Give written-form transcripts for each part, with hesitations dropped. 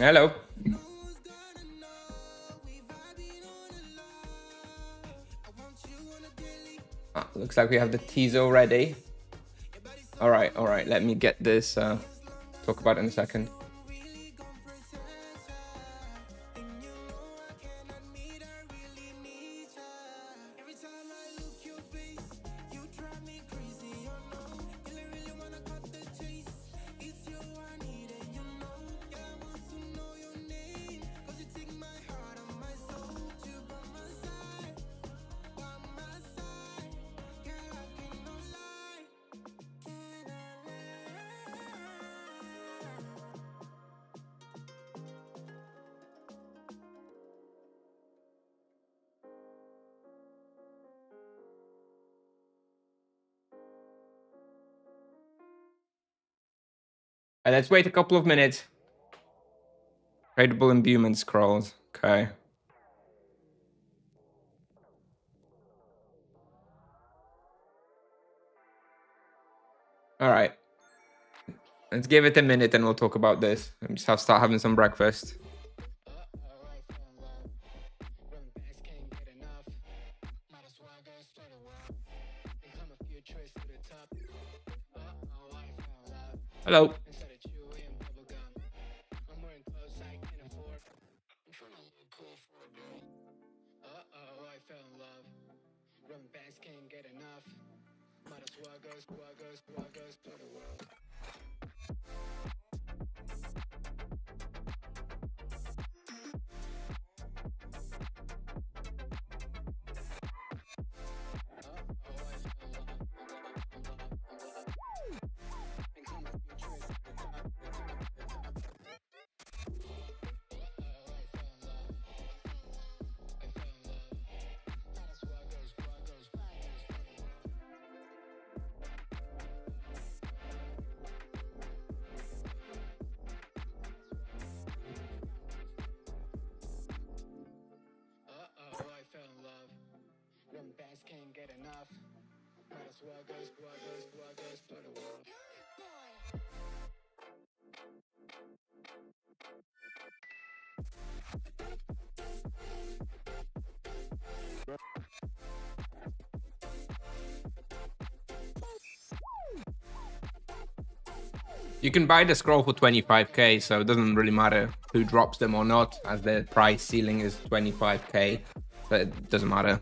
Hello. Looks like we have the teaser ready. All right. Let me get this. Talk about it in a second. Let's wait a couple of minutes. Tradable imbuement scrolls. Okay. All right. Let's give it a minute and we'll talk about this. I'm just start having some breakfast. Hello. You can buy the scroll for 25k, so it doesn't really matter who drops them or not, as the price ceiling is 25k, so it doesn't matter.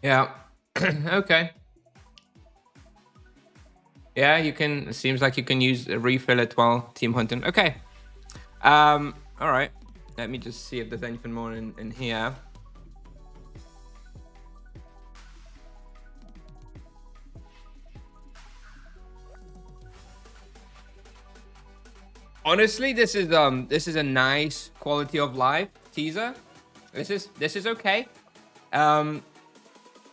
Yeah. Okay. Yeah, you can. It seems like you can use a refill it while team hunting. Okay. All right. Let me just see if there's anything more in here. Honestly, this is a nice quality of life teaser. This is okay.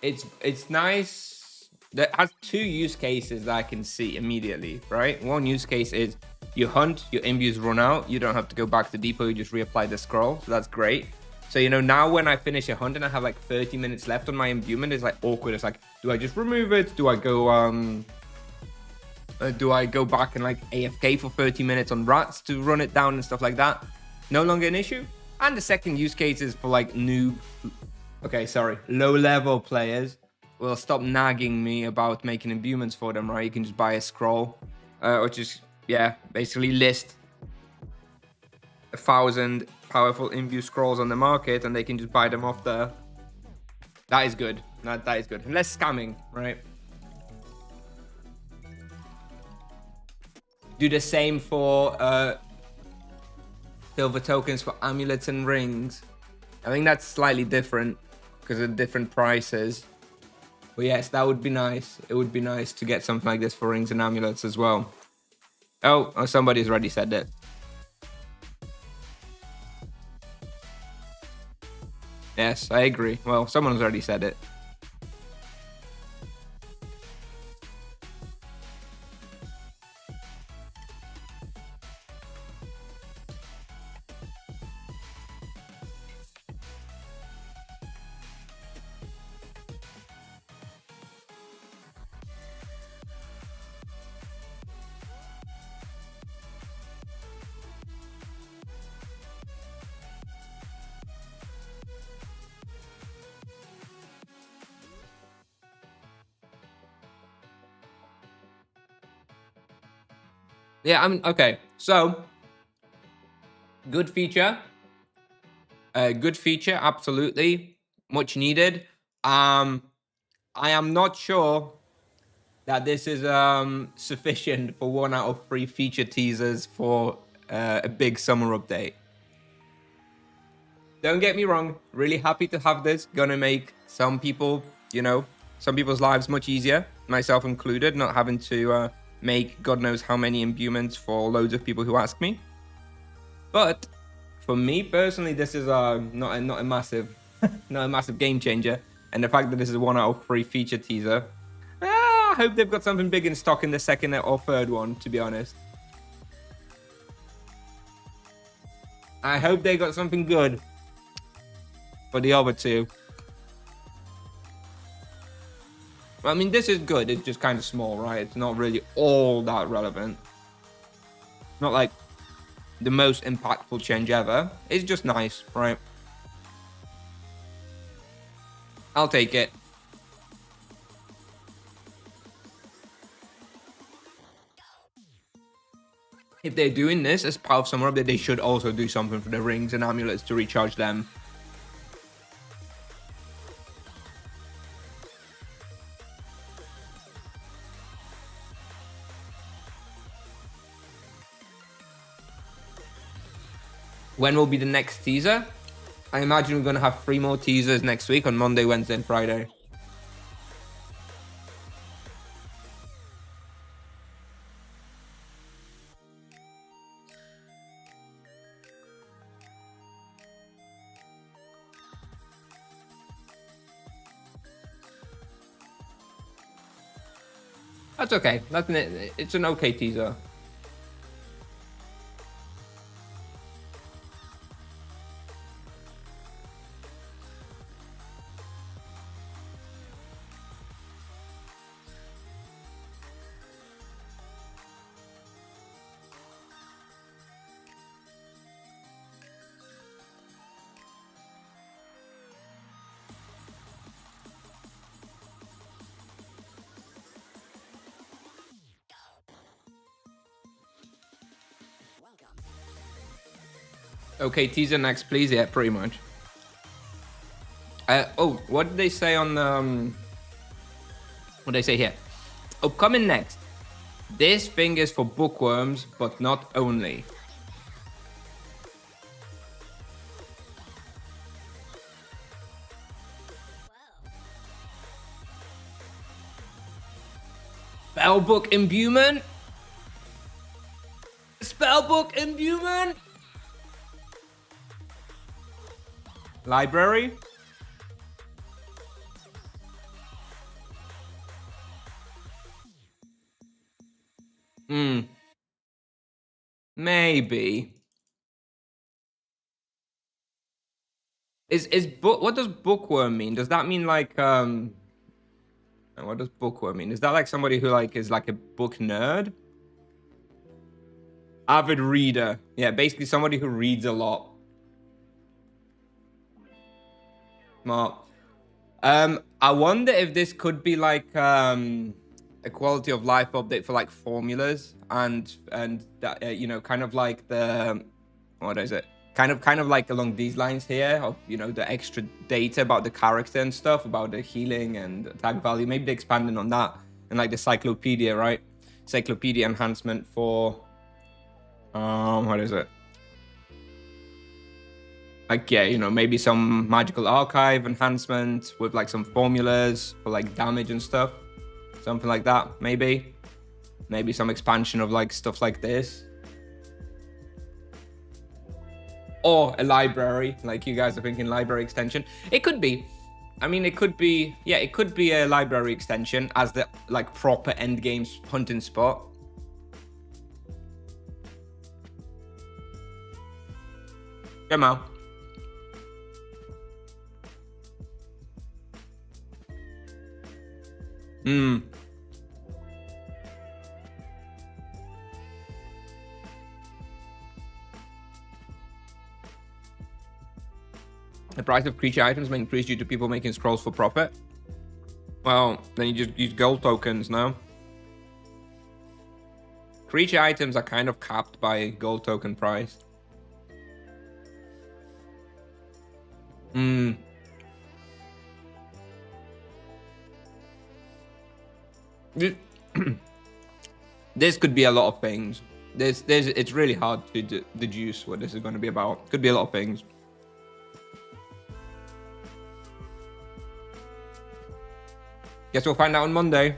It's nice. That has two use cases that I can see immediately, right? One use case is you hunt, your imbues run out, you don't have to go back to depot, you just reapply the scroll, so that's great. So, you know, now when I finish a hunt and I have like 30 minutes left on my imbuement, it's like awkward. It's like, do I just remove it? Do I go back and like AFK for 30 minutes on rats to run it down and stuff like that? No longer an issue. And the second use case is for like low level players will stop nagging me about making imbuments for them, right? You can just buy a scroll, or just, yeah, basically list 1,000 powerful imbue scrolls on the market and they can just buy them off there. That is good. That is good. And less scamming, right? Do the same for silver tokens for amulets and rings. I think that's slightly different because of different prices. But yes, that would be nice. It would be nice to get something like this for rings and amulets as well. Oh, somebody's already said that. Yes, I agree. Well, someone's already said it. Yeah, okay. So, good feature. Good feature, absolutely. Much needed. I am not sure that this is sufficient for 1 out of 3 feature teasers for a big summer update. Don't get me wrong, really happy to have this. Gonna make some people, you know, some people's lives much easier, myself included, not having to make God knows how many imbuments for loads of people who ask me. But for me personally, this is not a massive not a massive game changer. And the fact that this is a 1 out of 3 feature teaser, I hope they've got something big in stock in the second or third one, to be honest. I hope they got something good for the other two. I mean, this is good. It's just kind of small, right? It's not really all that relevant. Not like the most impactful change ever. It's just nice, right? I'll take it. If they're doing this as part of summer update, they should also do something for the rings and amulets to recharge them. When will be the next teaser? I imagine we're going to have 3 more teasers next week on Monday, Wednesday, and Friday. That's okay. It's an okay teaser. Okay, teaser next, please. Yeah, pretty much. Oh, what did they say on what did they say here? Upcoming next. This thing is for bookworms, but not only. Spellbook imbuement? Spellbook imbuement? Library? Maybe. Is book what does bookworm mean? Does that mean like what does bookworm mean? Is that like somebody who like is like a book nerd? Avid reader. Yeah, basically somebody who reads a lot. Smart. I wonder if this could be like a quality of life update for like formulas and that you know, kind of like the what is it? Kind of like along these lines here of, you know, the extra data about the character and stuff, about the healing and attack value. Maybe they're expanding on that and like the cyclopedia, right? Cyclopedia enhancement for what is it? Like, yeah, you know, maybe some magical archive enhancement with like some formulas for like damage and stuff. Something like that, maybe. Maybe some expansion of like stuff like this. Or a library, like you guys are thinking library extension. It could be. I mean, it could be, yeah, it could be a library extension as the like proper endgame hunting spot. Come on. The price of creature items may increase due to people making scrolls for profit. Well, then you just use gold tokens now. Creature items are kind of capped by gold token price. This could be a lot of things. It's really hard to deduce what this is going to be about. Could be a lot of things. Guess we'll find out on Monday.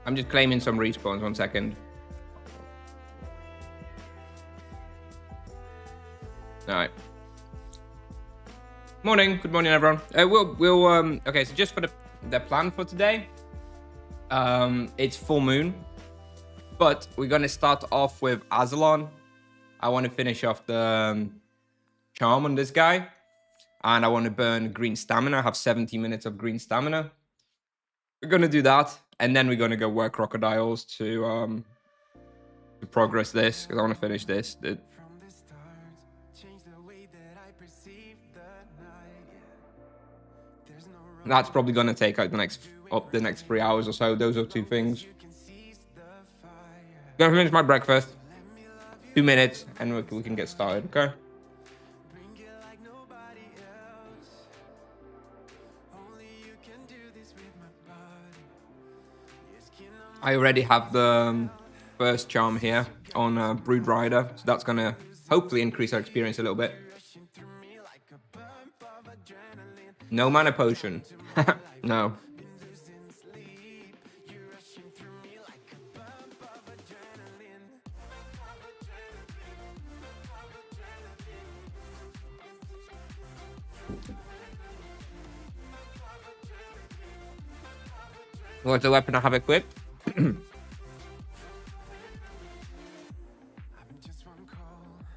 I'm just claiming some respawns, 1 second. All right. Morning, good morning, everyone. Okay, so just for the plan for today, it's full moon, but we're gonna start off with Azelon. I want to finish off the charm on this guy, and I want to burn green stamina. I have 70 minutes of green stamina. We're gonna do that, and then we're gonna go work crocodiles to progress this, because I want to finish this. That's probably gonna take like the next 3 hours or so. Those are two things. Gonna finish my breakfast. 2 minutes, and we can get started. Okay. I already have the first charm here on Brood Rider, so that's gonna hopefully increase our experience a little bit. No mana potion. No. What's the weapon I have equipped?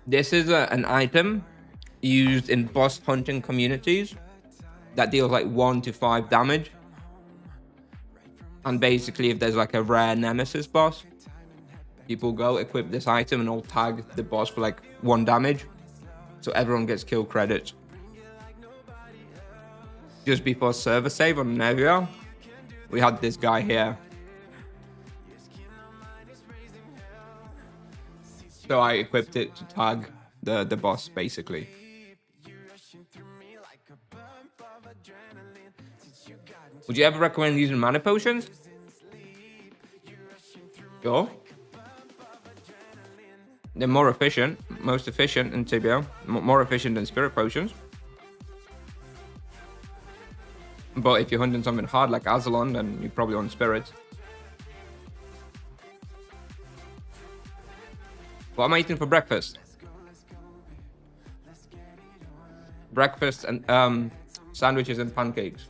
This is an item used in boss hunting communities that deals like 1 to 5 damage. And basically, if there's like a rare nemesis boss, people go equip this item and all tag the boss for like 1 damage. so everyone gets kill credits. Just before server save on Nevia, we had this guy here. So I equipped it to tag the boss, basically. Would you ever recommend using mana potions? Sure. They're more efficient, most efficient in TBO, more efficient than spirit potions. But if you're hunting something hard like Azelon, then you probably want spirits. What am I eating for breakfast? Breakfast and sandwiches and pancakes.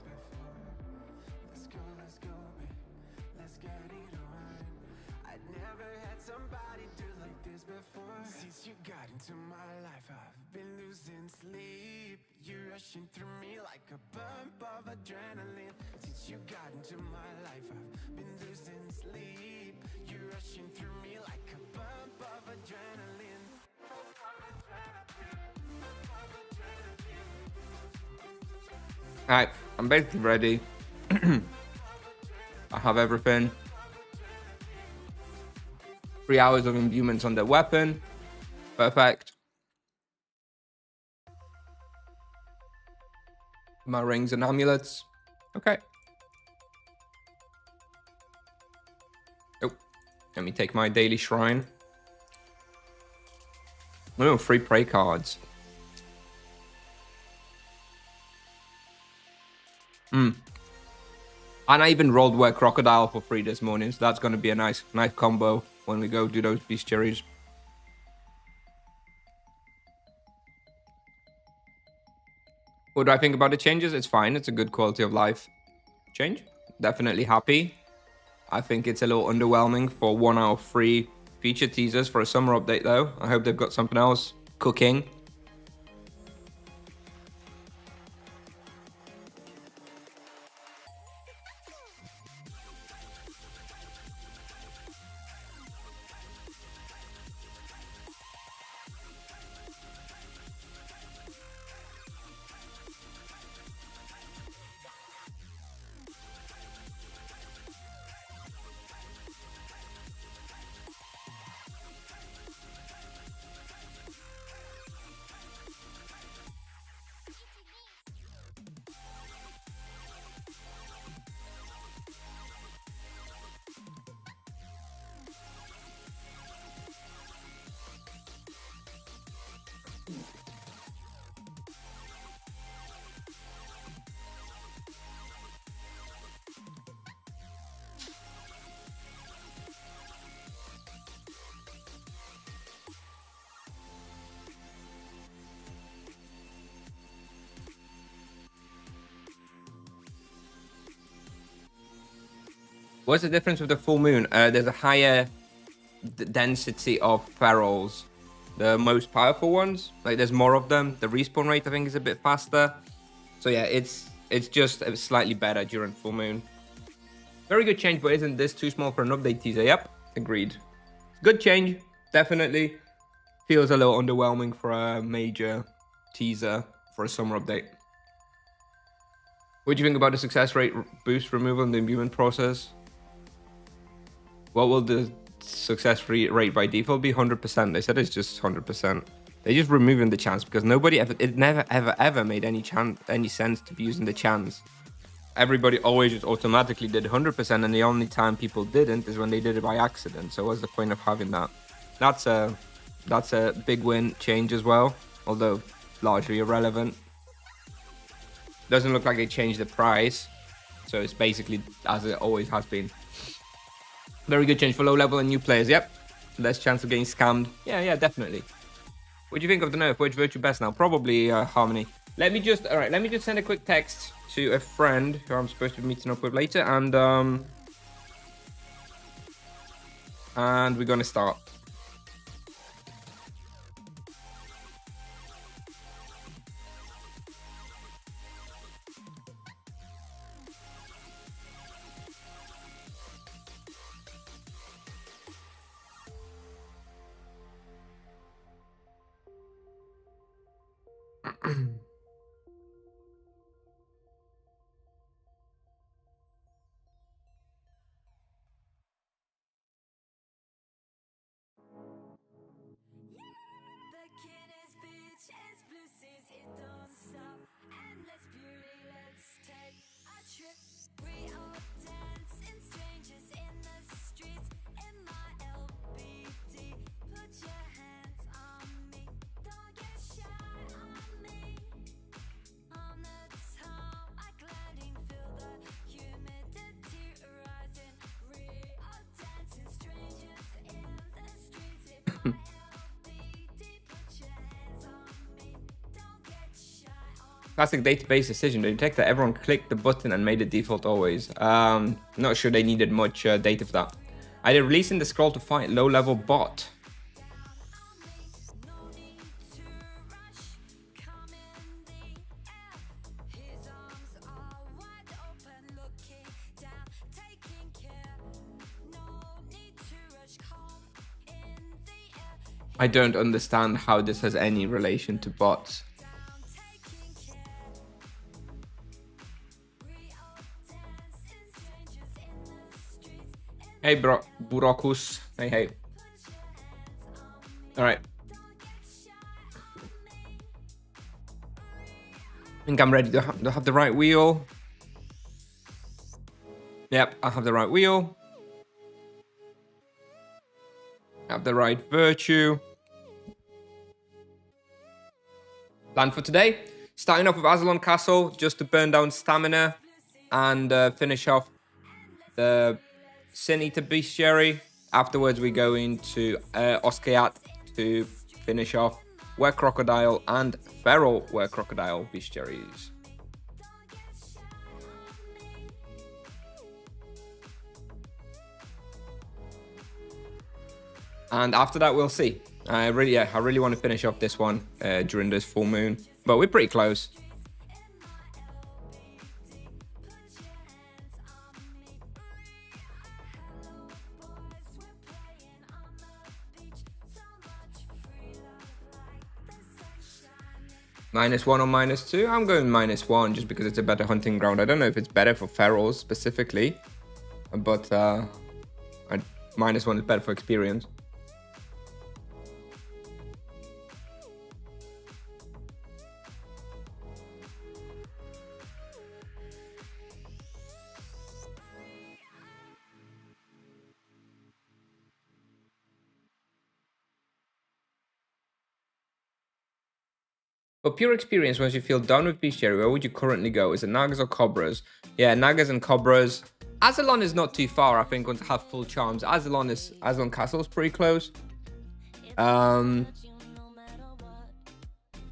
Alright, I'm basically ready. I have everything. 3 hours of imbuements on the weapon. Perfect. My rings and amulets. Okay. Oh, let me take my daily shrine. Oh, free prey cards. And I even rolled Where Crocodile for free this morning, so that's going to be a nice combo when we go do those bestiaries. What do I think about the changes? It's fine. It's a good quality of life change. Definitely happy. I think it's a little underwhelming for 1 out of 3 feature teasers for a summer update, though. I hope they've got something else cooking. What's the difference with the full moon? There's a higher density of ferals. The most powerful ones, like there's more of them. The respawn rate, I think, is a bit faster. So yeah, it's just slightly better during full moon. Very good change, but isn't this too small for an update teaser? Yep, agreed. Good change, definitely. Feels a little underwhelming for a major teaser for a summer update. What do you think about the success rate boost removal in the imbuement process? What will the success rate by default be? 100%. They said it's just 100%. They're just removing the chance because nobody ever, it never ever made any sense to be using the chance. Everybody always just automatically did 100%, and the only time people didn't is when they did it by accident. So what's the point of having that? That's a big win change as well, although largely irrelevant. Doesn't look like they changed the price, so it's basically as it always has been. Very good change for low level and new players. Yep, less chance of getting scammed. Yeah, definitely. What do you think of the nerf? Which virtue best now? Probably Harmony. Let me just send a quick text to a friend who I'm supposed to be meeting up with later, and we're gonna start. Classic database decision. They detect that everyone clicked the button and made it default always. Not sure they needed much data for that. Are they releasing the scroll to fight low-level bot? I don't understand how this has any relation to bots. Hey, Burokus. Hey. All right. I think I'm ready. Do I have the right wheel? Yep, I have the right wheel. I have the right virtue. Plan for today. Starting off with Azelon Castle, just to burn down stamina and finish off the Sin Eater Bestiary. Afterwards, we go into Oskayat to finish off Were Crocodile and Feral Were Crocodile Bestiaries. And after that, we'll see. I really want to finish off this one during this full moon, but we're pretty close. -1 or -2? I'm going -1 just because it's a better hunting ground. I don't know if it's better for ferals specifically, but -1 is better for experience. For pure experience, once you feel done with bestiary, where would you currently go? Is it Nagas or Cobras? Yeah, Nagas and Cobras. Azelon is not too far, I think, once I have full charms. Azelon Castle is pretty close.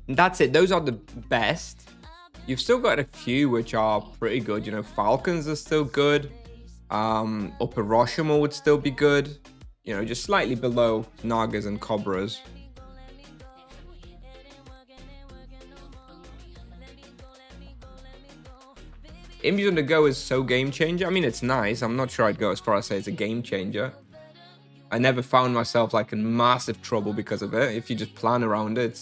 That's it. Those are the best. You've still got a few which are pretty good. You know, Falcons are still good. Upper Rashomon would still be good. You know, just slightly below Nagas and Cobras. Imbues on the go is so game changer. I mean, it's nice. I'm not sure I'd go as far as say it's a game changer. I never found myself like in massive trouble because of it. If you just plan around it,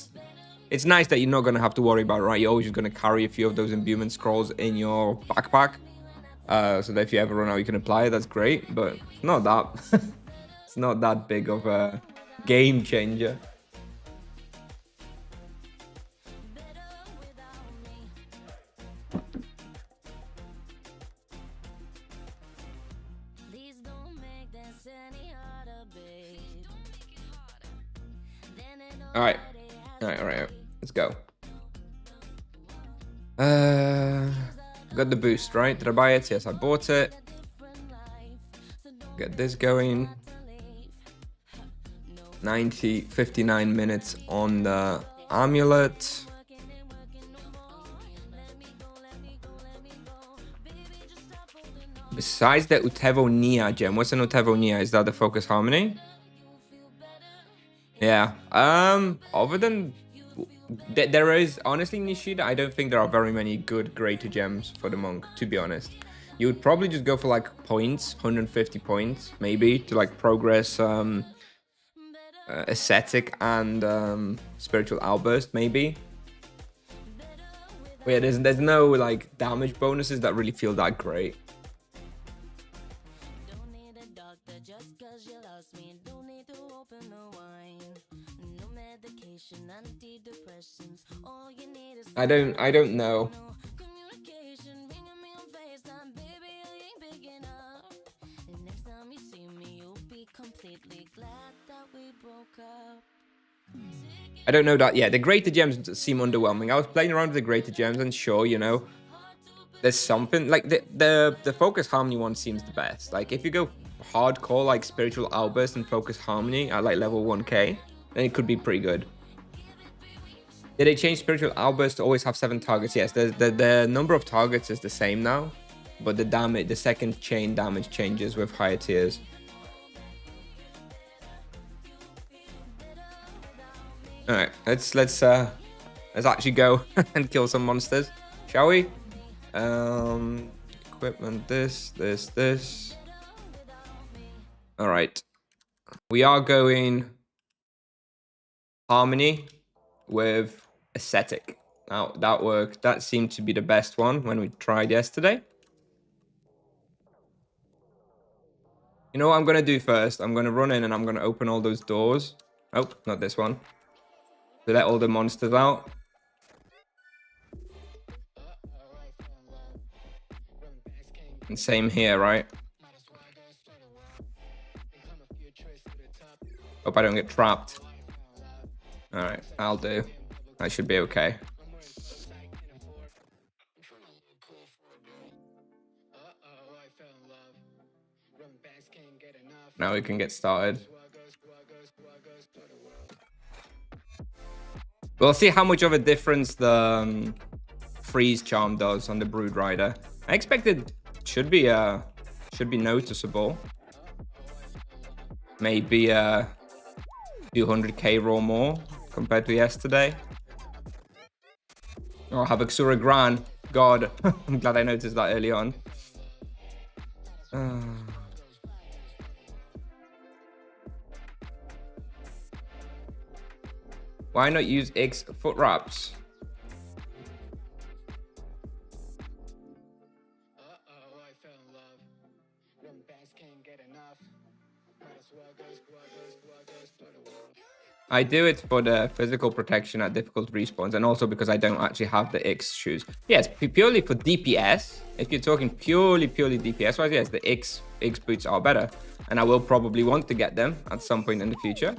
it's nice that you're not going to have to worry about it, right? You're always just going to carry a few of those imbuement scrolls in your backpack. So that if you ever run out, you can apply it. That's great, but not that. It's not that big of a game changer. All right. Let's go. Got the boost, right? Did I buy it? Yes, I bought it. Get this going. 59 minutes on the amulet. Besides the Utevo Nia gem, what's an Utevo Nia? Is that the Focus Harmony? Yeah. Other than there is honestly Nishida, I don't think there are very many good greater gems for the monk, to be honest. You would probably just go for like points, 150 points, maybe, to like progress ascetic and spiritual outburst, maybe. But yeah, there's no like damage bonuses that really feel that great. I don't know. I don't know that. Yeah, the greater gems seem underwhelming. I was playing around with the greater gems, and sure, you know, there's something like the focus harmony one seems the best. Like if you go hardcore like spiritual outburst and focus harmony at like level 1k, then it could be pretty good. Did they change spiritual outburst to always have 7 targets? Yes, the number of targets is the same now, but the damage, the second chain damage changes with higher tiers. All right, let's actually go and kill some monsters, shall we? Equipment, this. All right, we are going harmony with ascetic. Now that worked. That seemed to be the best one when we tried yesterday. You know what I'm gonna do first? I'm gonna run in and I'm gonna open all those doors. Oh, not this one. To let all the monsters out. And same here, right? Hope I don't get trapped. All right, I'll do. That should be okay. Now we can get started. We'll see how much of a difference the freeze charm does on the Brood Rider. I expected should be noticeable. Maybe 200k raw more compared to yesterday. Oh, Habaxura Gran. God, I'm glad I noticed that early on. Why not use X foot wraps? I do it for the physical protection at difficult respawns, and also because I don't actually have the X shoes. Yes, purely for DPS. If you're talking purely DPS wise, yes, the X boots are better, and I will probably want to get them at some point in the future.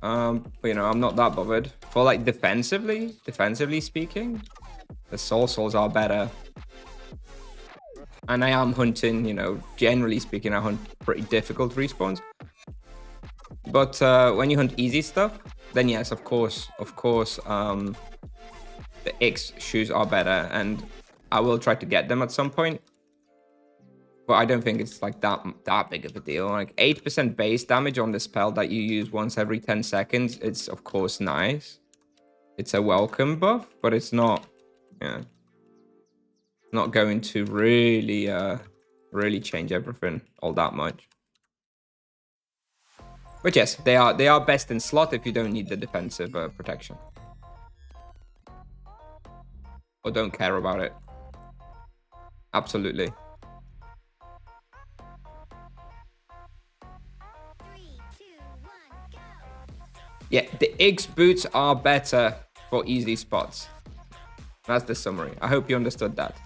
But you know, I'm not that bothered. For like defensively speaking, the sols are better. And I am hunting, you know, generally speaking, I hunt pretty difficult respawns. But when you hunt easy stuff, then yes, of course, the X shoes are better, and I will try to get them at some point. But I don't think it's like that big of a deal. Like 8% base damage on the spell that you use once every 10 seconds. It's of course nice. It's a welcome buff, but it's not, yeah, not going to really change everything all that much. But yes, they are best in slot if you don't need the defensive protection, or don't care about it. Absolutely. Yeah, the X boots are better for easy spots. That's the summary. I hope you understood that.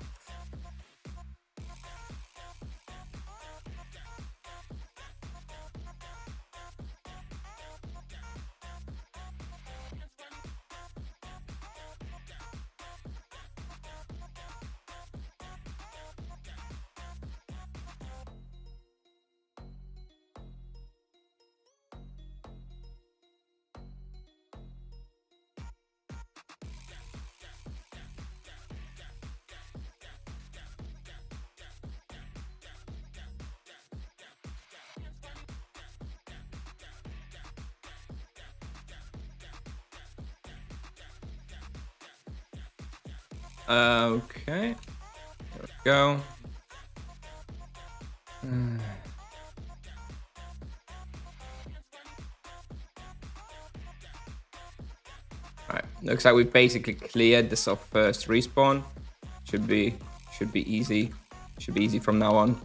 Okay, there we go. Alright, looks like we've basically cleared the soft first respawn. Should be easy. Should be easy from now on.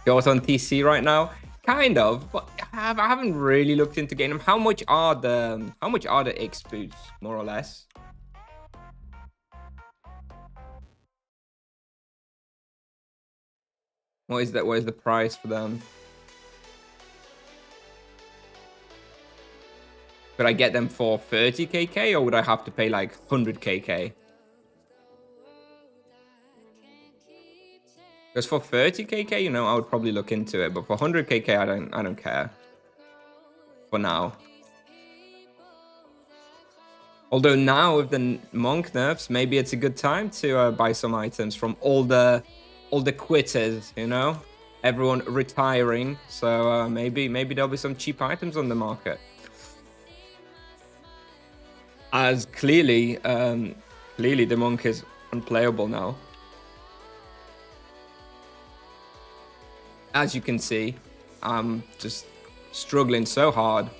You're on TC right now? Kind of, but I haven't really looked into getting them. How much are the X boots, more or less? What is that? What is the price for them? Could I get them for 30kk or would I have to pay like 100kk? Because for 30kk, you know, I would probably look into it, but for 100kk, I don't care. For now. Although now with the monk nerfs, maybe it's a good time to buy some items from all the quitters, you know, everyone retiring. So maybe there'll be some cheap items on the market. As clearly the monk is unplayable now. As you can see, I'm just struggling so hard.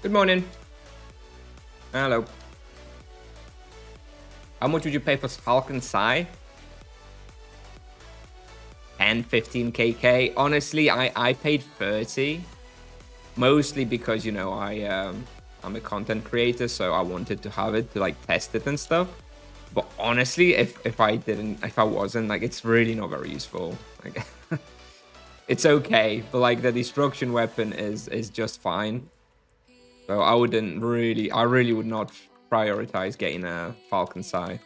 Good morning. Hello. How much would you pay for Falcon Sai? 10, 15kk. Honestly, I paid 30. Mostly because, you know, I'm a content creator, so I wanted to have it to like test it and stuff. But honestly, if I wasn't, like, it's really not very useful. Like, it's okay, but like the destruction weapon is just fine. So I really would not prioritize getting a Falcon Sai.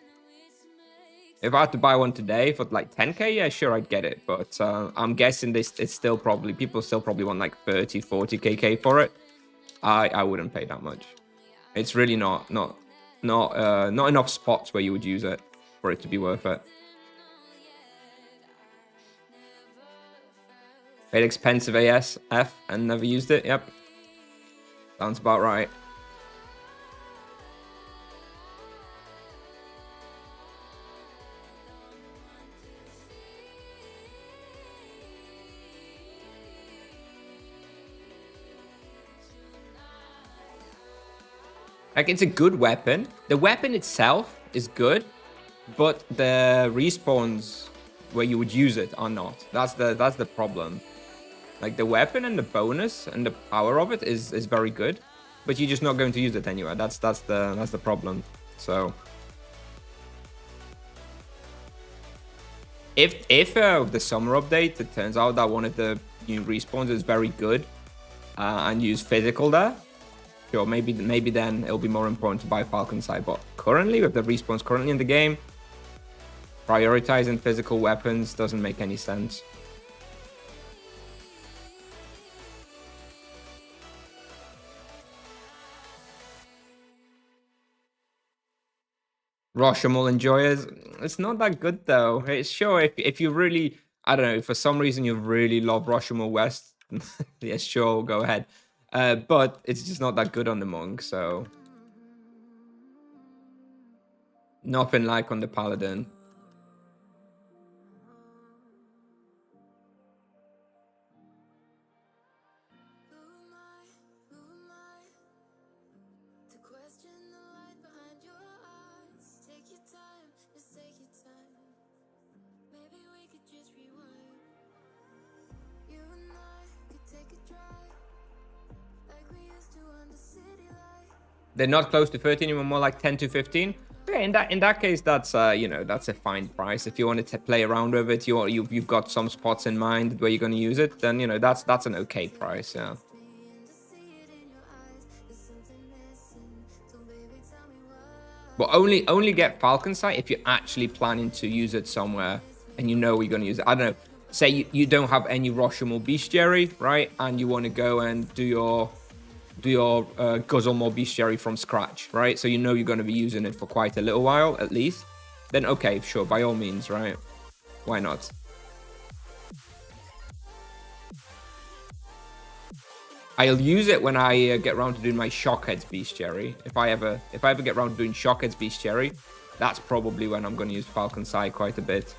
If I had to buy one today for like 10k, yeah, sure, I'd get it. But I'm guessing it's still probably, people still probably want like 30, 40kk for it. I wouldn't pay that much. It's really not enough spots where you would use it for it to be worth it. Paid expensive ASF and never used it. Yep. Sounds about right. Like, it's a good weapon. The weapon itself is good, but the respawns where you would use it are not. That's the problem. Like, the weapon and the bonus and the power of it is very good, but you're just not going to use it anywhere. That's the problem. So if the summer update, it turns out that one of the new respawns is very good, and use physical there, sure, maybe then it'll be more important to buy Falcon side. But currently, with the respawns currently in the game, prioritizing physical weapons doesn't make any sense. Rashomon enjoyers, it's not that good though. It's sure if you really, I don't know, for some reason you really love Rashomon West, yes, sure, go ahead. But it's just not that good on the monk, so nothing like on the paladin. They're not close to 13 anymore, more like 10 to 15. Yeah, in that case, that's you know, that's a fine price. If you wanted to play around with it, you've got some spots in mind where you're going to use it, then you know that's an okay price. Yeah. But only get Falcon Sight if you're actually planning to use it somewhere and you know you're going to use it. I don't know. Say you don't have any Rashomon Bestiary, right? And you want to go and do your Guzzlemore Bestiary from scratch, right? So you know you're going to be using it for quite a little while at least. Then okay, sure, by all means, right? Why not? I'll use it when I get around to doing my Shockhead's Bestiary. If I ever get around to doing Shockhead's Bestiary, that's probably when I'm going to use Falcon Sai quite a bit.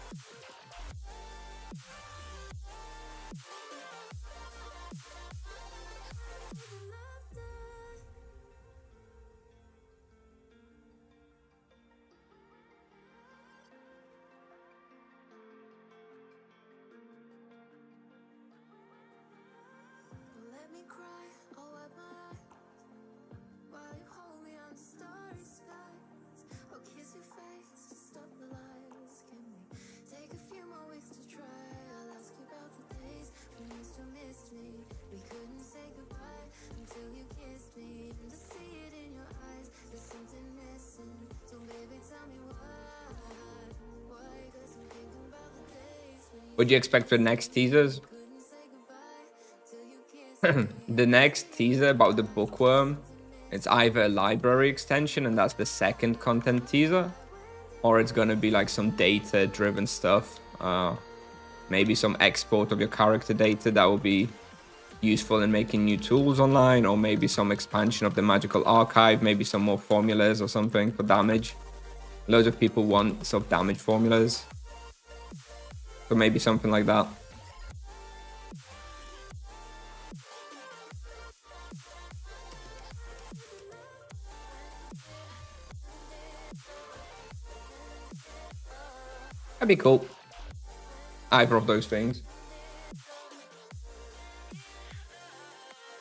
What do you expect for the next teasers? The next teaser about the bookworm, it's either a library extension and that's the second content teaser, or it's gonna be like some data driven stuff. Maybe some export of your character data that will be useful in making new tools online, or maybe some expansion of the magical archive, maybe some more formulas or something for damage. Loads of people want sort of damage formulas, so maybe something like that. That'd be cool. Either of those things.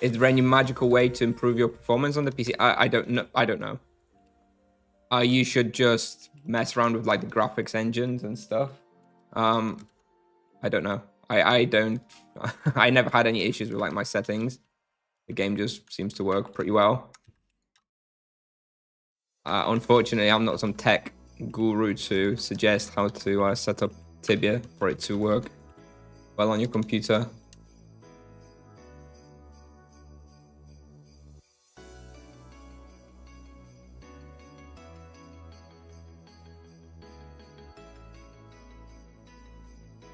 Is there any magical way to improve your performance on the PC? I don't know. I don't know. You should just mess around with like the graphics engines and stuff. I don't know. I don't. I never had any issues with like my settings. The game just seems to work pretty well. Unfortunately, I'm not some tech guru to suggest how to set up Tibia for it to work well on your computer.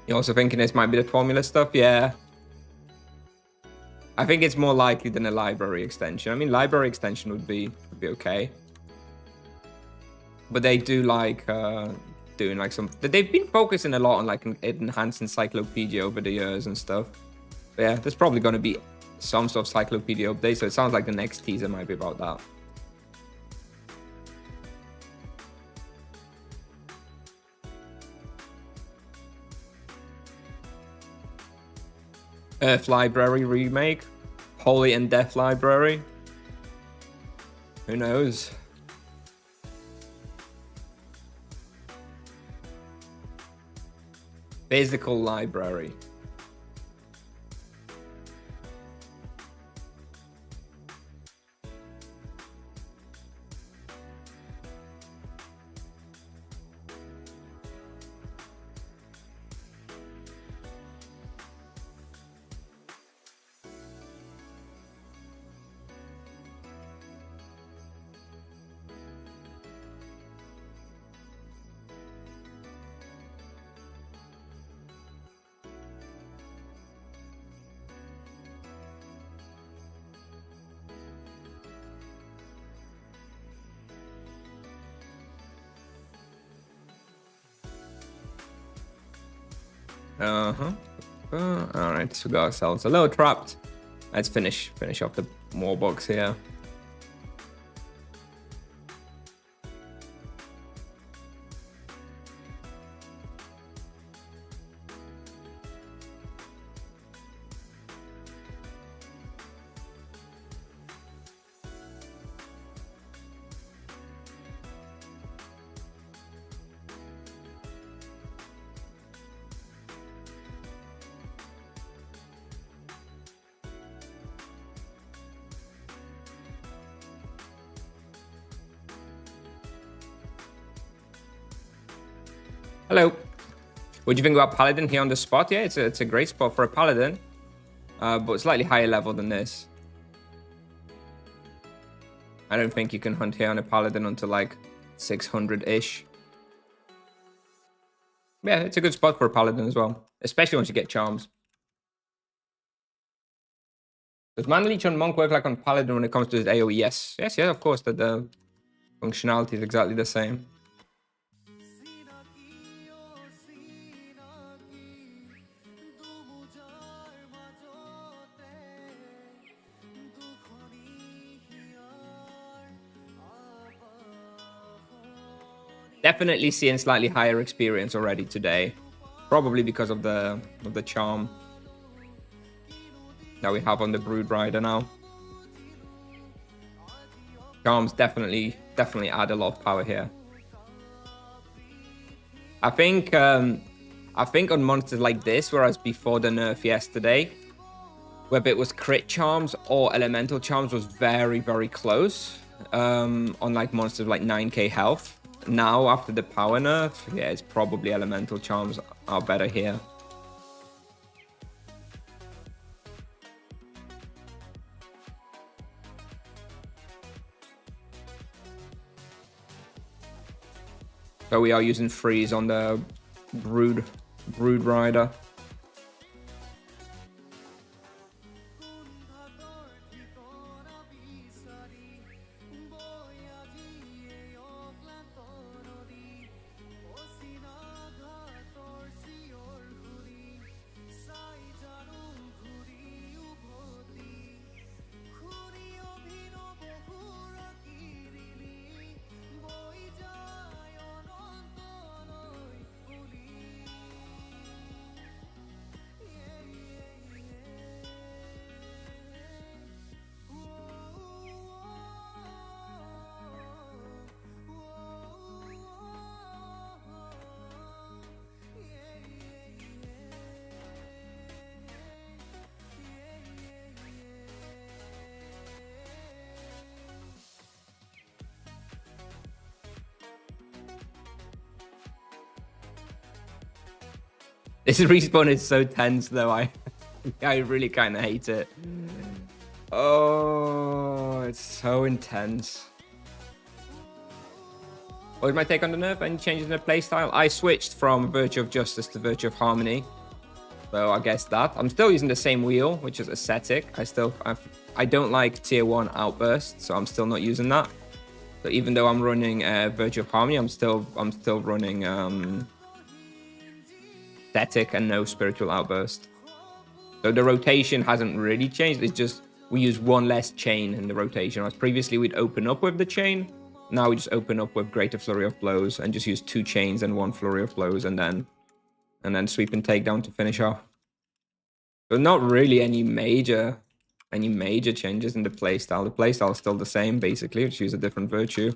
You're also thinking this might be the formula stuff? Yeah. I think it's more likely than a library extension. I mean, library extension would be okay. But they do like doing like some... They've been focusing a lot on like an enhanced encyclopedia over the years and stuff. But yeah, there's probably going to be some sort of encyclopedia update. So it sounds like the next teaser might be about that. Earth Library remake, Holy and Death Library. Who knows? Physical library. All right, so we got ourselves a little trapped. Let's finish off the war box here. Hello. What do you think about Paladin here on the spot? Yeah, it's a great spot for a Paladin, but slightly higher level than this. I don't think you can hunt here on a Paladin until like 600-ish. Yeah, it's a good spot for a Paladin as well, especially once you get charms. Does Mana Leech on Monk work like on Paladin when it comes to his AoE? Yes, of course, that the functionality is exactly the same. Definitely seeing slightly higher experience already today, probably because of the charm that we have on the Brood Rider now. Charms definitely add a lot of power here. I think on monsters like this, whereas before the nerf yesterday, whether it was crit charms or elemental charms was very, very close on like monsters like 9k health. Now, after the power nerf, yeah, it's probably elemental charms are better here. But we are using freeze on the Brood Rider. This respawn is so tense, though. I really kind of hate it. Oh, it's so intense. What was my take on the nerf? Any changes in the playstyle? I switched from Virtue of Justice to Virtue of Harmony. So I guess that. I'm still using the same wheel, which is Ascetic. I don't like tier 1 outburst, so I'm still not using that. So even though I'm running Virtue of Harmony, I'm still running Ascetic and no Spiritual Outburst. So the rotation hasn't really changed. It's just we use one less chain in the rotation. As previously we'd open up with the chain. Now we just open up with Greater Flurry of Blows and just use 2 chains and 1 Flurry of Blows and then sweep and take down to finish off. So not really any major changes in the playstyle. The playstyle is still the same basically. Just use a different virtue.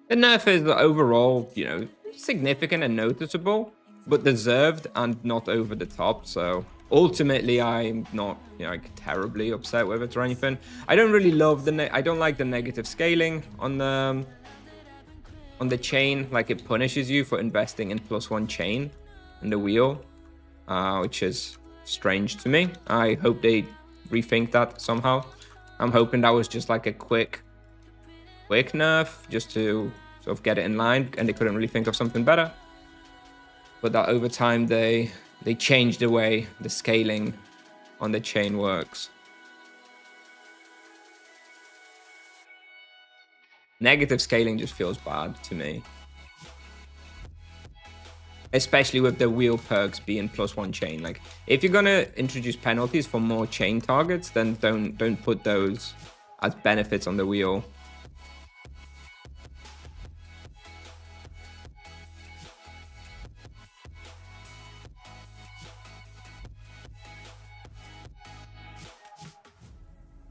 The nerf is overall, you know, significant and noticeable, but deserved and not over the top. So ultimately, I'm not, you know, like terribly upset with it or anything. I don't really love I don't like the negative scaling on the chain. Like it punishes you for investing in +1 chain in the wheel, which is strange to me. I hope they rethink that somehow. I'm hoping that was just like a quick nerf just to sort of get it in line, and they couldn't really think of something better. But that over time they changed the way the scaling on the chain works. Negative scaling just feels bad to me, especially with the wheel perks being +1 chain. Like if you're gonna introduce penalties for more chain targets, then don't put those as benefits on the wheel.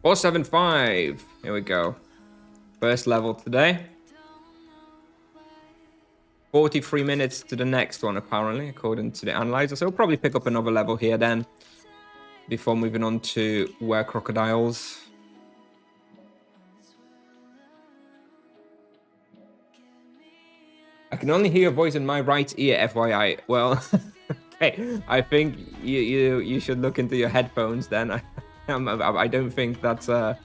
$475. Here we go. First level today. 43 minutes to the next one, apparently, according to the analyzer. So we'll probably pick up another level here then, before moving on to Were Crocodiles. I can only hear your voice in my right ear, FYI. Well, okay. I think you should look into your headphones then. I don't think that's a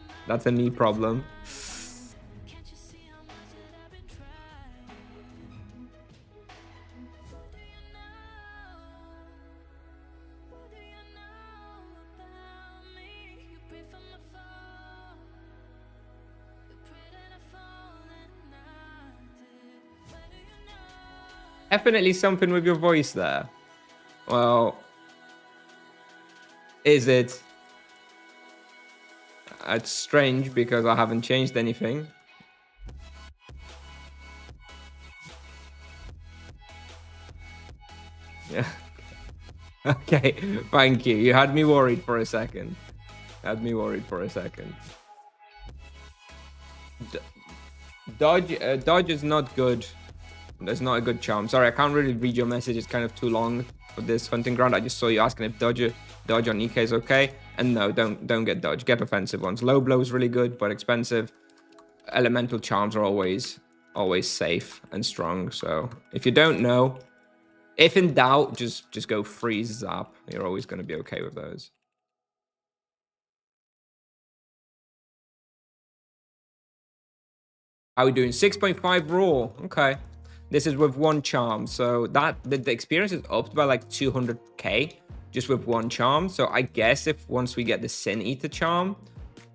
me problem. Definitely something with your voice there. Well, is it? It's strange because I haven't changed anything. Yeah. Okay, thank you. You had me worried for a second. Dodge is not good. That's not a good charm. Sorry, I can't really read your message. It's kind of too long for this hunting ground. I just saw you asking if dodge on EK is okay. And no, don't get dodge. Get offensive ones. Low blow is really good, but expensive. Elemental charms are always always safe and strong. So if you don't know, if in doubt, just go freeze zap. You're always going to be okay with those. How are we doing? 6.5 raw. Okay. This is with one charm. So that the experience is upped by like 200k just with one charm. So I guess if once we get the Sin Eater charm,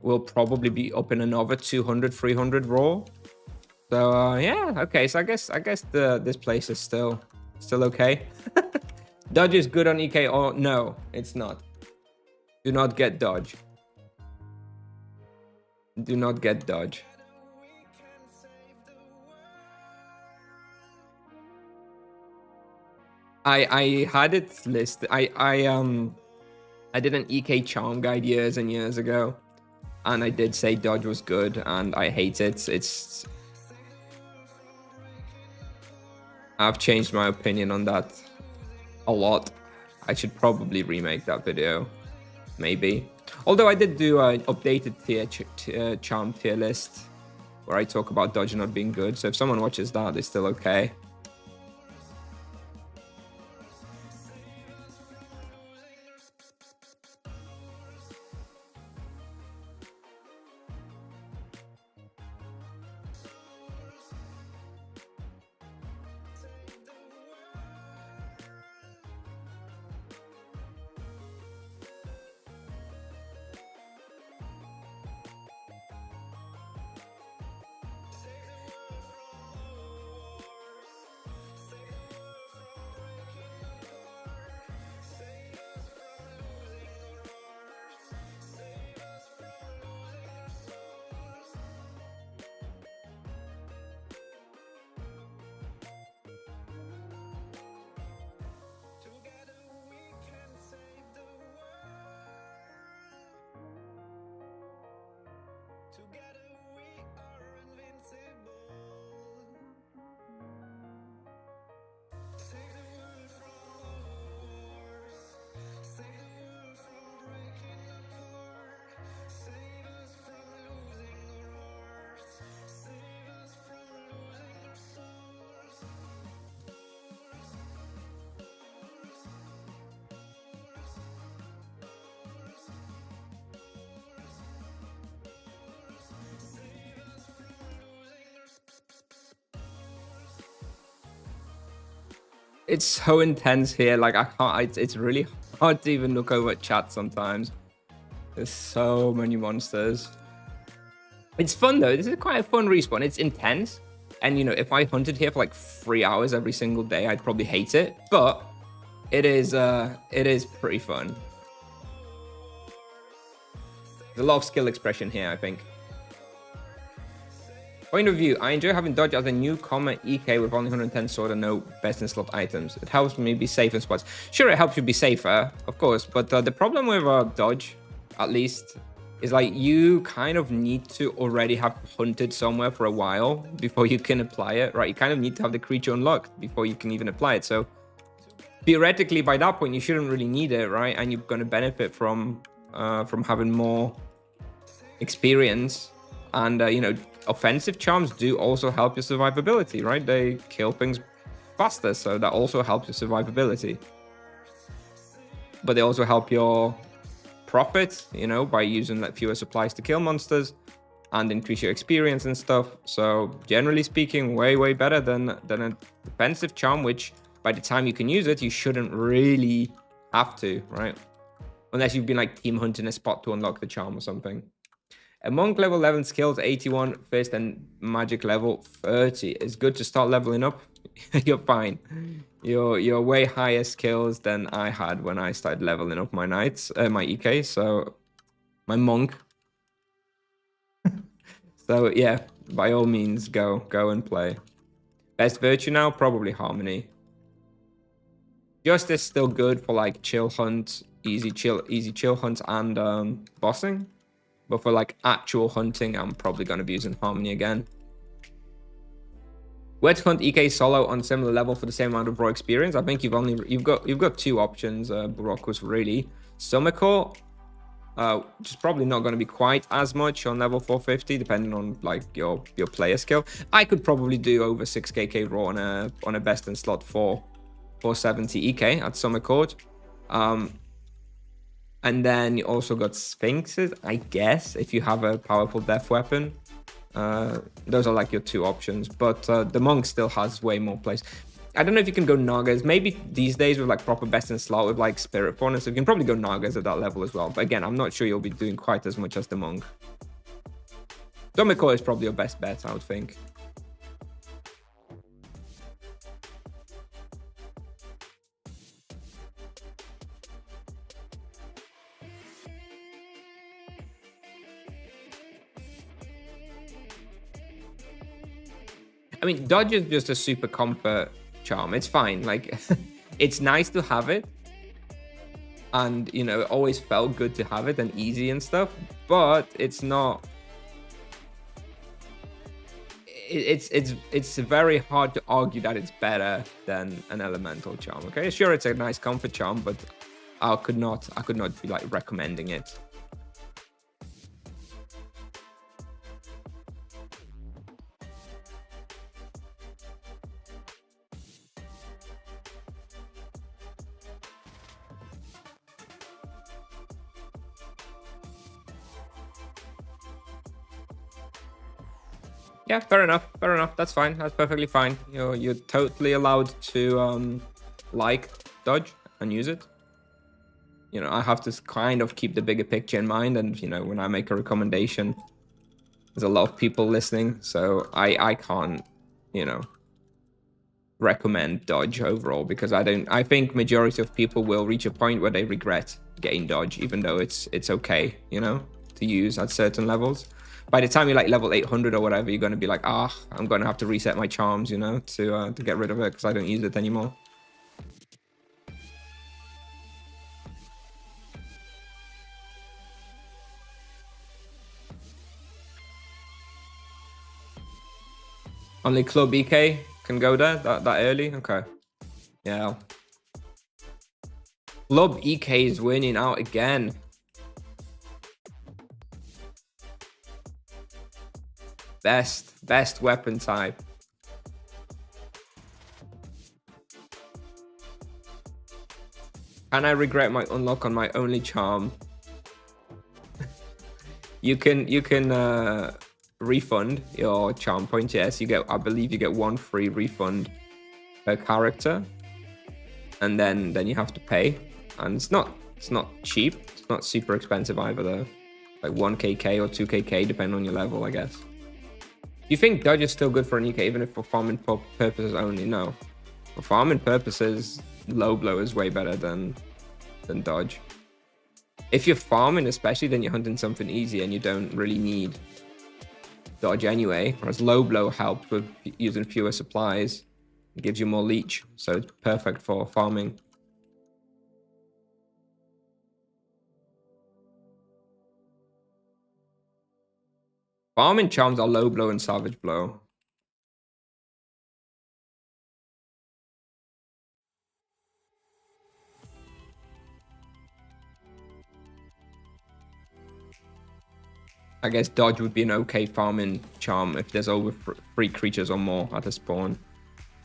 we'll probably be up in another 200, 300 raw. So yeah, okay. So I guess this place is still okay. Dodge is good on EK or no, it's not. Do not get dodge. Do not get dodge. I had it listed. I did an EK charm guide years and years ago, and I did say dodge was good, and I hate it. I've changed my opinion on that a lot. I should probably remake that video, maybe. Although I did do an updated charm tier list where I talk about dodge not being good. So if someone watches that, it's still okay. It's so intense here. Like I can't. It's really hard to even look over at chat sometimes. There's so many monsters. It's fun though. This is quite a fun respawn. It's intense, and you know, if I hunted here for like 3 hours every single day, I'd probably hate it. But it is pretty fun. There's a lot of skill expression here, I think. Point of view, I enjoy having dodge as a newcomer EK with only 110 sword and no best in slot items. It helps me be safe in spots. Sure, it helps you be safer, of course, but the problem with dodge, at least, is like you kind of need to already have hunted somewhere for a while before you can apply it, right? You kind of need to have the creature unlocked before you can even apply it. So theoretically, by that point, you shouldn't really need it, right? And you're going to benefit from having more experience. And, you know, offensive charms do also help your survivability, right? They kill things faster, so that also helps your survivability. But they also help your profit, you know, by using like fewer supplies to kill monsters and increase your experience and stuff. So generally speaking, way better than a defensive charm, which by the time you can use it, you shouldn't really have to, right? Unless you've been like team hunting a spot to unlock the charm or something. A monk level 11 skills 81 first and magic level 30. It's good to start leveling up. You're fine. You're way higher skills than I had when I started leveling up my knights, my EK. So my monk. So yeah, by all means, go and play. Best virtue now, probably harmony. Justice still good for like chill hunt, easy chill hunts and bossing. But for like actual hunting, I'm probably going to be using harmony again. Where to hunt EK solo on similar level for the same amount of raw experience? I think you've got 2 options, Brockus, really. Summer Core which is probably not going to be quite as much on level 450, depending on like your player skill. I could probably do over 6kk raw on a best in slot 470 EK at Summer Court. And then you also got Sphinxes, I guess, if you have a powerful death weapon. Those are like your two options, but the monk still has way more place. I don't know if you can go Nagas. Maybe these days with like proper best in slot with like Spirit Fauna, so you can probably go Nagas at that level as well. But again, I'm not sure you'll be doing quite as much as the monk. Domiko is probably your best bet, I would think. I mean, dodge is just a super comfort charm. It's fine. Like, it's nice to have it. And, you know, it always felt good to have it and easy and stuff. But it's not... It's very hard to argue that it's better than an elemental charm, okay? Sure, it's a nice comfort charm, but I could not be, like, recommending it. Yeah, fair enough. Fair enough. That's fine. That's perfectly fine. You're totally allowed to like dodge and use it. You know, I have to kind of keep the bigger picture in mind, and you know, when I make a recommendation, there's a lot of people listening, so I can't, you know, recommend dodge overall because I think majority of people will reach a point where they regret getting dodge, even though it's okay, you know, to use at certain levels. By the time you're like level 800 or whatever, you're going to be like, I'm going to have to reset my charms, you know, to get rid of it because I don't use it anymore. Only Club EK can go there that early? Okay. Yeah. Club EK is winning out again. Best weapon type. Can I regret my unlock on my only charm? you can refund your charm point. Yes, I believe you get 1 free refund per character, and then you have to pay, and it's not cheap. It's not super expensive either though, like 1kk or 2kk depending on your level, I guess. Do you think dodge is still good for an EK even if for farming purposes only? No, for farming purposes, low blow is way better than dodge. If you're farming especially, then you're hunting something easy and you don't really need dodge anyway, whereas low blow helps with using fewer supplies. It gives you more leech, so it's perfect for farming. Farming charms are low blow and savage blow. I guess dodge would be an okay farming charm if there's over 3 creatures or more at a spawn.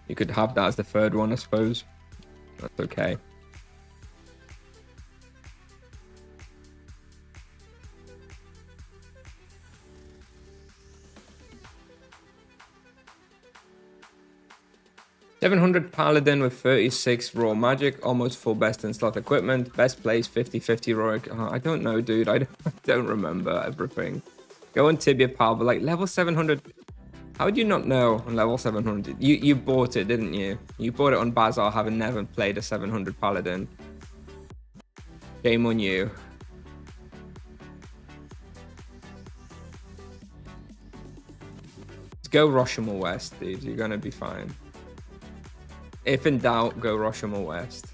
You could have that as the third one, I suppose. That's okay. $700 Paladin with 36 raw magic, almost full best in slot equipment, best place 50-50 heroic. I don't know, dude. I don't remember everything. Go on Tibia Pal, but like level 700. How would you not know on level 700? You bought it, didn't you? You bought it on Bazaar, having never played a 700 Paladin. Shame on you. Let's go Roshamel West, dude. You're gonna be fine. If in doubt, go Roshamel West.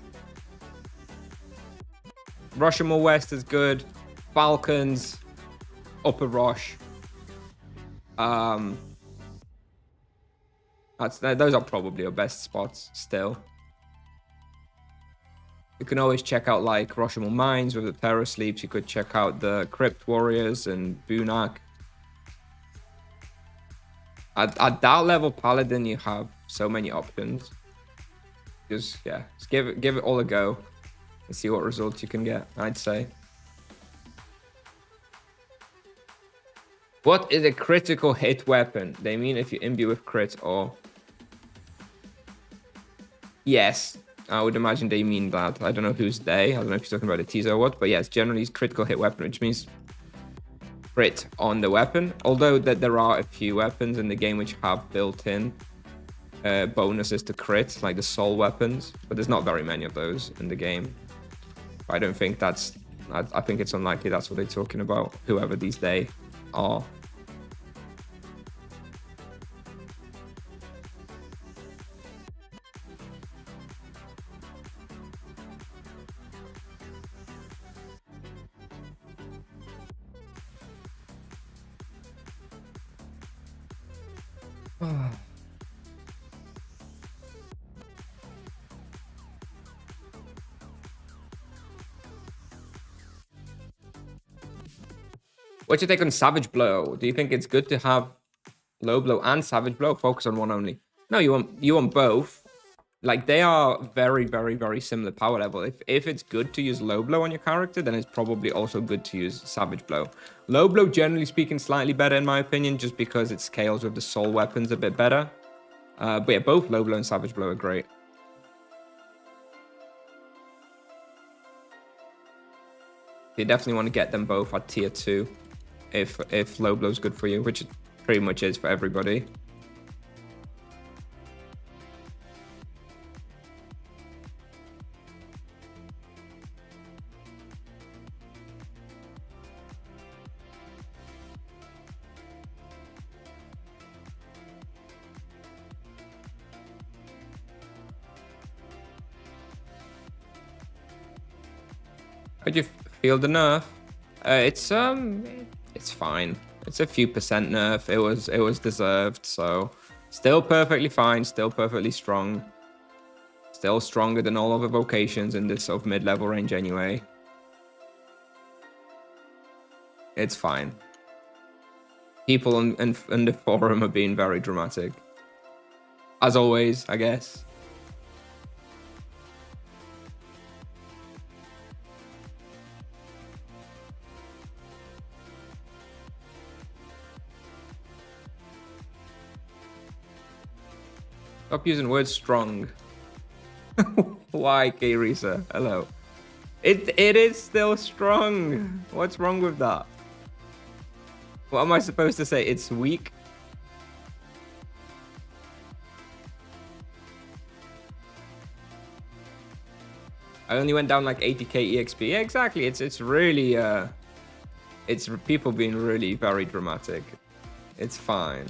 Roshamel West is good. Falcons, Upper Rosh. Those are probably your best spots still. You can always check out like Rashomon Mines with the Terror Sleeps. You could check out the Crypt Warriors and Bunak. At that level Paladin, you have so many options. Just give it all a go and see what results you can get, I'd say. What is a critical hit weapon? They mean if you imbue with crit or... Yes, I would imagine they mean that. I don't know who's they. I don't know if you're talking about a teaser or what, but yes, generally it's critical hit weapon, which means crit on the weapon. Although that there are a few weapons in the game which have built-in bonuses to crit, like the soul weapons, but there's not very many of those in the game. I don't think that's... I think it's unlikely that's what they're talking about, whoever these they are. What's your take on Savage Blow? Do you think it's good to have Low Blow and Savage Blow? Focus on one only. No, you want both. Like, they are very, very, very similar power level. If it's good to use Low Blow on your character, then it's probably also good to use Savage Blow. Low Blow, generally speaking, slightly better in my opinion, just because it scales with the soul weapons a bit better. But yeah, both Low Blow and Savage Blow are great. You definitely want to get them both at tier 2 if Low Blow's good for you, which it pretty much is for everybody. How'd you feel the nerf? It's fine. It's a few percent nerf. It was deserved. So still perfectly fine. Still perfectly strong. Still stronger than all other vocations in this sort of mid-level range anyway. It's fine. People in the forum are being very dramatic. As always, I guess. Stop using words strong. Why, K-Risa? Hello. It is still strong. What's wrong with that? What am I supposed to say? It's weak? I only went down like 80k EXP. Yeah, exactly. It's really it's people being really very dramatic. It's fine.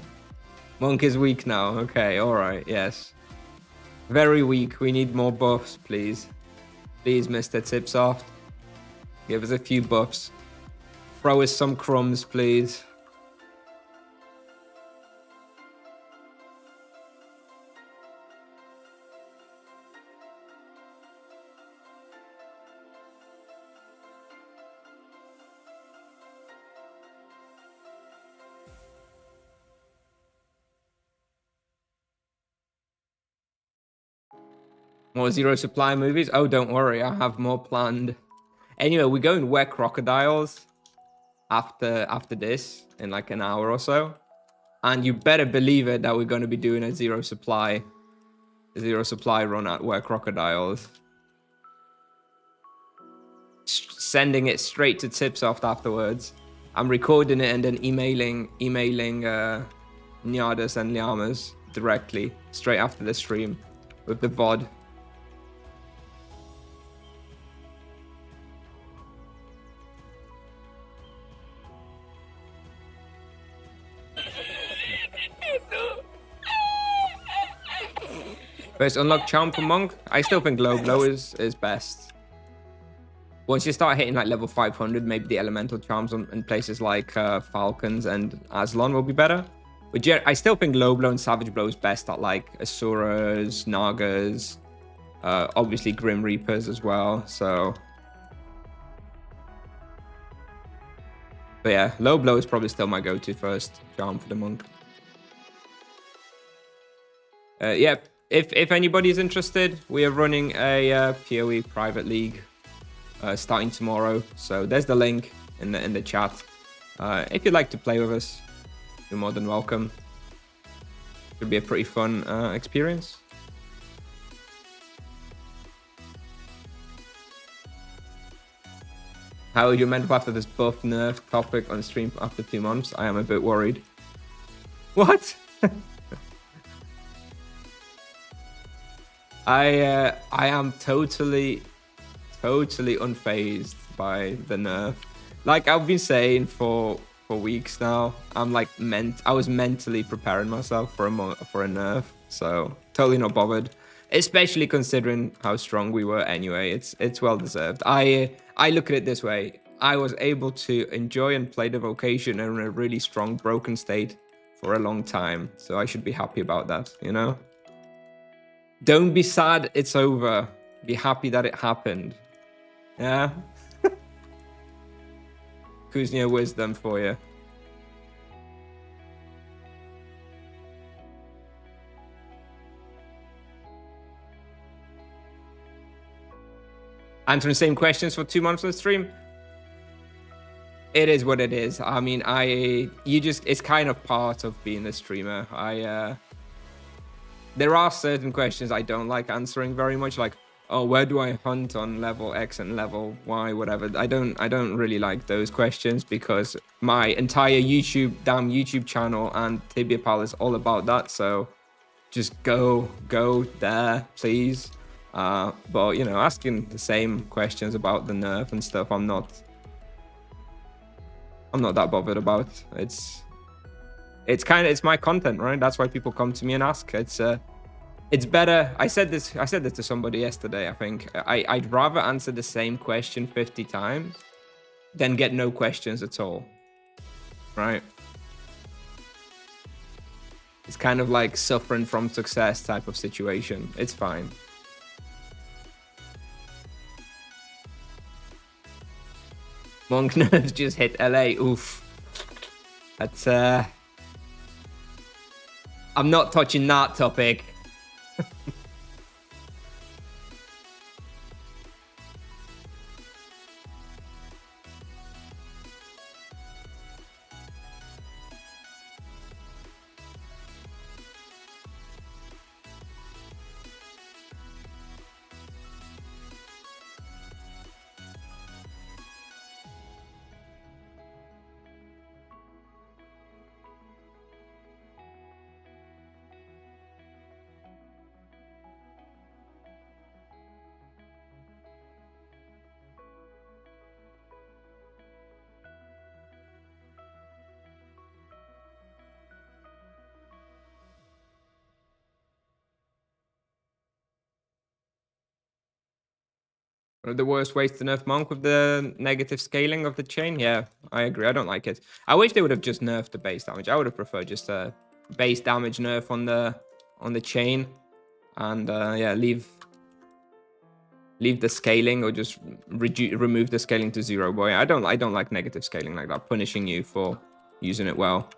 Monk is weak now. Okay, alright, yes. Very weak. We need more buffs, please. Please, Mr. Tipsoft. Give us a few buffs. Throw us some crumbs, please. More Zero Supply movies? Oh, don't worry, I have more planned. Anyway, we're going where crocodiles after this in like an hour or so. And you better believe it that we're going to be doing a zero supply run at where crocodiles. Sending it straight to Tipsoft afterwards. I'm recording it and then emailing Nyadas and Llamas directly straight after the stream with the VOD. First unlock charm for Monk. I still think Low Blow is best. Once you start hitting like level 500, maybe the elemental charms in places like Falcons and Azelon will be better. But yeah, I still think Low Blow and Savage Blow is best at like Asuras, Nagas, Obviously Grim Reapers as well. So, but yeah, Low Blow is probably still my go-to first charm for the monk. Yeah, if anybody's interested, we are running a PoE private league starting tomorrow. So there's the link in the chat. If you'd like to play with us, you're more than welcome. Should be a pretty fun experience. How are you mental after this buff nerf topic on stream after 2 months? I am a bit worried. What? I am totally unfazed by the nerf. Like I've been saying for weeks now, I was mentally preparing myself for a nerf, so totally not bothered. Especially considering how strong we were anyway. It's well deserved. I look at it this way. I was able to enjoy and play the vocation in a really strong broken state for a long time, so I should be happy about that, you know? Don't be sad it's over. Be happy that it happened. Yeah? Kusnier wisdom for you. Answering the same questions for 2 months on the stream. It is what it is. I mean, it's kind of part of being a streamer. There are certain questions I don't like answering very much, like, oh, where do I hunt on level X and level Y, whatever. I don't really like those questions because my entire YouTube channel and Tibia Pal is all about that. So just go there, please. But you know, asking the same questions about the nerf and stuff, I'm not that bothered about. It's my content, right? That's why people come to me and ask. It's better. I said this to somebody yesterday. I think I'd rather answer the same question 50 times than get no questions at all, right? It's kind of like suffering from success type of situation. It's fine. Monk nerves just hit LA. Oof. That's I'm not touching that topic. One of the worst ways to nerf Monk with the negative scaling of the chain. Yeah, I agree. I don't like it. I wish they would have just nerfed the base damage. I would have preferred just a base damage nerf on the chain, and yeah, leave the scaling or just remove the scaling to 0. Boy, I don't like negative scaling like that, punishing you for using it well.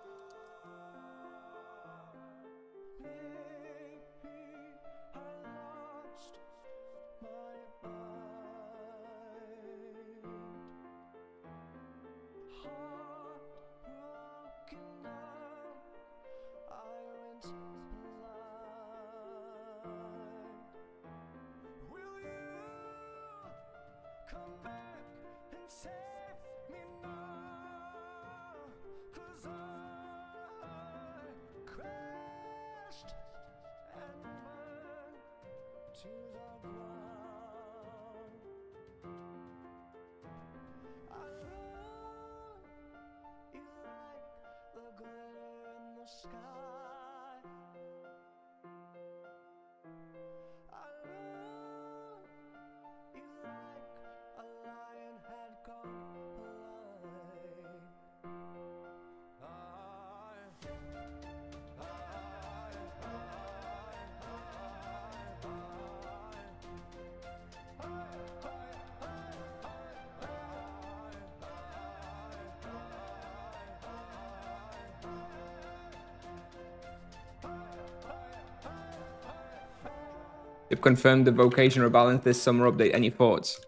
They've confirmed the vocation rebalance this summer update. Any thoughts?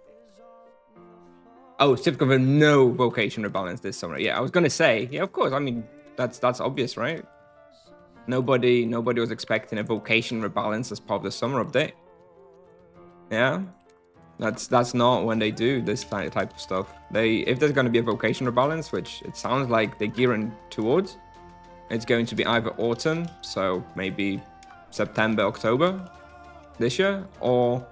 Oh, Sip confirmed no vocation rebalance this summer. Yeah, I was gonna say, yeah, of course. I mean, that's obvious, right? Nobody was expecting a vocation rebalance as part of the summer update. Yeah, that's not when they do this type of stuff. If there's gonna be a vocation rebalance, which it sounds like they're gearing towards, it's going to be either autumn, so maybe September, October this year, or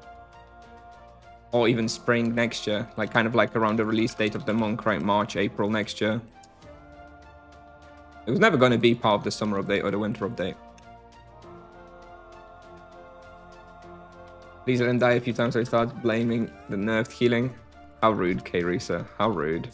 even spring next year, like kind of like around the release date of the monk, right? March, April next year. It was never going to be part of the summer update or the winter update. Please let him die a few times so he starts blaming the nerfed healing. How rude, K-Risa. How rude.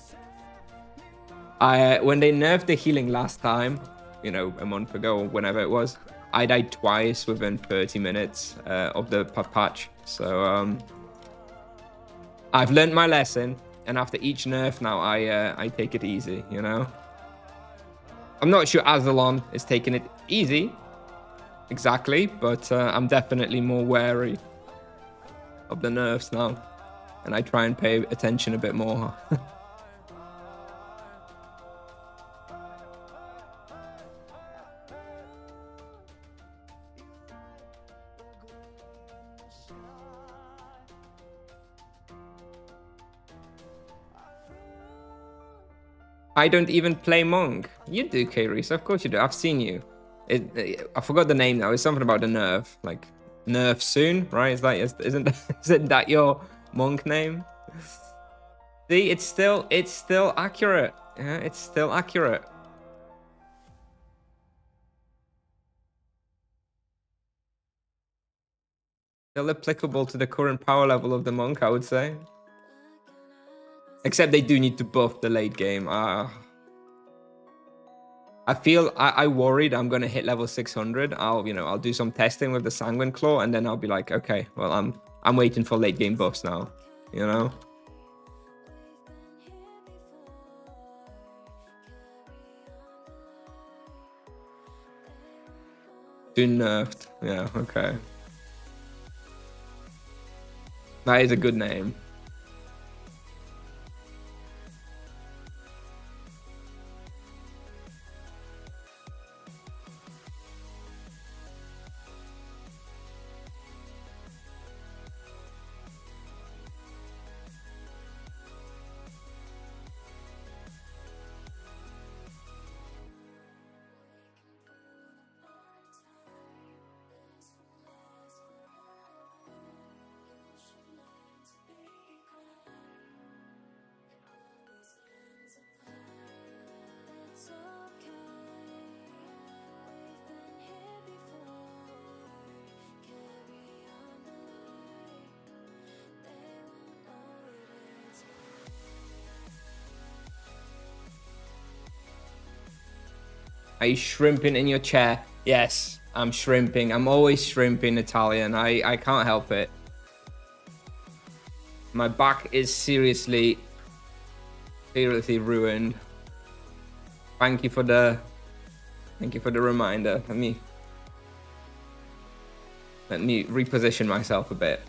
When they nerfed the healing last time, you know, a month ago or whenever it was, I died twice within 30 minutes of the patch. So I've learned my lesson, and after each nerf now, I take it easy, you know? I'm not sure Azelon is taking it easy, exactly, but I'm definitely more wary of the nerfs now, and I try and pay attention a bit more. I don't even play Monk. You do, K-Reese. Of course you do. I've seen you. I forgot the name now. It's something about the nerf. Like, nerf soon, right? Isn't that your Monk name? See, it's still accurate. Yeah, it's still accurate. Still applicable to the current power level of the Monk, I would say. Except they do need to buff the late game. I worried I'm gonna hit level 600. I'll do some testing with the Sanguine Claw, and then I'll be like, okay, well, I'm waiting for late game buffs now. You know. Too nerfed. Yeah. Okay. That is a good name. Are you shrimping in your chair? Yes, I'm shrimping. I'm always shrimping, Italian. I can't help it. My back is seriously ruined. Thank you for the reminder. Let me reposition myself a bit.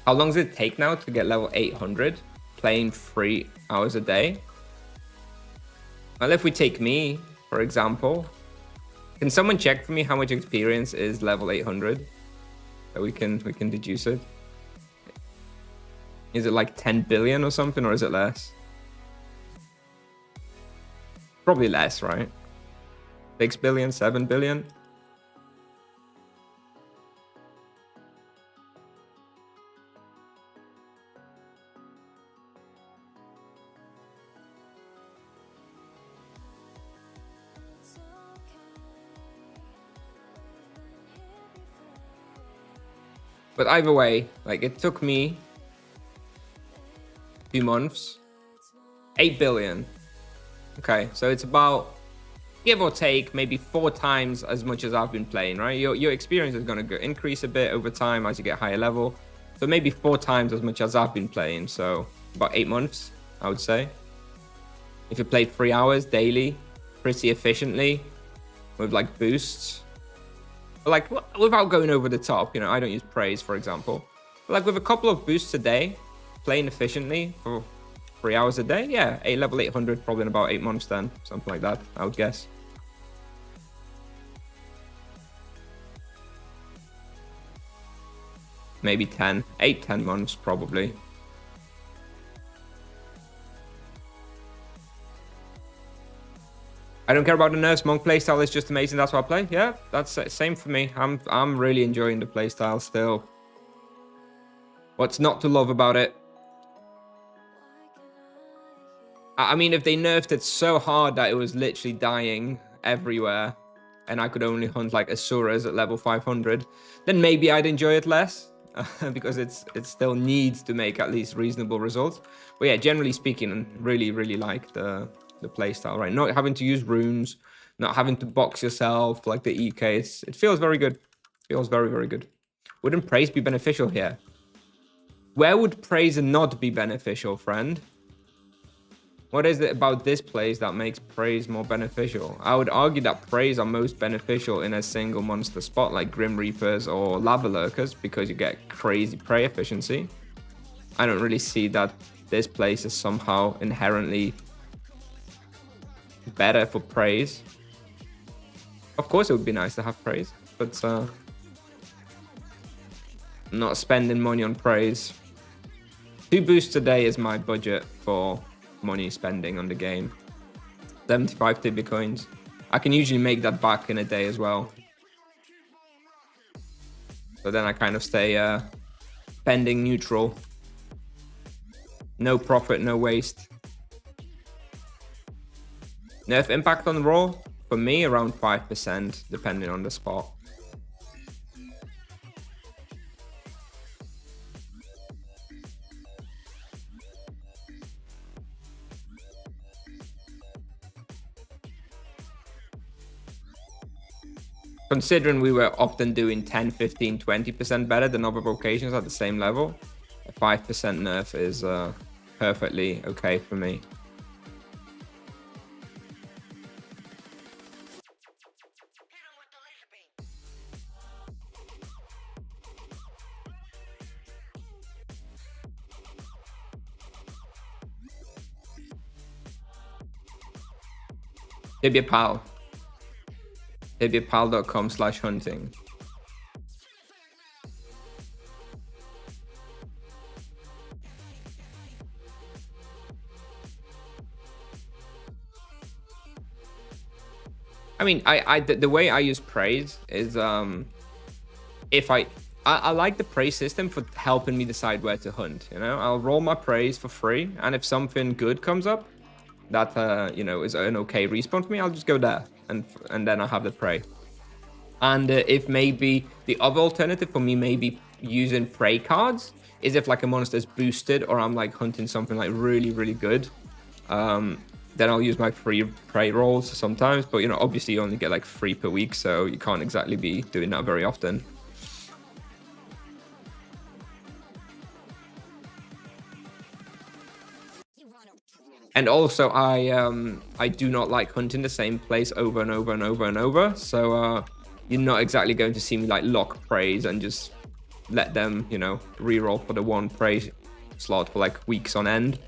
How long does it take now to get level 800? Playing 3 hours a day? Well, if we take me, for example, can someone check for me how much experience is level 800? So we can deduce it. Is it like 10 billion or something, or is it less? Probably less, right? 6 billion, 7 billion? But either way, like, it took me 2 months, 8 billion. Okay, so it's about, give or take, maybe 4 times as much as I've been playing, right? Your experience is going to increase a bit over time as you get higher level. So maybe 4 times as much as I've been playing. So about 8 months, I would say. If you played 3 hours daily, pretty efficiently, with like boosts, Like, without going over the top, you know, I don't use praise, for example. But like with a couple of boosts a day, playing efficiently for 3 hours a day, yeah, level 800 probably in about 8 months then, something like that, I would guess. Maybe 10, 8, 10 months probably. I don't care about the nerfs. Monk playstyle is just amazing. That's what I play. Yeah, that's the same for me. I'm really enjoying the playstyle still. What's not to love about it? I mean, if they nerfed it so hard that it was literally dying everywhere, and I could only hunt like Asuras at level 500, then maybe I'd enjoy it less, because it still needs to make at least reasonable results. But yeah, generally speaking, I really, really like the playstyle, right? Not having to use runes, not having to box yourself like the EK. It feels very good. Feels very, very good. Wouldn't praise be beneficial here? Where would praise not be beneficial, friend? What is it about this place that makes praise more beneficial? I would argue that praise are most beneficial in a single monster spot like Grim Reapers or Lava Lurkers because you get crazy prey efficiency. I don't really see that this place is somehow inherently better for praise. Of course it would be nice to have praise, but not spending money on praise. 2 boosts a day is my budget for money spending on the game. 75 Tibia coins. I can usually make that back in a day as well. So then I kind of stay spending neutral. No profit, no waste. Nerf impact on raw? For me, around 5%, depending on the spot. Considering we were often doing 10, 15, 20% better than other vocations at the same level, a 5% nerf is perfectly okay for me. TibiaPal. TibiaPal.com/hunting. I mean, the way I use praise is if I like the praise system for helping me decide where to hunt. You know, I'll roll my praise for free, and if something good comes up that you know is an okay respawn for me, I'll just go there, and then I'll have the prey. And if maybe the other alternative for me maybe using prey cards is if like a monster is boosted or I'm like hunting something like really, really good. Then I'll use my free prey rolls sometimes, but you know, obviously you only get like 3 per week, so you can't exactly be doing that very often. And also I do not like hunting the same place over and over and over and over, so you're not exactly going to see me like lock preys and just let them, you know, reroll for the one prey slot for like weeks on end,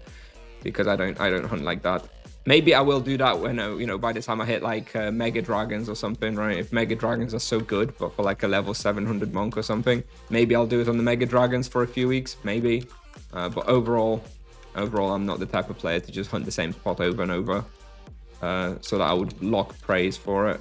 because I don't hunt like that. Maybe I will do that when you know, by the time I hit like mega dragons or something, right? If mega dragons are so good, but for like a level 700 monk or something, maybe I'll do it on the mega dragons for a few weeks, maybe. But overall, I'm not the type of player to just hunt the same spot over and over, so that I would lock praise for it.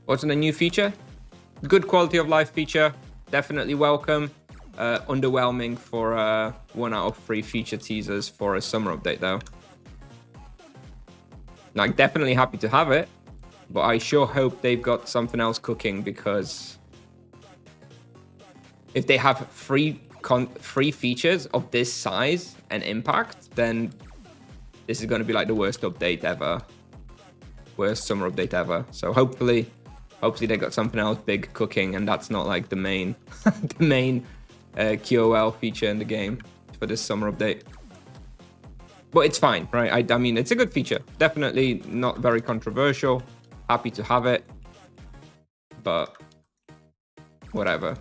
What's in the new feature? Good quality of life feature, definitely welcome. Underwhelming for 1 out of 3 feature teasers for a summer update though. Like, definitely happy to have it, but I sure hope they've got something else cooking, because if they have free features of this size and impact, then this is going to be like the worst update ever, worst summer update ever. So hopefully they got something else big cooking, and that's not like the main the main QOL feature in the game for this summer update. But it's fine, right? I mean, it's a good feature. Definitely not very controversial. Happy to have it, but whatever.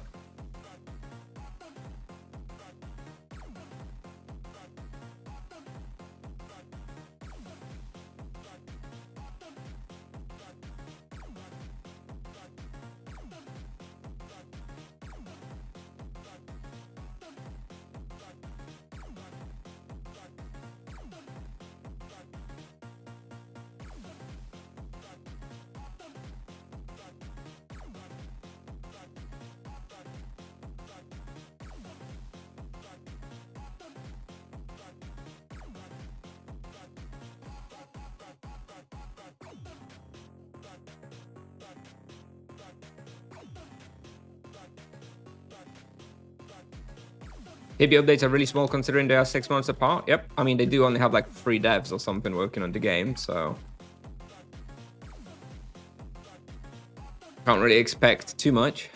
Hibby updates are really small considering they are 6 months apart. Yep. I mean, they do only have like 3 devs or something working on the game, so can't really expect too much.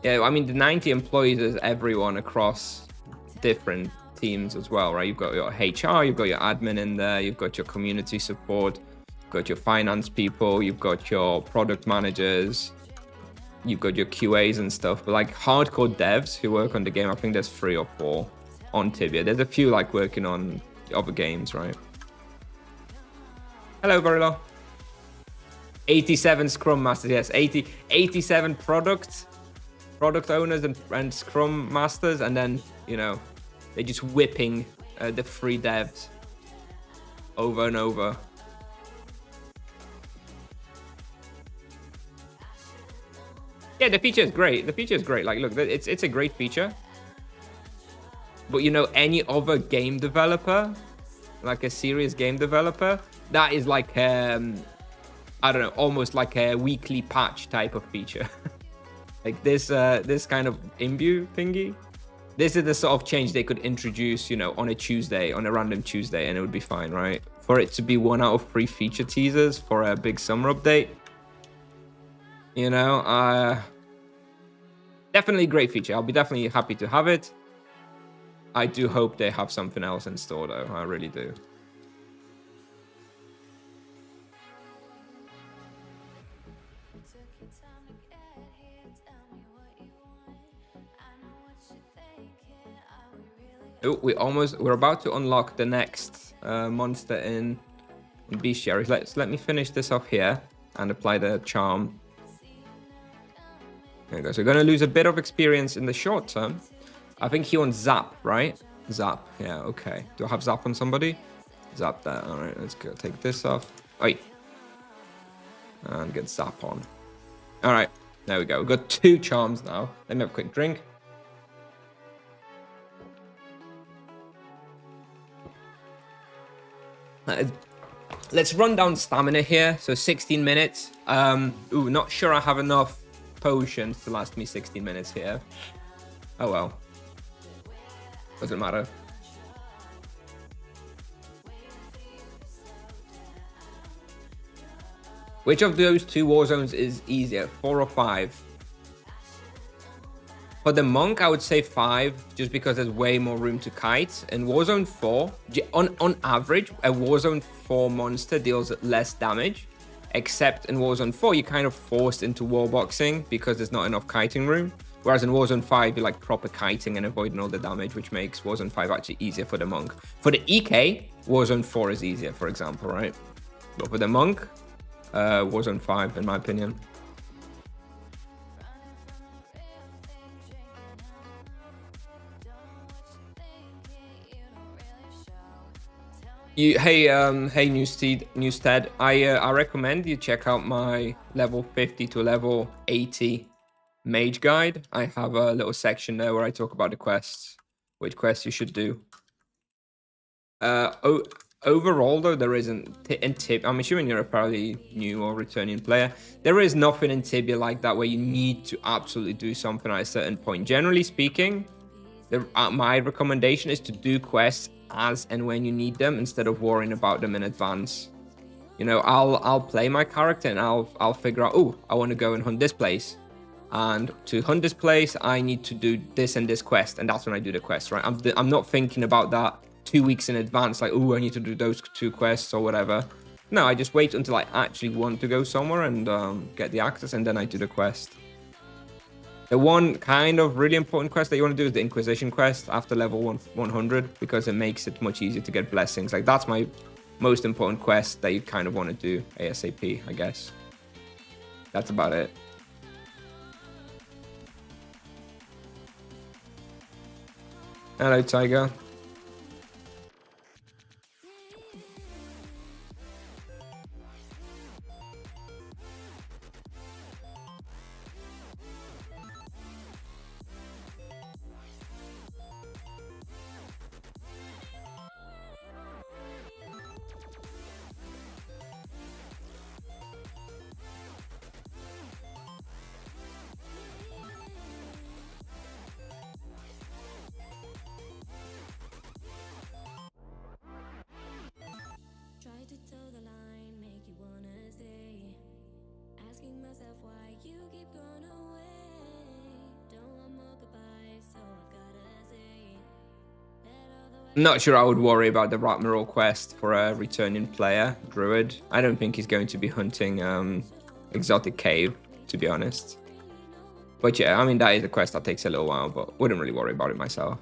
Yeah, I mean, the 90 employees is everyone across different teams as well, right? You've got your HR, you've got your admin in there, you've got your community support, you've got your finance people, you've got your product managers, you've got your QAs and stuff. But like hardcore devs who work on the game, I think there's 3 or 4 on Tibia. There's a few like working on other games, right? Hello, Varilo. 87 Scrum Masters, yes. 87 product owners and Scrum Masters, and then, you know, they're just whipping the 3 devs over and over. Yeah, the feature is great. The feature is great. Like, look, it's a great feature. But, you know, any other game developer, like a serious game developer, that is like, I don't know, almost like a weekly patch type of feature. Like this kind of imbue thingy. This is the sort of change they could introduce, you know, on a random Tuesday, and it would be fine, right? For it to be 1 out of 3 feature teasers for a big summer update, you know, definitely great feature. I'll be definitely happy to have it. I do hope they have something else in store, though. I really do. Oh, we're about to unlock the next monster in bestiaries. Let me finish this off here and apply the charm. There we go. So we're going to lose a bit of experience in the short term. I think he wants zap, right? Zap. Yeah, okay. Do I have zap on somebody? Zap that. All right, let's go. Take this off. Wait. And get zap on. All right, there we go. We've got 2 charms now. Let me have a quick drink. Let's run down stamina here. So 16 minutes. Ooh, not sure I have enough potions to last me 16 minutes here. Oh well. Doesn't matter. Which of those 2 war zones is easier, 4 or 5? For the monk, I would say 5, just because there's way more room to kite. In Warzone 4, on average, a Warzone 4 monster deals less damage. Except in Warzone 4, you're kind of forced into warboxing because there's not enough kiting room. Whereas in Warzone 5, you're like proper kiting and avoiding all the damage, which makes Warzone 5 actually easier for the monk. For the EK, Warzone 4 is easier, for example, right? But for the monk, Warzone 5, in my opinion. Hey, Newstead. I recommend you check out my level 50 to level 80 mage guide. I have a little section there where I talk about the quests, which quests you should do. Overall, though, there isn't in Tib. I'm assuming you're a fairly new or returning player. There is nothing in Tibia like that where you need to absolutely do something at a certain point. Generally speaking, my recommendation is to do quests as and when you need them instead of worrying about them in advance. You know, I'll play my character and I'll figure out, oh, I want to go and hunt this place. And to hunt this place, I need to do this and this quest, and that's when I do the quest, right? I'm not thinking about that 2 weeks in advance, like, oh, I need to do those 2 quests or whatever. No, I just wait until I actually want to go somewhere and get the access, and then I do the quest. The one kind of really important quest that you want to do is the Inquisition quest after level 100, because it makes it much easier to get blessings. Like, that's my most important quest that you kind of want to do ASAP, I guess. That's about it. Hello, Tiger. I'm not sure I would worry about the Ratmiral quest for a returning player, Druid. I don't think he's going to be hunting Exotic Cave, to be honest. But yeah, I mean, that is a quest that takes a little while, but wouldn't really worry about it myself.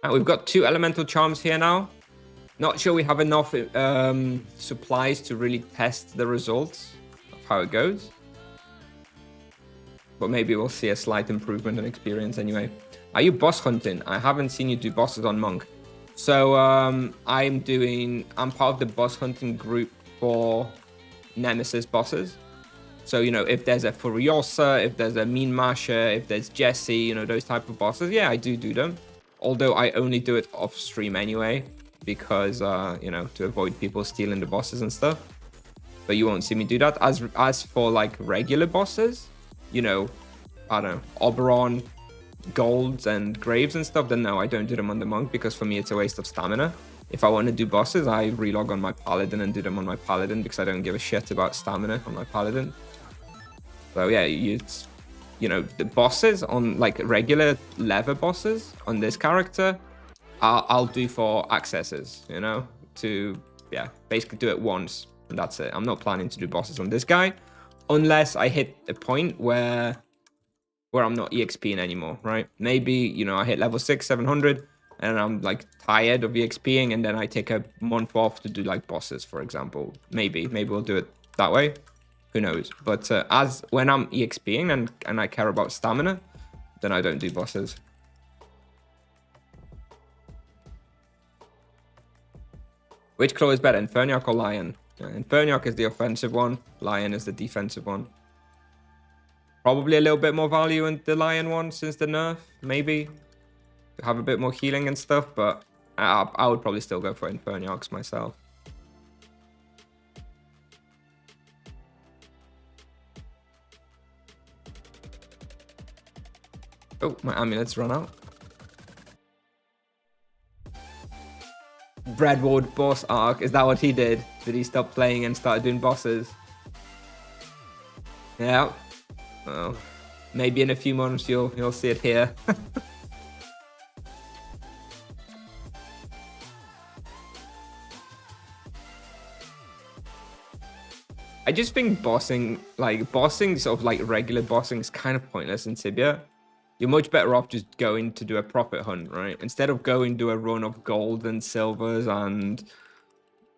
And we've got 2 elemental charms here now. Not sure we have enough supplies to really test the results of how it goes. But maybe we'll see a slight improvement in experience anyway. Are you boss hunting? I haven't seen you do bosses on Monk. So I'm part of the boss hunting group for Nemesis bosses. So, you know, if there's a Furiosa, if there's a Mean Masher, if there's Jesse, you know, those type of bosses, yeah, I do them. Although I only do it off stream anyway, because, you know, to avoid people stealing the bosses and stuff. But you won't see me do that. As for, like, regular bosses, you know, I don't know, Oberon, Golds, and Graves and stuff, then no, I don't do them on the Monk, because for me it's a waste of stamina. If I want to do bosses, I relog on my Paladin and do them on my Paladin, because I don't give a shit about stamina on my Paladin. So yeah, you know, the bosses on, like, regular leather bosses on this character, I'll do for accesses, you know, to, yeah, basically do it once, and that's it. I'm not planning to do bosses on this guy, unless I hit a point where I'm not EXPing anymore, right? Maybe, you know, I hit level 6, 700, and I'm, like, tired of EXPing, and then I take a month off to do, like, bosses, for example. Maybe we'll do it that way. Who knows? But when I'm EXPing and I care about stamina, then I don't do bosses. Which claw is better, Inferniac or Lion? Inferniac is the offensive one. Lion is the defensive one. Probably a little bit more value in the Lion one since the nerf, maybe. Have a bit more healing and stuff, but I would probably still go for Inferniacs myself. Oh, my amulets run out. Breadwood boss arc, is that what he did? Did he stop playing and start doing bosses? Yeah. Well, maybe in a few months you'll see it here. I just think bossing sort of like regular bossing is kind of pointless in Tibia. You're much better off just going to do a profit hunt, right? Instead of going to a run of gold and silvers and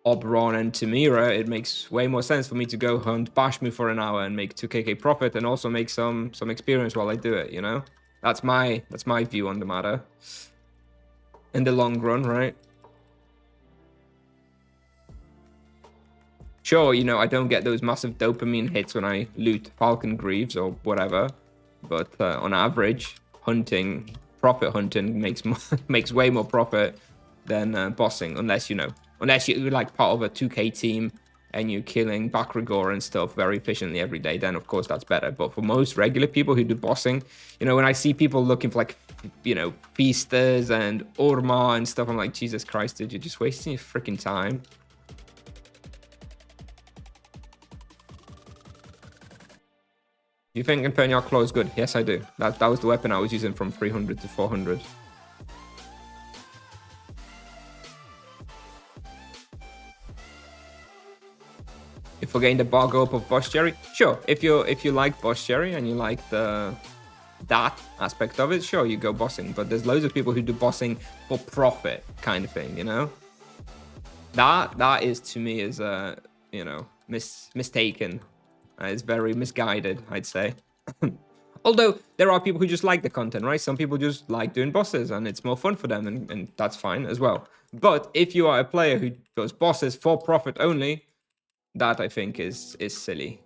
Oberon and Tamira, it makes way more sense for me to go hunt Bashmu for an hour and make 2kk profit, and also make some experience while I do it, you know? That's my view on the matter. in the long run, right? Sure, you know, I don't get those massive dopamine hits when I loot Falcon Greaves or whatever, but on average, profit hunting makes way more profit than bossing, unless you're like part of a 2K team and you're killing Bakragor and stuff very efficiently every day, then of course that's better. But for most regular people who do bossing, you know, when I see people looking for like, you know, feasters and Orma and stuff, I'm like, Jesus Christ, dude, you're just wasting your freaking time. You think Infernial Claw is good? Yes, I do. That was the weapon I was using from 300 to 400. If we're getting the bar go up of Boss Jerry, sure. If you like Boss Jerry and you like that aspect of it, sure, you go bossing. But there's loads of people who do bossing for profit, kind of thing, you know. That is, to me, is you know, mistaken. It's very misguided, I'd say. Although there are people who just like the content, right? Some people just like doing bosses and it's more fun for them, and that's fine as well. But if you are a player who does bosses for profit only, that I think is silly.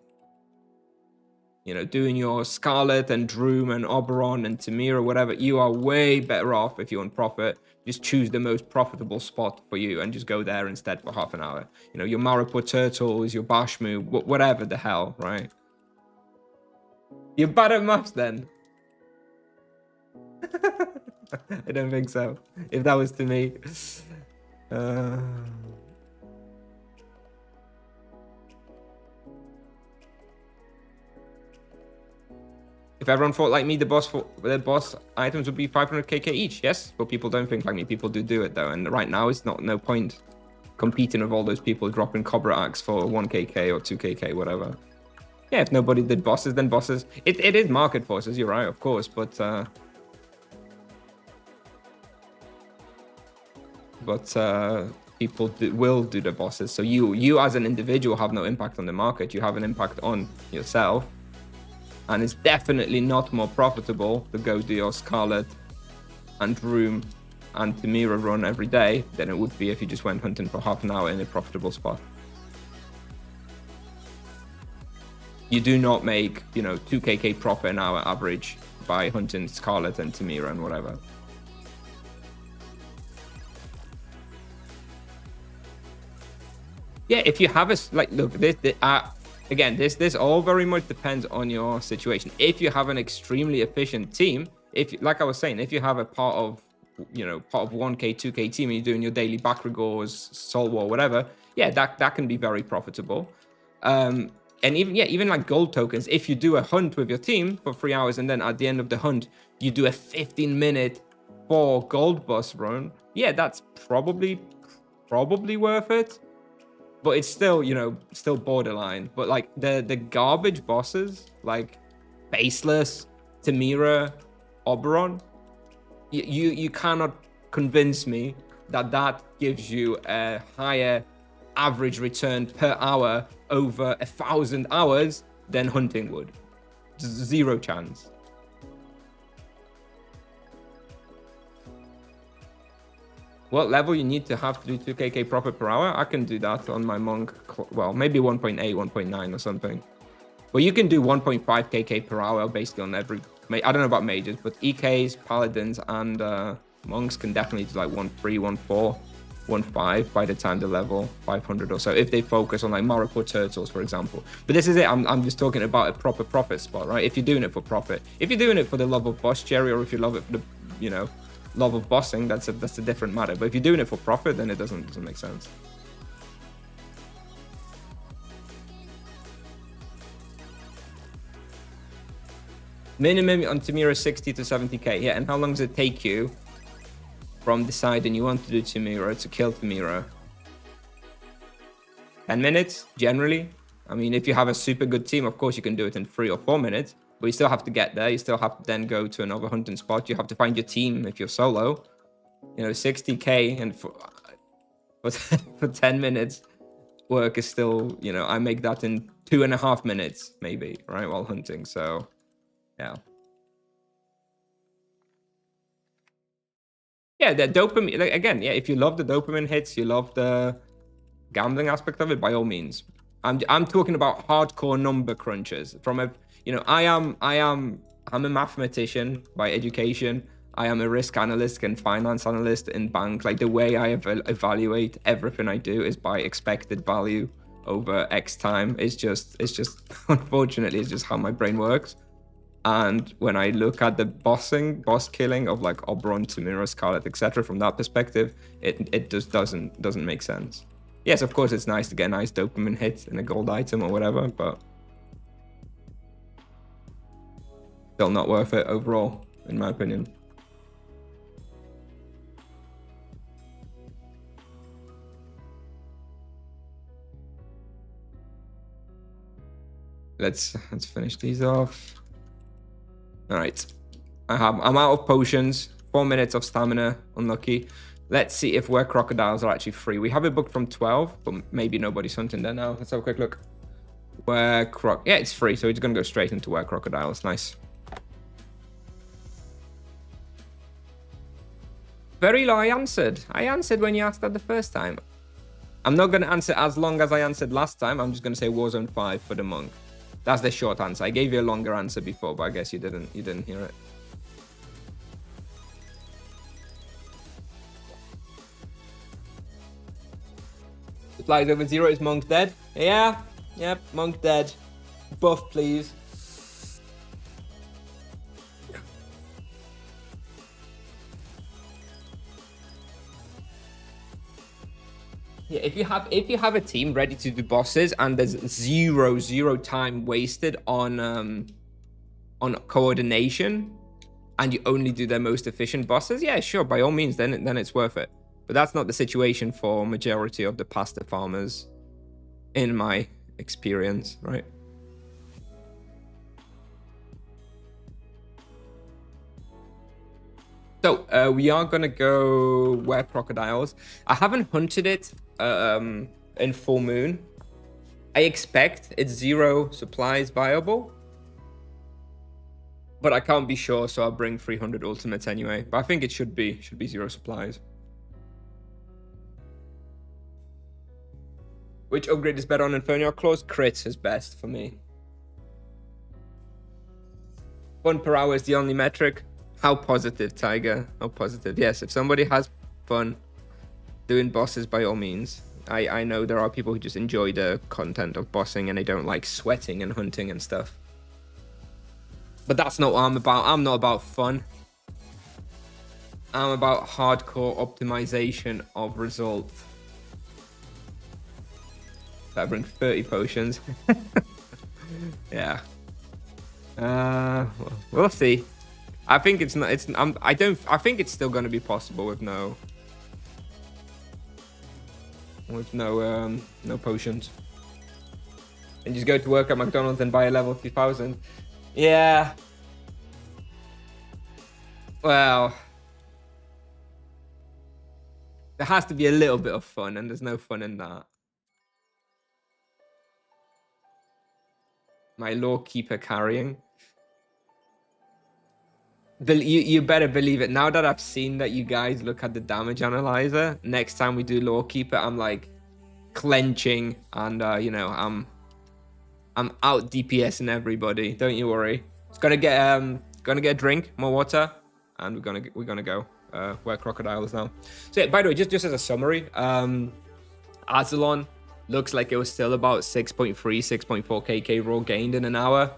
You know, doing your Scarlet and Droom and Oberon and Tamira, whatever, you are way better off if you want profit. Just choose the most profitable spot for you and just go there instead for half an hour. You know, your Maripur Turtles, your Bashmu, whatever the hell, right? You're bad at maths then. I don't think so. If that was to me. If everyone thought like me, the boss items would be 500kk each. Yes, but people don't think like me. People do it though, and right now it's no point competing with all those people dropping Cobra Axe for 1kk or 2kk, whatever. Yeah, if nobody did bosses, then bosses. It is market forces. You're right, of course, but people will do the bosses. So you as an individual have no impact on the market. You have an impact on yourself. And it's definitely not more profitable to go do your Scarlet and Room and Tamira run every day than it would be if you just went hunting for half an hour in a profitable spot. You do not make, you know, 2kk profit an hour average by hunting Scarlet and Tamira and whatever. Yeah, if you have look, again, this all very much depends on your situation. If you have an extremely efficient team, like I was saying, if you have a part of 1k, 2k team and you're doing your daily Bakragors, Soul War, whatever, yeah, that can be very profitable. And even like gold tokens, if you do a hunt with your team for 3 hours and then at the end of the hunt, you do a 15-minute 4 gold bus run, yeah, that's probably worth it. But it's still, you know, still borderline. But like the garbage bosses, like Faceless, Tamira, Oberon, you cannot convince me that gives you a higher average return per hour over 1,000 hours than hunting would. Zero chance. What level you need to have to do 2kk profit per hour? I can do that on my monk. Well, maybe 1.8, 1.9 or something. But you can do 1.5kk per hour basically on every... I don't know about mages, but EKs, paladins, and monks can definitely do like 1.3, 1.4, 1.5 by the time they level 500 or so, if they focus on like Maripur Turtles, for example. But this is it. I'm just talking about a proper profit spot, right? If you're doing it for profit. If you're doing it for the love of Boss Cherry, or if you love it for the, you know, love of bossing, that's a different matter. But if you're doing it for profit, then it doesn't make sense. Minimum on Tamira 60 to 70k. Yeah, and how long does it take you from deciding you want to do Tamira to kill Tamira? 10 minutes, generally. I mean, if you have a super good team, of course you can do it in 3 or 4 minutes. But you still have to get there. You still have to then go to another hunting spot. You have to find your team if you're solo. You know, 60k and for 10 minutes work is still, you know, I make that in 2.5 minutes, maybe, right, while hunting. So, yeah. Yeah, the dopamine, like, again, yeah, if you love the dopamine hits, you love the gambling aspect of it, by all means. I'm talking about hardcore number crunchers from a, you know, I'm a mathematician by education. I am a risk analyst and finance analyst in bank. Like, the way I evaluate everything I do is by expected value over X time. It's just unfortunately, it's just how my brain works. And when I look at the boss killing of like Oberon, Tamira, Scarlet, etc., from that perspective, it just doesn't make sense. Yes, of course, it's nice to get a nice dopamine hit in a gold item or whatever, but still not worth it overall, in my opinion. Let's finish these off. All right, I'm out of potions. 4 minutes of stamina, unlucky. Let's see if where crocodiles are actually free. We have it booked from 12, but maybe nobody's hunting there now. Let's have a quick look. Yeah, it's free, so it's gonna go straight into where crocodiles. Nice. Very low. I answered when you asked that the first time. I'm not gonna answer as long as I answered last time. I'm just gonna say Warzone 5 for the monk. That's the short answer. I gave you a longer answer before, but I guess you didn't hear it. Supplies over 0. Is monk dead? Yeah. Yep, monk dead. Buff, please. Yeah, if you have a team ready to do bosses and there's zero time wasted on coordination, and you only do their most efficient bosses, yeah, sure, by all means, then it's worth it. But that's not the situation for majority of the pasta farmers, in my experience, right? So we are gonna go where crocodiles. I haven't hunted it in full moon. I expect it's 0 supplies viable, but I can't be sure, so I'll bring 300 ultimates anyway. But I think it should be 0 supplies. Which upgrade is better on Inferno Claws? Crits is best for me. Fun per hour is the only metric. How positive, Tiger? How positive? Yes, if somebody has fun doing bosses, by all means. I know there are people who just enjoy the content of bossing and they don't like sweating and hunting and stuff. But that's not what I'm about. I'm not about fun. I'm about hardcore optimization of results. I bring 30 potions. Yeah. We'll see. I think it's not. I think it's still going to be possible with no potions. And just go to work at McDonald's and buy a level 3000. Yeah. Well, there has to be a little bit of fun, and there's no fun in that. My lawkeeper carrying. You better believe it. Now that I've seen that you guys look at the damage analyzer, next time we do lawkeeper, I'm like clenching and you know, I'm out DPSing everybody. Don't you worry. It's gonna get a drink, more water, and we're gonna go where crocodile is now. So yeah, by the way, just as a summary, Azelon looks like it was still about 6.3, 6.4 KK raw gained in an hour.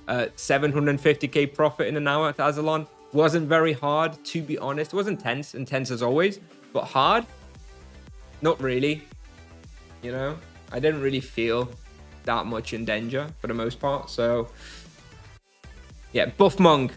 750k profit in an hour at Azelon. Wasn't very hard, to be honest. It wasn't intense as always, but hard, not really. You know, I didn't really feel that much in danger for the most part. So yeah, buff monk.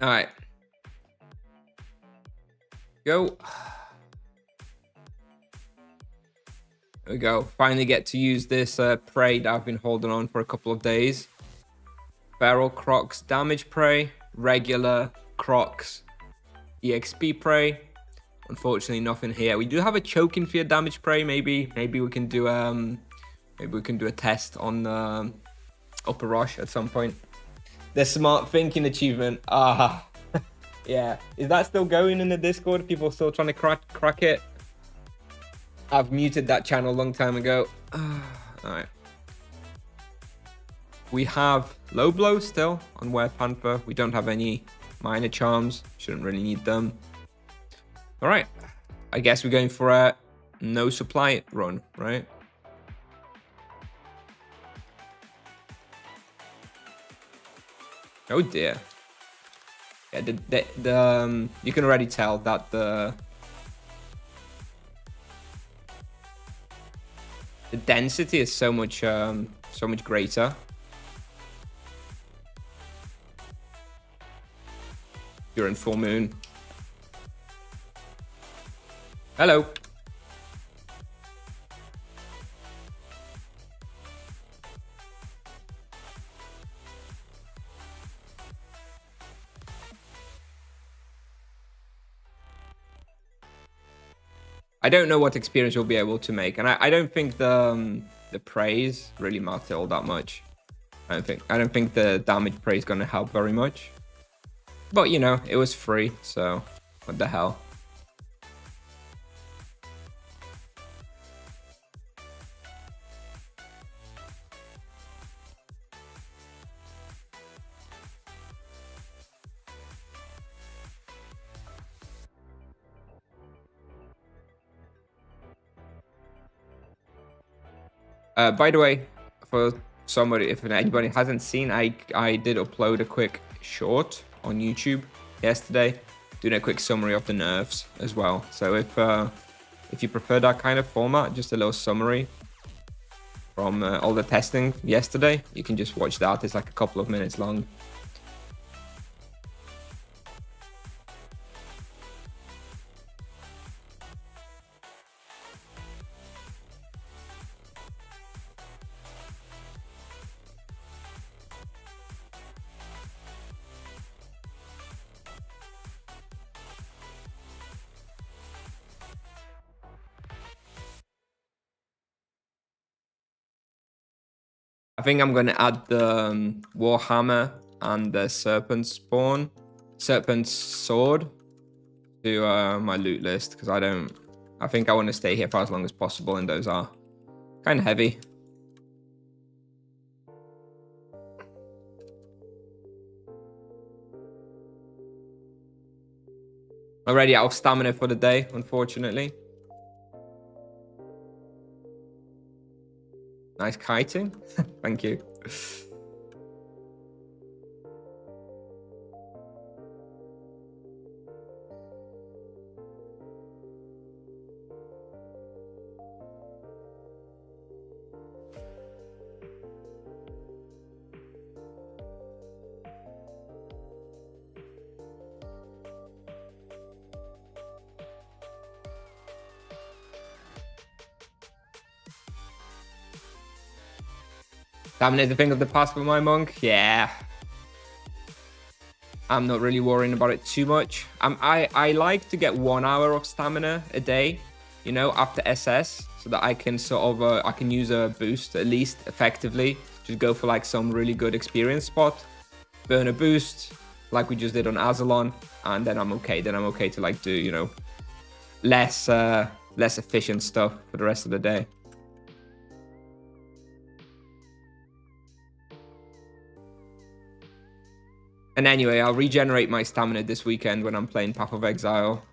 All right. Go. There we go. Finally get to use this prey that I've been holding on for a couple of days. Feral Crocs damage prey, regular Crocs EXP prey. Unfortunately, nothing here. We do have a choking fear damage prey. Maybe we can do a test on Upper Rush at some point. The smart thinking achievement. Yeah. Is that still going in the Discord? People still trying to crack it? I've muted that channel a long time ago. All right. We have low blow still on Were Panther. We don't have any minor charms. Shouldn't really need them. All right. I guess we're going for a no supply run, right? Oh dear. Yeah, you can already tell that the density is so much greater. During full moon. Hello. I don't know what experience we'll be able to make, and I don't think the praise really matter all that much. I don't think the damage praise is gonna help very much. But you know, it was free, so what the hell. By the way, for somebody, if anybody hasn't seen, I did upload a quick short on YouTube yesterday, doing a quick summary of the nerfs as well. So if you prefer that kind of format, just a little summary from all the testing yesterday, you can just watch that. It's like a couple of minutes long. I think I'm going to add the Warhammer and the Serpent Sword to my loot list, because I think I want to stay here for as long as possible, and those are kind of heavy. Already out of stamina for the day, unfortunately. Nice kiting. Thank you. Stamina is the thing of the past for my monk. Yeah. I'm not really worrying about it too much. I like to get 1 hour of stamina a day, you know, after SS, so that I can sort of I can use a boost at least effectively. Just go for like some really good experience spot, burn a boost like we just did on Azelon, and then I'm okay. Then I'm okay to like do, you know, less efficient stuff for the rest of the day. And anyway, I'll regenerate my stamina this weekend when I'm playing Path of Exile.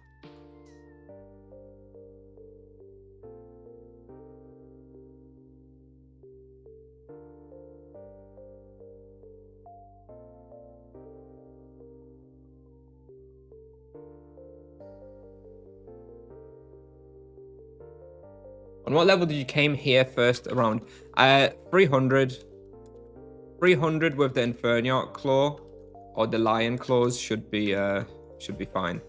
On what level did you came here first around? 300. 300 with the Inferniarch Claw. or the lion claws should be fine.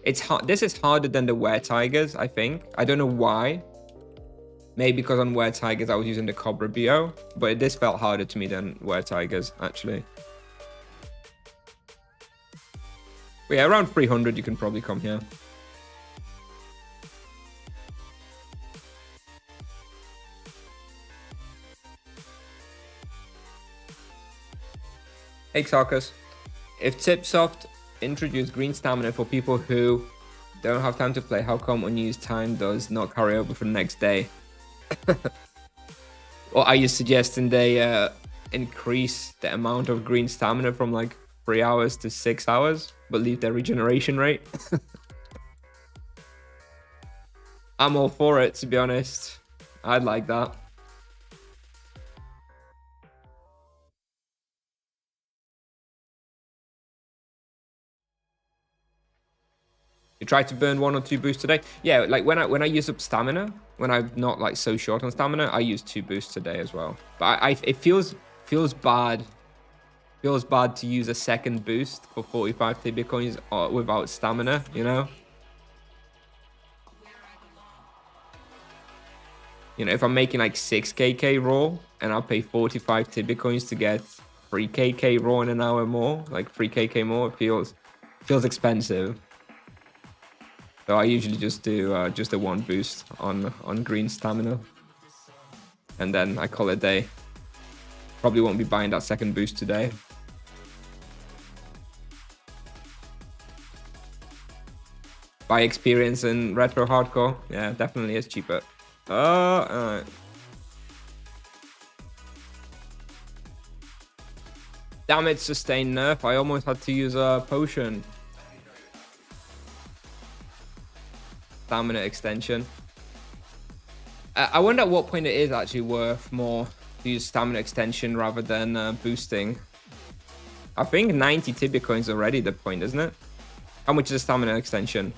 It's hard. This is harder than the were tigers, I think. I don't know why. Maybe because on were tigers I was using the cobra bio, but this felt harder to me than were tigers actually. But yeah, around 300 you can probably come here. Hey Sarkis, if Tipsoft introduced green stamina for people who don't have time to play, how come unused time does not carry over for the next day? Or are you suggesting they increase the amount of green stamina from like 3 hours to 6 hours, but leave their regeneration rate? I'm all for it, to be honest. I'd like that. You try to burn 1 or 2 boosts today? Yeah, like when I use up stamina, when I'm not like so short on stamina, I use 2 boosts today as well. But it feels bad. Feels bad to use a second boost for 45 Tibia coins without stamina, you know? You know, if I'm making like 6kk raw and I'll pay 45 Tibia coins to get 3kk raw in an hour more, like 3kk more, it feels expensive. So I usually just do just a 1 boost on green stamina, and then I call it a day. Probably won't be buying that second boost today. Buy experience in retro hardcore, yeah, definitely is cheaper. Alright. Damage sustain nerf. I almost had to use a potion. Stamina extension. I wonder at what point it is actually worth more to use stamina extension rather than boosting. I think 90 Tibia coins already the point, isn't it? How much is a stamina extension?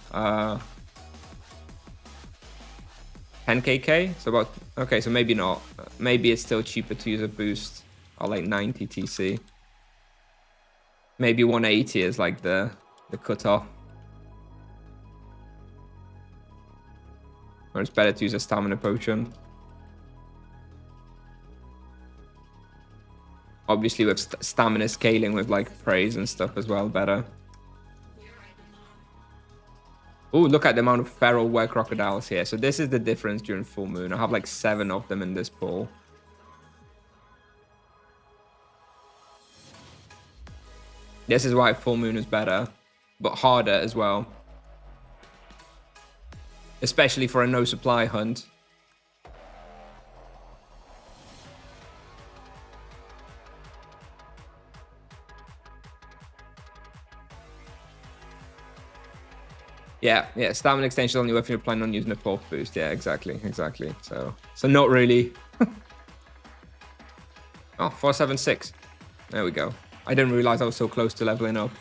10kk? So about, okay, so maybe not. Maybe it's still cheaper to use a boost or like 90 TC. Maybe 180 is like the cutoff. Or it's better to use a stamina potion. Obviously with stamina scaling with like praise and stuff as well, better. Oh, look at the amount of feral were crocodiles here. So this is the difference during full moon. I have like 7 of them in this pool. This is why full moon is better, but harder as well. Especially for a no supply hunt. Yeah, stamina extension only if you're planning on using a 4th boost. Yeah, exactly. So not really. Oh, 476. There we go. I didn't realize I was so close to leveling up.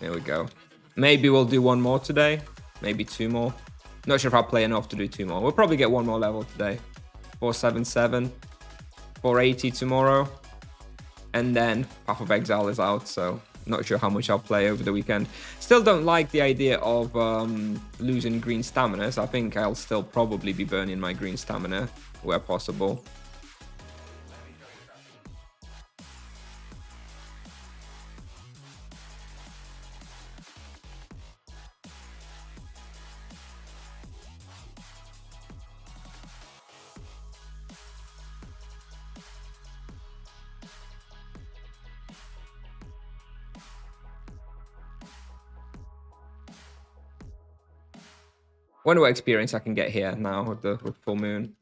There we go. Maybe we'll do 1 more today. Maybe 2 more. Not sure if I'll play enough to do 2 more. We'll probably get 1 more level today. 477. 480 tomorrow. And then Path of Exile is out, so not sure how much I'll play over the weekend. Still don't like the idea of losing green stamina, so I think I'll still probably be burning my green stamina where possible. Wonder what experience I can get here now with full moon.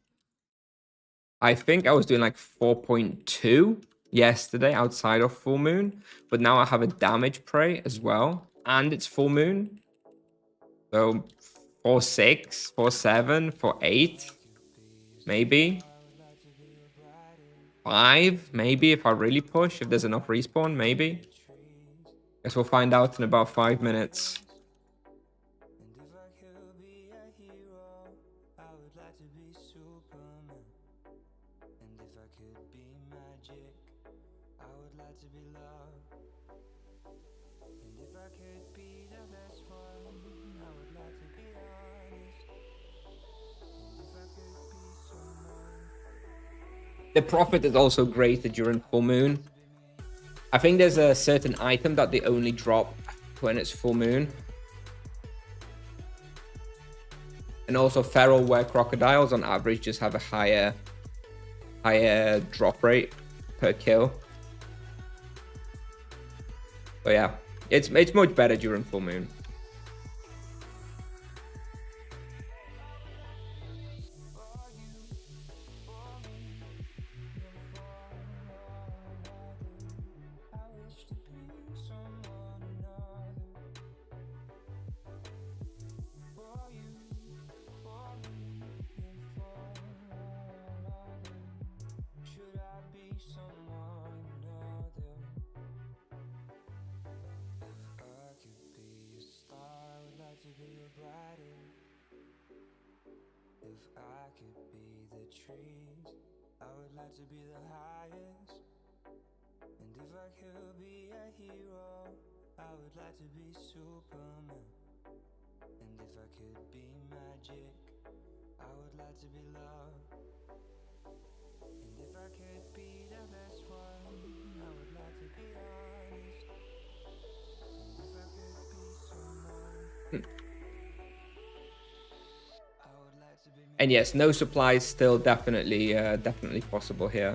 I think I was doing like 4.2 yesterday outside of full moon, but now I have a damage prey as well, and it's full moon. So 4.6, 4.7, 4.8, maybe 5, maybe if I really push, if there's enough respawn, maybe. Guess we'll find out in about 5 minutes. The profit is also greater during full moon. I think there's a certain item that they only drop when it's full moon. And also feral were crocodiles on average just have a higher drop rate per kill. But yeah, it's much better during full moon. And yes, no supplies still definitely possible here.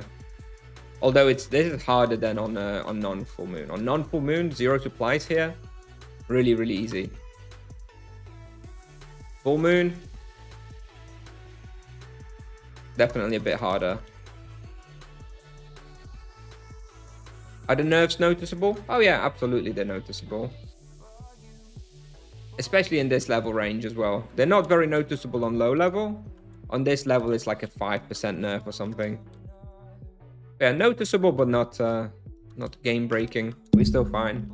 Although this is harder than on non-full moon. On non-full moon, 0 supplies here, really easy. Full moon, definitely a bit harder. Are the nerfs noticeable? Oh yeah, absolutely they're noticeable. Especially in this level range as well. They're not very noticeable on low level. On this level, it's like a 5% nerf or something. Yeah, noticeable, but not game breaking. We're still fine.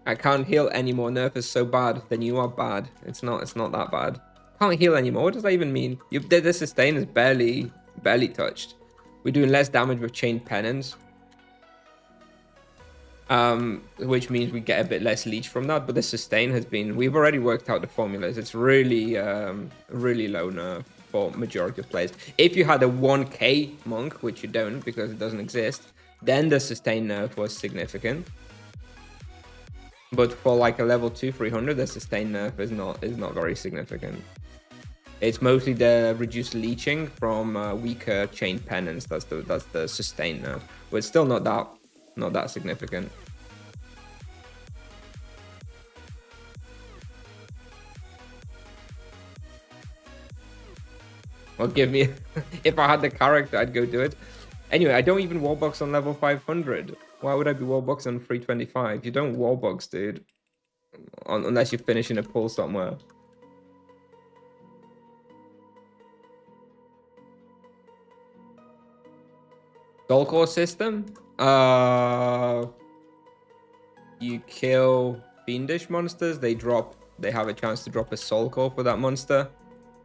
I can't heal anymore. Nerf is so bad. Then you are bad. It's not that bad. Can't heal anymore. What does that even mean? The sustain is barely touched. We're doing less damage with chained penance. Which means we get a bit less leech from that, but the sustain has been, we've already worked out the formulas. It's really low nerf for majority of players. If you had a 1k monk, which you don't because it doesn't exist, then the sustain nerf was significant. But for like a level 2 300, the sustain nerf is not very significant. It's mostly the reduced leeching from weaker chained penance. That's the sustain nerf, but it's still not that significant. Well, give me if I had the character, I'd go do it. Anyway, I don't even wallbox on level 500. Why would I be wallbox on 325? You don't wallbox, dude, unless you're finishing a pull somewhere. Soul core system. You kill fiendish monsters. They have a chance to drop a soul core for that monster.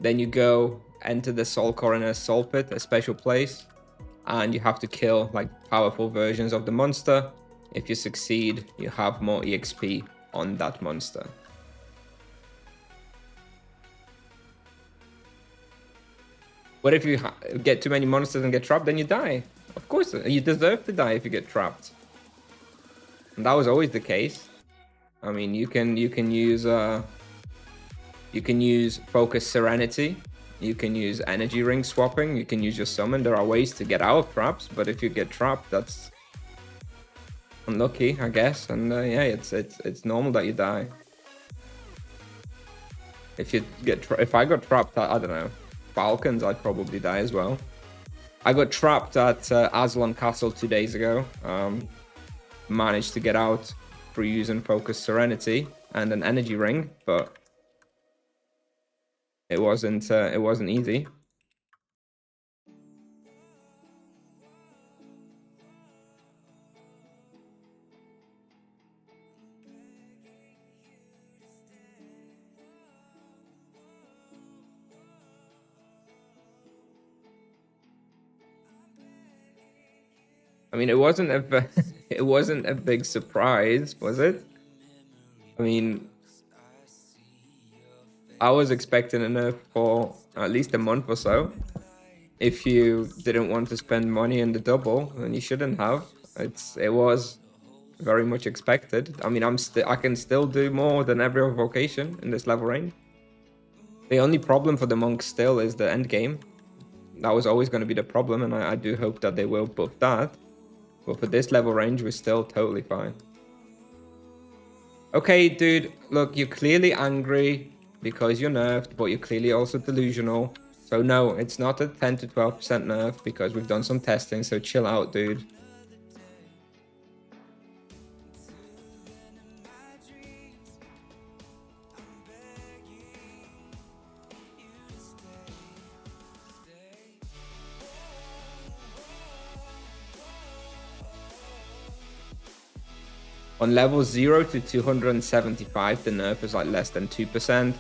Then you go enter the soul core in a soul pit, a special place, and you have to kill like powerful versions of the monster. If you succeed, you have more EXP on that monster. What if you get too many monsters and get trapped? Then you die. Of course, you deserve to die if you get trapped. And that was always the case. I mean, you can use focus serenity. You can use energy ring swapping. You can use your summon. There are ways to get out of traps, but if you get trapped, that's unlucky, I guess. And yeah, it's normal that you die. If I got trapped at, I don't know, Falcons, I'd probably die as well. I got trapped at Azelon Castle 2 days ago. Managed to get out through using focus serenity and an energy ring, but it wasn't easy. I mean, it wasn't a it wasn't a big surprise, was it? I mean, I was expecting a nerf for at least a month or so. If you didn't want to spend money in the double, then you shouldn't have. It was very much expected. I mean, I can still do more than every other vocation in this level range. The only problem for the monks still is the end game. That was always going to be the problem, and I do hope that they will buff that. But for this level range, we're still totally fine. Okay, dude, look, you're clearly angry because you're nerfed, but you're clearly also delusional. So no, it's not a 10 to 12% nerf because we've done some testing, so chill out, dude. On level 0 to 275, the nerf is like less than 2%.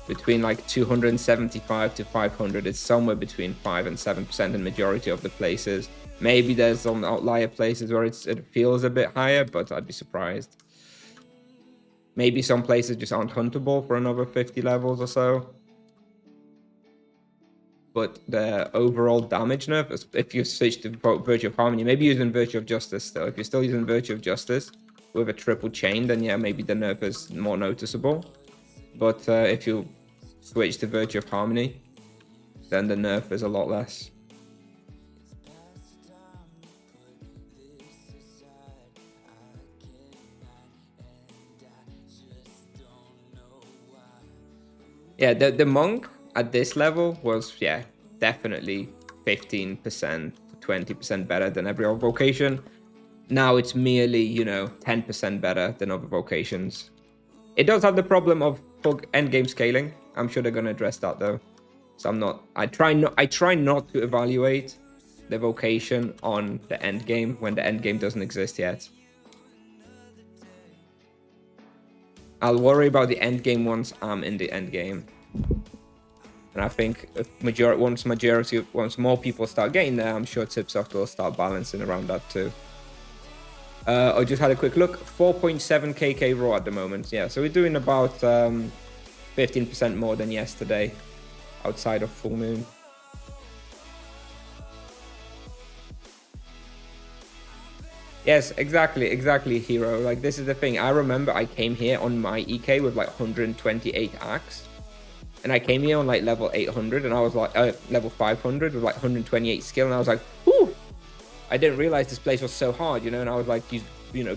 Between like 275 to 500, it's somewhere between 5 and 7% in majority of the places. Maybe there's some outlier places where it feels a bit higher, but I'd be surprised. Maybe some places just aren't huntable for another 50 levels or so. But the overall damage nerf, if you switch to Virtue of Harmony, maybe using Virtue of Justice still. If you're still using Virtue of Justice with a triple chain, then yeah, maybe the nerf is more noticeable. But if you switch to Virtue of Harmony, then the nerf is a lot less. Yeah, the monk at this level was, yeah, definitely 15%, 20% better than every other vocation. Now it's merely, 10% better than other vocations. It does have the problem of endgame scaling. I'm sure they're going to address that though. So I try not to evaluate the vocation on the endgame when the endgame doesn't exist yet. I'll worry about the endgame once I'm in the endgame. And I think once more people start getting there, I'm sure Tipsoft will start balancing around that too. I just had a quick look. 4.7 KK raw at the moment. Yeah, so we're doing about 15% more than yesterday outside of full moon. Yes, exactly, Hero. Like, this is the thing. I remember I came here on my EK with like 128 axe. And I came here on like level 800 and I was like, level 500 with like 128 skill. And I was like, whoo! I didn't realize this place was so hard, and I was like,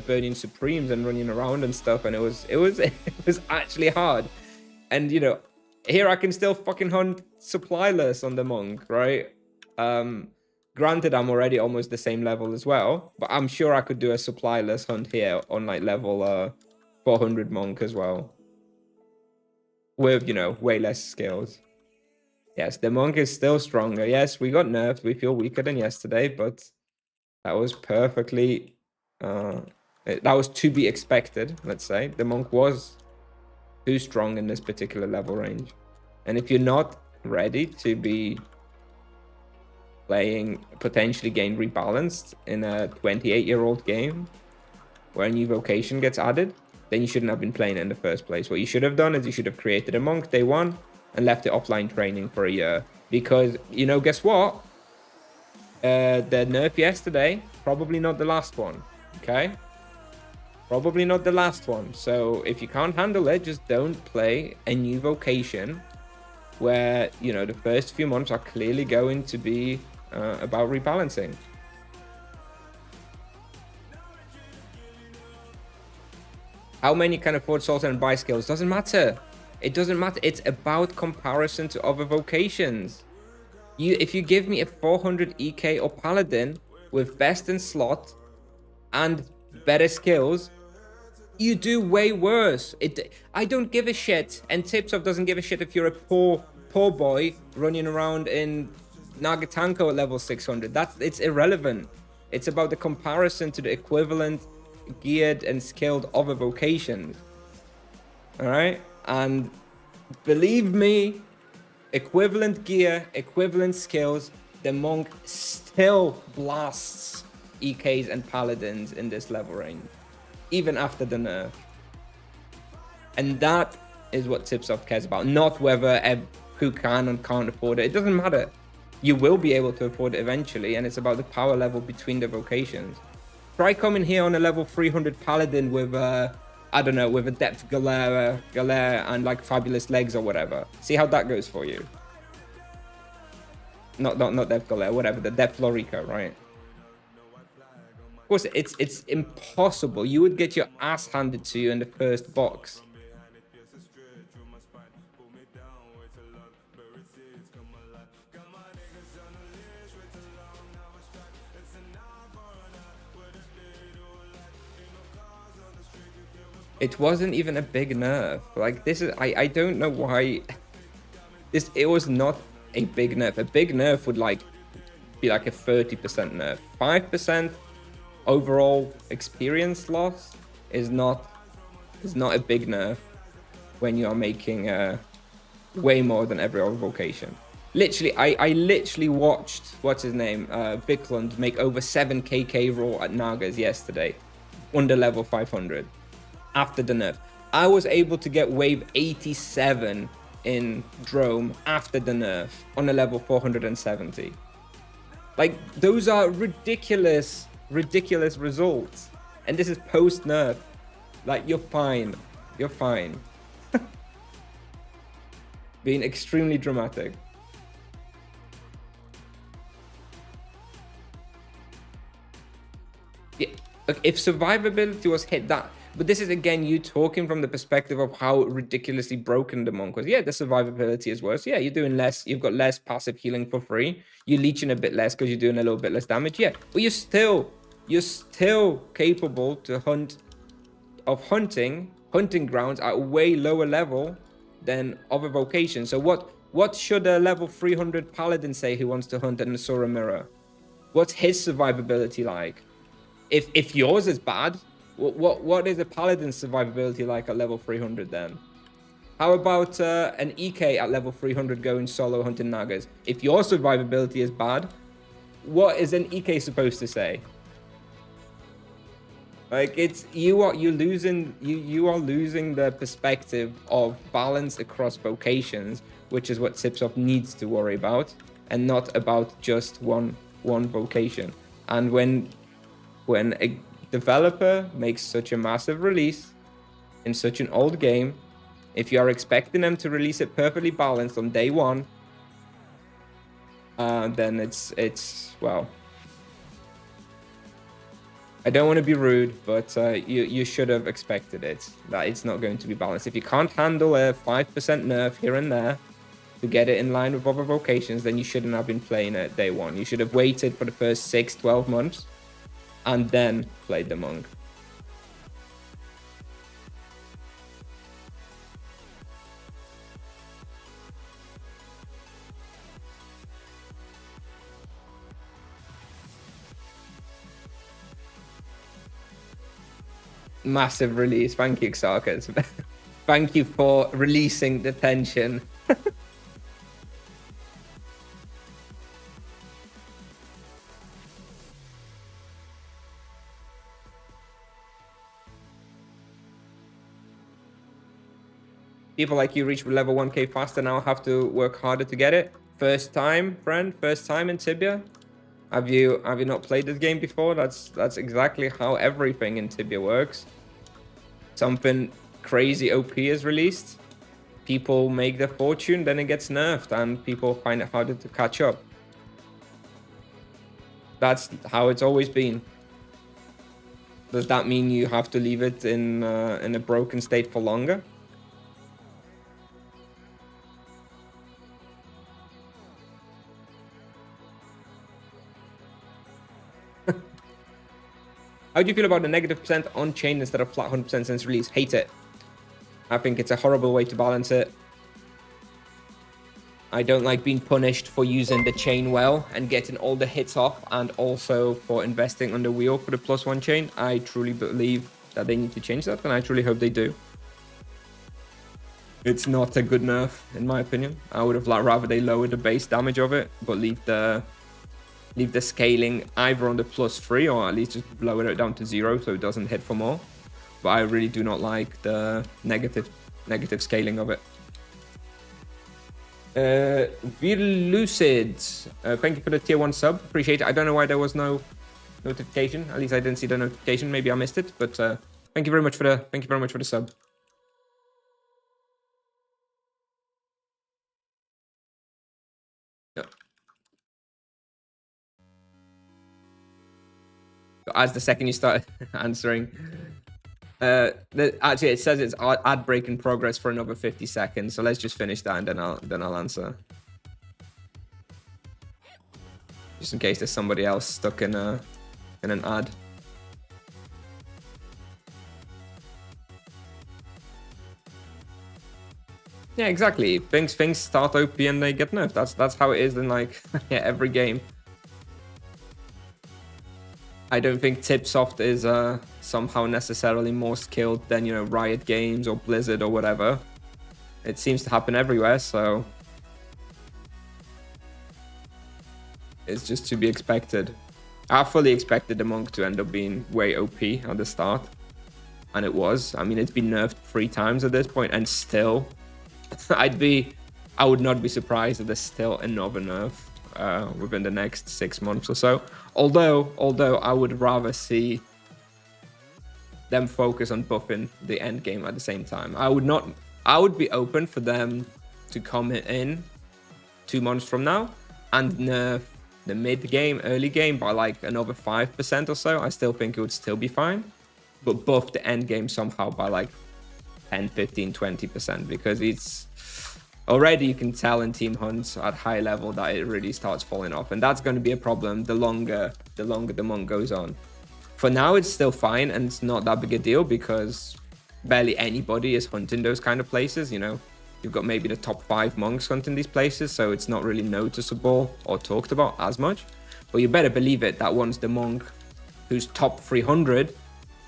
burning supremes and running around and stuff. And it was actually hard. And, here I can still fucking hunt supplyless on the monk, right? Granted, I'm already almost the same level as well, but I'm sure I could do a supplyless hunt here on like level 400 monk as well. With, way less skills. Yes, the monk is still stronger. Yes, we got nerfed. We feel weaker than yesterday, but that was perfectly... that was to be expected, let's say. The monk was too strong in this particular level range. And if you're not ready to be playing potentially game rebalanced in a 28-year-old game where a new vocation gets added, then you shouldn't have been playing it in the first place. What you should have done is you should have created a monk day one and left it offline training for a year. Because, guess what? The nerf yesterday, probably not the last one, okay? Probably not the last one. So if you can't handle it, just don't play a new vocation where, the first few months are clearly going to be about rebalancing. How many can afford salt and buy skills? Doesn't matter. It doesn't matter. It's about comparison to other vocations. If you give me a 400 EK or paladin with best in slot and better skills, you do way worse. I don't give a shit, and Tipsoft doesn't give a shit if you're a poor boy running around in Nagatanko at level 600. It's irrelevant. It's about the comparison to the equivalent geared and skilled other vocations. All right, and believe me, equivalent gear, equivalent skills, the monk still blasts EKs and paladins in this level range, even after the nerf. And that is what Tipsoft cares about, not whether who can and can't afford it. It doesn't matter. You will be able to afford it eventually, and it's about the power level between the vocations. Try coming here on a level 300 paladin with I don't know, with a depth galera and like fabulous legs or whatever. See how that goes for you. Not depth galera, whatever, the depth lorica, right? Of course, it's impossible. You would get your ass handed to you in the first box. It wasn't even a big nerf. Like, this is, I don't know why it was not a big nerf. A big nerf would like be like a 30% nerf. 5% overall experience loss is not a big nerf when you're making way more than every other vocation. Literally, I literally watched, what's his name, Bicklund make over 7 KK raw at Nagas yesterday, under level 500. After the nerf, I was able to get wave 87 in Drome after the nerf on a level 470. Like, those are ridiculous results, and this is post nerf. Like, you're fine. Being extremely dramatic. Yeah, look, if survivability was hit that. But this is, again, you talking from the perspective of how ridiculously broken the monk was. Yeah, the survivability is worse. Yeah, you're doing less. You've got less passive healing for free. You're leeching a bit less because you're doing a little bit less damage. Yeah, but you're still capable to hunting grounds at a way lower level than other vocations. So what should a level 300 paladin say who wants to hunt an Asura Mirror? What's his survivability like? If yours is bad, what is a paladin's survivability like at level 300 then? How about an EK at level 300 going solo hunting Nagas? If your survivability is bad, what is an EK supposed to say? Like, it's you are losing the perspective of balance across vocations, which is what Tipsoft needs to worry about, and not about just one vocation. And when a developer makes such a massive release in such an old game, if you are expecting them to release it perfectly balanced on day one, then it's well, I don't want to be rude, but you should have expected it, that it's not going to be balanced. If you can't handle a 5% nerf here and there to get it in line with other vocations, then you shouldn't have been playing it day one. You should have waited for the first 6-12 months and then played the monk. Massive release. Thank you, Xarkas. Thank you for releasing the tension. People like you reach level 1k faster now, have to work harder to get it. First time, friend, first time in Tibia. Have you not played this game before? That's exactly how everything in Tibia works. Something crazy OP is released, people make their fortune, then it gets nerfed, and people find it harder to catch up. That's how it's always been. Does that mean you have to leave it in a broken state for longer? How do you feel about the negative percent on chain instead of flat 100% since release? Hate it. I think it's a horrible way to balance it. I don't like being punished for using the chain well and getting all the hits off, and also for investing on the wheel for the +1 chain. I truly believe that they need to change that, and I truly hope they do. It's not a good nerf, in my opinion. I would have rather they lower the base damage of it, but leave the leave the scaling either on the +3 or at least just lower it down to 0 so it doesn't hit for more. But I really do not like the negative scaling of it. Lucid, thank you for the tier 1 sub. Appreciate it. I don't know why there was no notification. At least I didn't see the notification. Maybe I missed it. But thank you very much for the sub. Yeah. As the second you start answering. Actually, it says it's ad break in progress for another 50 seconds. So let's just finish that and then I'll answer. Just in case there's somebody else stuck in an ad. Yeah, exactly. Things start OP and they get nerfed. That's how it is in like every game. I don't think Tipsoft is somehow necessarily more skilled than, you know, Riot Games or Blizzard or whatever. It seems to happen everywhere, so it's just to be expected. I fully expected the Monk to end up being way OP at the start, and it was. I mean, it's been nerfed 3 times at this point, and still, I would not be surprised if there's still another nerf within the next 6 months or so. Although I would rather see them focus on buffing the end game at the same time. I would be open for them to come in 2 months from now and nerf the mid game, early game by like another 5% or so. I still think it would still be fine, but buff the end game somehow by like 10, 15, 20%, because it's already, you can tell in team hunts at high level that it really starts falling off, and that's going to be a problem the longer the monk goes on. For now, it's still fine, and it's not that big a deal because barely anybody is hunting those kind of places. You know, you've got maybe the top 5 monks hunting these places, so it's not really noticeable or talked about as much. But you better believe it that once the monk who's top 300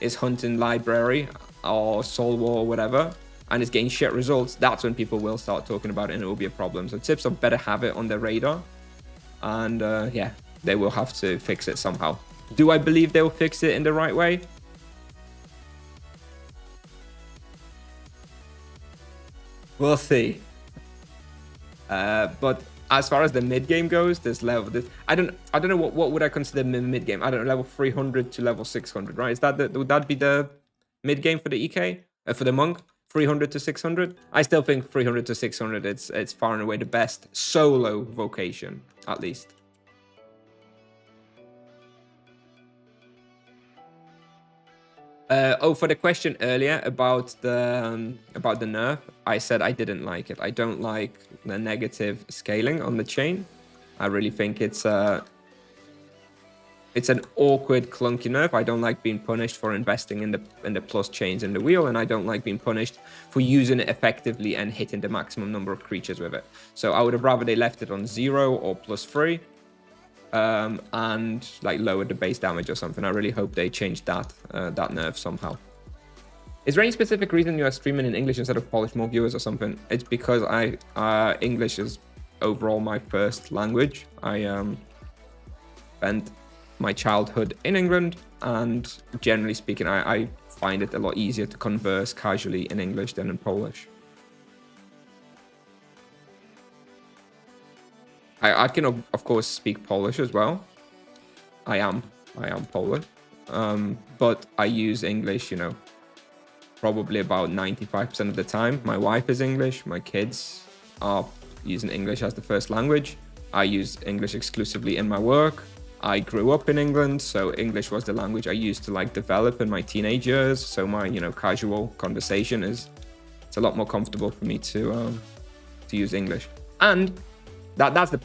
is hunting library or soul war or whatever, and is getting shit results, that's when people will start talking about it and it will be a problem. So Tipsoft better have it on their radar, and yeah, they will have to fix it somehow. Do I believe they will fix it in the right way? We'll see. But as far as the mid game goes, this level, I don't know what would I consider mid game. I don't know, level 300 to level 600, right? Is that would that be the mid game for the EK for the monk? 300 to 600. I still think 300 to 600. It's far and away the best solo vocation, at least. For the question earlier about the nerf, I said I didn't like it. I don't like the negative scaling on the chain. I really think it's an awkward, clunky nerf. I don't like being punished for investing in the plus chains in the wheel, and I don't like being punished for using it effectively and hitting the maximum number of creatures with it. So I would have rather they left it on 0 or +3, and like lowered the base damage or something. I really hope they changed that nerf somehow. Is there any specific reason you are streaming in English instead of Polish, more viewers or something? It's because English is overall my first language. I spent my childhood in England, and generally speaking, I find it a lot easier to converse casually in English than in Polish. I can of course speak Polish as well. I am Polish, but I use English, you know, probably about 95% of the time. My wife is English. My kids are using English as the first language. I use English exclusively in my work. I grew up in England, so English was the language I used to like develop in my teenage years. So my, you know, casual conversation it's a lot more comfortable for me to use English, and that's the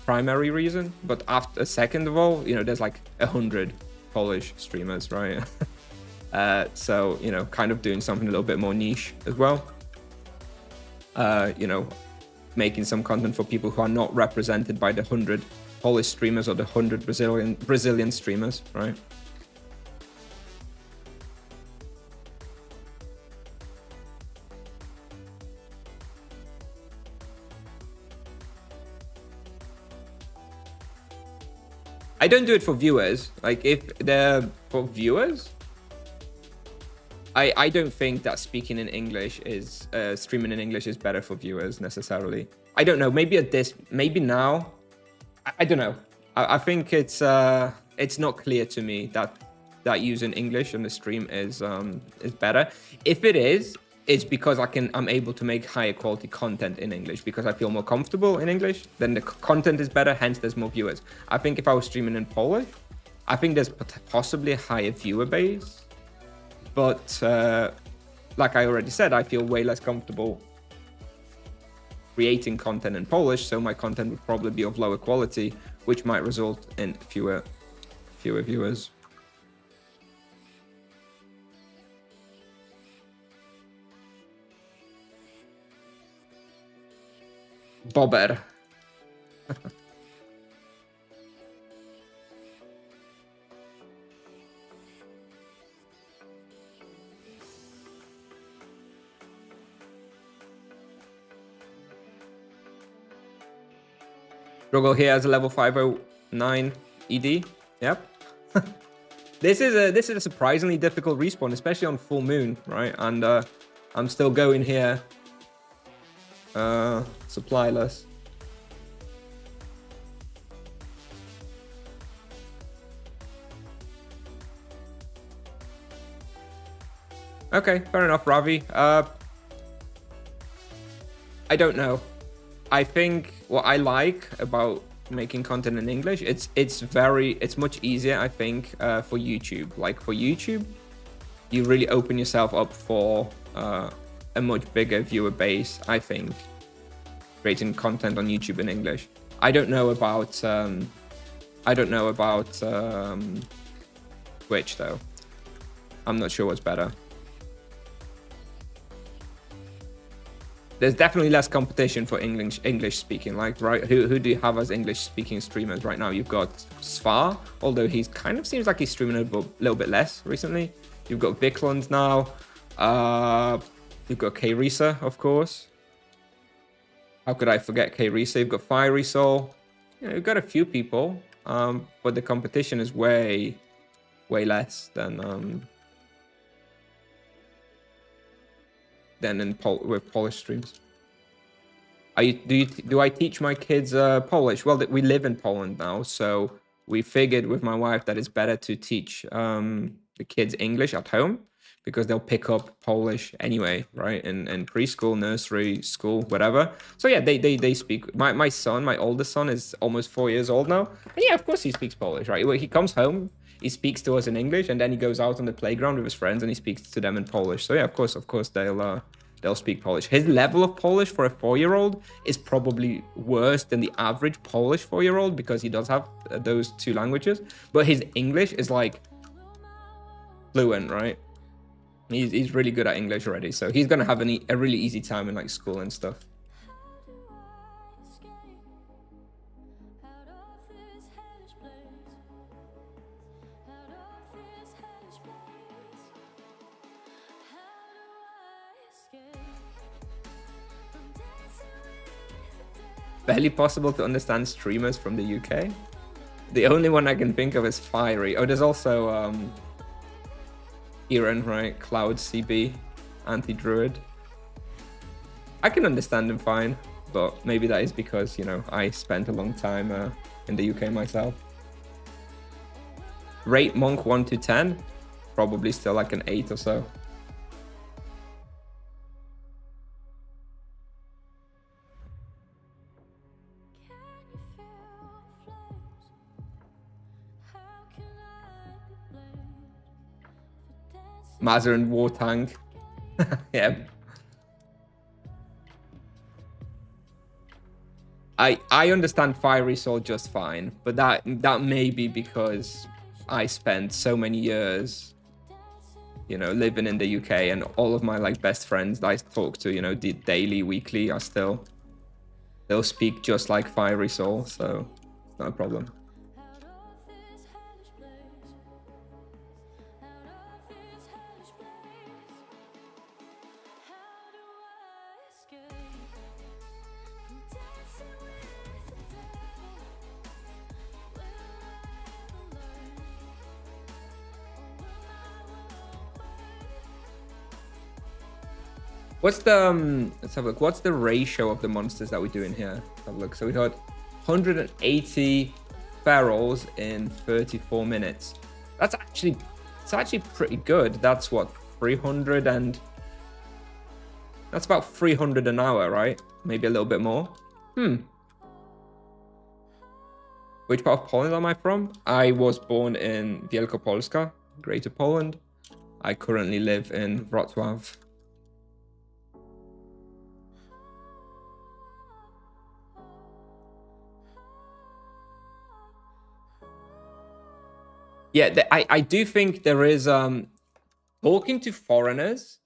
primary reason. But after, second of all, you know, there's like 100 Polish streamers, right? So, you know, kind of doing something a little bit more niche as well. You know, making some content for people who are not represented by the 100 Polish streamers or the 100 Brazilian streamers, right? I don't do it for viewers. Like if they're for viewers, I don't think that speaking in English is streaming in English is better for viewers necessarily. I don't know. Maybe maybe now. I don't know. I think it's not clear to me that using English on the stream is better. If it is, it's because I'm able to make higher quality content in English because I feel more comfortable in English. Then the content is better, hence there's more viewers. I think if I was streaming in Polish, I think there's possibly a higher viewer base. But like I already said, I feel way less comfortable creating content in Polish, so my content would probably be of lower quality, which might result in fewer viewers. Bobber. Struggle here as a level 509 ED. Yep. This is a surprisingly difficult respawn, especially on full moon, right? And I'm still going here supplyless. Okay, fair enough, Ravi. I don't know. I think what I like about making content in English, it's much easier, I think, for YouTube. Like for YouTube, you really open yourself up for a much bigger viewer base, I think, creating content on YouTube in English. I don't know about Twitch though. I'm not sure what's better. There's definitely less competition for English speaking. Like, right, who do you have as English speaking streamers right now? You've got Svar, although he's kind of seems like he's streaming a little bit less recently. You've got Vicklund now. You've got K-Risa, of course. How could I forget K-Risa? You've got Fiery Soul. You know, you've got a few people, but the competition is way less than with Polish streams. Do I teach my kids Polish? Well, we live in Poland now, so we figured with my wife that it's better to teach the kids English at home because they'll pick up Polish anyway, right? In preschool, nursery, school, whatever. So yeah, they speak. My son, my oldest son, is almost 4 years old now, and yeah, of course he speaks Polish, right? Well, he comes home, he speaks to us in English, and then he goes out on the playground with his friends and he speaks to them in Polish. So yeah, of course they'll speak Polish. His level of Polish for a 4-year-old is probably worse than the average Polish 4-year-old because he does have those two languages. But his English is like fluent, right? He's really good at English already, so he's gonna have a really easy time in like school and stuff. Barely possible to understand streamers from the UK. The only one I can think of is Fiery. Oh, there's also Kieran, right? Cloud CB, Anti-Druid. I can understand him fine, but maybe that is because, you know, I spent a long time in the UK myself. Rate Monk 1 to 10, probably still like an 8 or so. Mazarin War Tank. Yeah. I understand Fiery Soul just fine, but that may be because I spent so many years, you know, living in the UK, and all of my like best friends that I talk to, you know, daily, weekly, they'll speak just like Fiery Soul, so it's not a problem. What's the let's have a look. What's the ratio of the monsters that we do in here? Let's have a look. So we got 180 ferals in 34 minutes. That's actually pretty good. That's what 300 and that's about 300 an hour, right? Maybe a little bit more. Which part of Poland am I from? I was born in Wielkopolska, Greater Poland. I currently live in Wrocław. Yeah, I do think there is talking to foreigners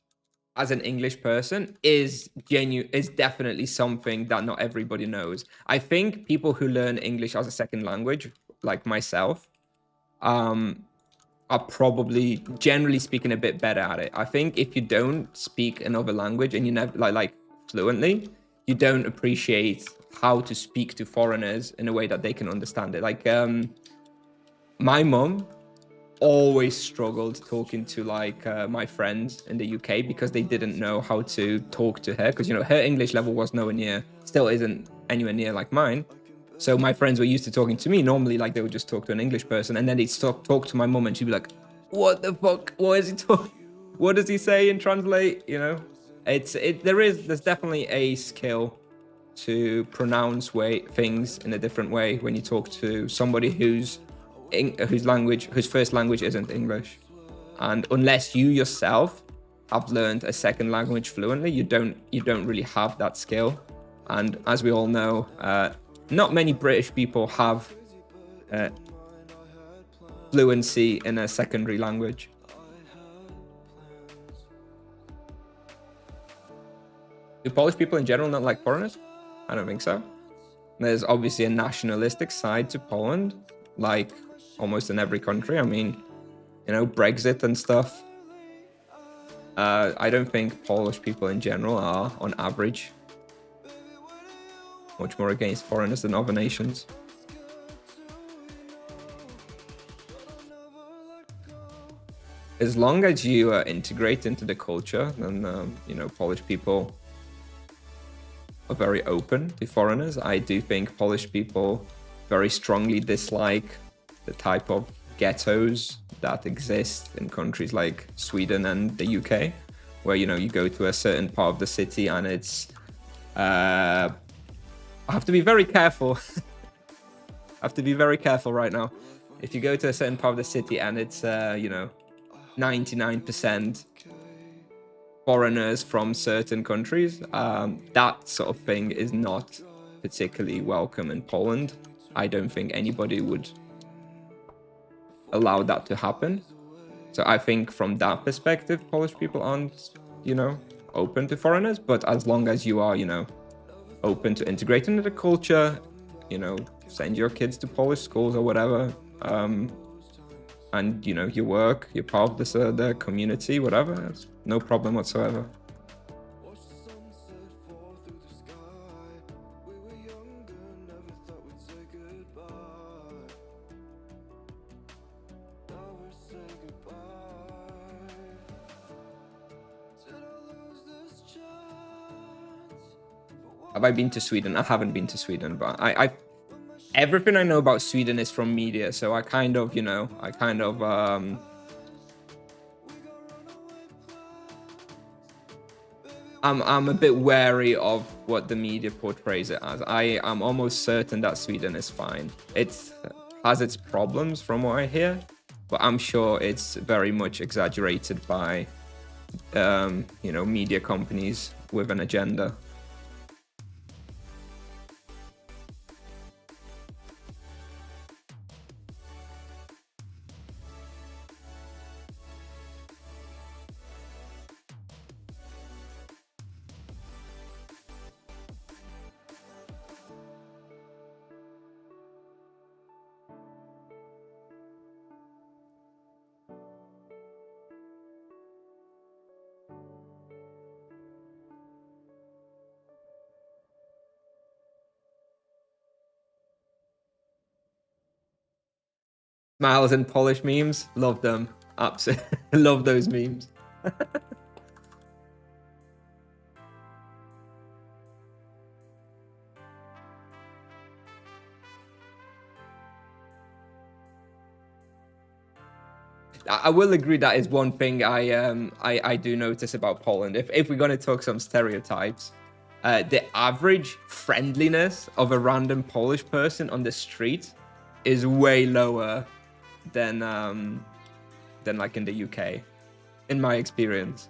as an English person is definitely something that not everybody knows. I think people who learn English as a second language, like myself, are probably generally speaking a bit better at it. I think if you don't speak another language and you never like fluently, you don't appreciate how to speak to foreigners in a way that they can understand it. Like my mum always struggled talking to like my friends in the UK because they didn't know how to talk to her because, you know, her English level was nowhere near, still isn't anywhere near like mine. So my friends were used to talking to me. Normally, like they would just talk to an English person, and then they'd talk to my mum, and she'd be like, "What the fuck? What is he talking? What does he say and translate?" You know, there's definitely a skill to pronounce things in a different way when you talk to somebody whose first language isn't English, and unless you yourself have learned a second language fluently, you don't really have that skill. And as we all know, not many British people have fluency in a secondary language. Do Polish people in general not like foreigners? I don't think so. There's obviously a nationalistic side to Poland, like almost in every country. I mean, you know, Brexit and stuff. I don't think Polish people in general are, on average, much more against foreigners than other nations. As long as you integrate into the culture, then you know, Polish people are very open to foreigners. I do think Polish people very strongly dislike the type of ghettos that exist in countries like Sweden and the UK, where, you know, you go to a certain part of the city and it's I have to be very careful. I have to be very careful right now. If you go to a certain part of the city and it's you know, 99% foreigners from certain countries, that sort of thing is not particularly welcome in Poland. I don't think anybody would allow that to happen. So I think from that perspective, Polish people aren't, you know, open to foreigners. But as long as you are, you know, open to integrating into the culture, you know, send your kids to Polish schools or whatever, and, you know, you work, you're part of this the community, whatever, it's no problem whatsoever. Have I been to Sweden? I haven't been to Sweden, but I everything I know about Sweden is from media, so I kind of, you know, I'm a bit wary of what the media portrays it as. I am almost certain that Sweden is fine. It has its problems from what I hear, but I'm sure it's very much exaggerated by, you know, media companies with an agenda. Smiles and Polish memes, love them. Absolutely love those memes. I will agree that is one thing I do notice about Poland. If we're gonna talk some stereotypes, the average friendliness of a random Polish person on the street is way lower than like in the UK, in my experience.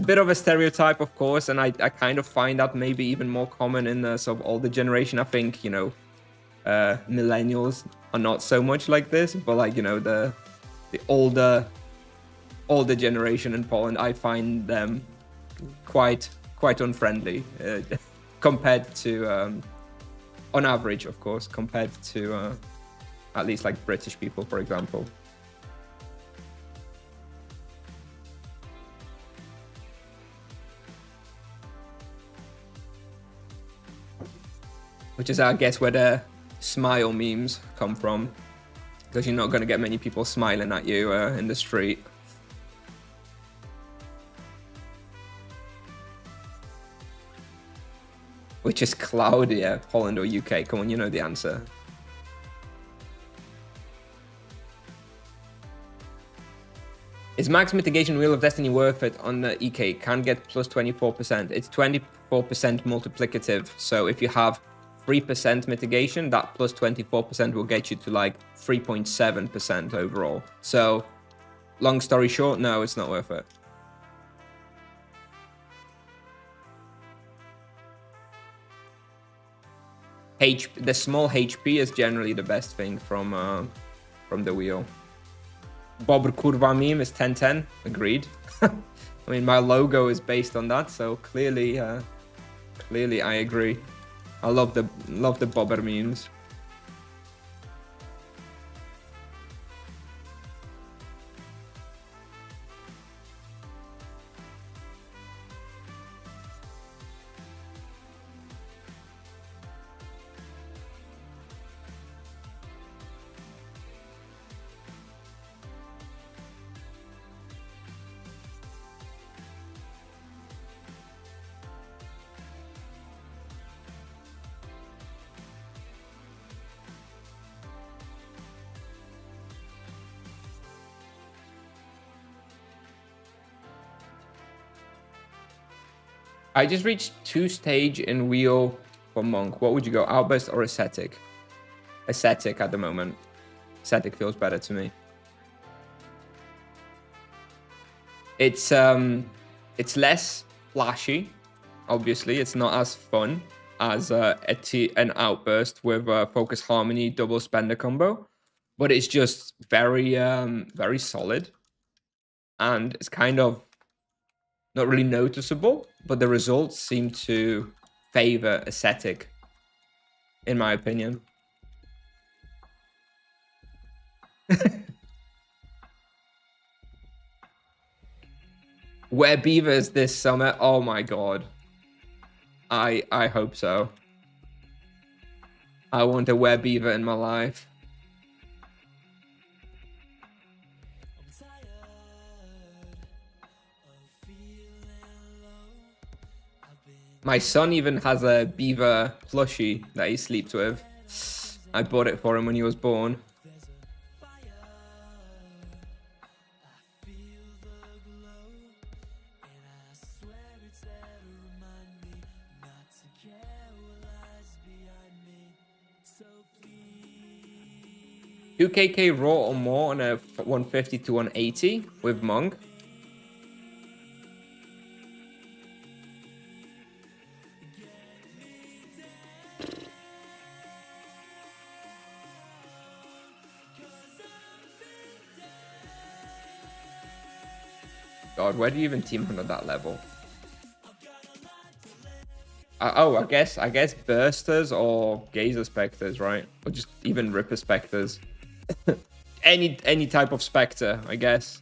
Bit of a stereotype, of course, and I kind of find that maybe even more common in the sort of older generation. I think, you know, millennials are not so much like this, but like, you know, the older generation in Poland, I find them quite unfriendly compared to on average, of course, compared to at least like British people, for example. Which is, I guess, where the smile memes come from, because you're not going to get many people smiling at you in the street. Which is cloudier, Poland or UK? Come on, you know the answer. Is max mitigation Wheel of Destiny worth it on the EK? Can get plus 24%. It's 24% multiplicative. So if you have 3% mitigation, that plus 24% will get you to like 3.7% overall. So long story short, no, it's not worth it. The small HP is generally the best thing from the wheel. Bobr Kurva meme is 1010. Agreed. I mean, my logo is based on that, so clearly I agree. I love the Bobber memes. I just reached 2 stage in wheel for monk. What would you go, outburst or ascetic? Ascetic at the moment. Ascetic feels better to me. It's less flashy. Obviously, it's not as fun as an outburst with focus harmony double spender combo, but it's just very very solid, and it's kind of not really noticeable, but the results seem to favor ascetic, in my opinion. Were beavers this summer? Oh my god. I hope so. I want a were beaver in my life. My son even has a beaver plushie that he sleeps with. I bought it for him when he was born. $2KK raw or more on a 150 to 180 with Monk. God, where do you even team hunt at that level? Oh, I guess bursters or gazer specters, right? Or just even ripper specters. any type of specter, I guess.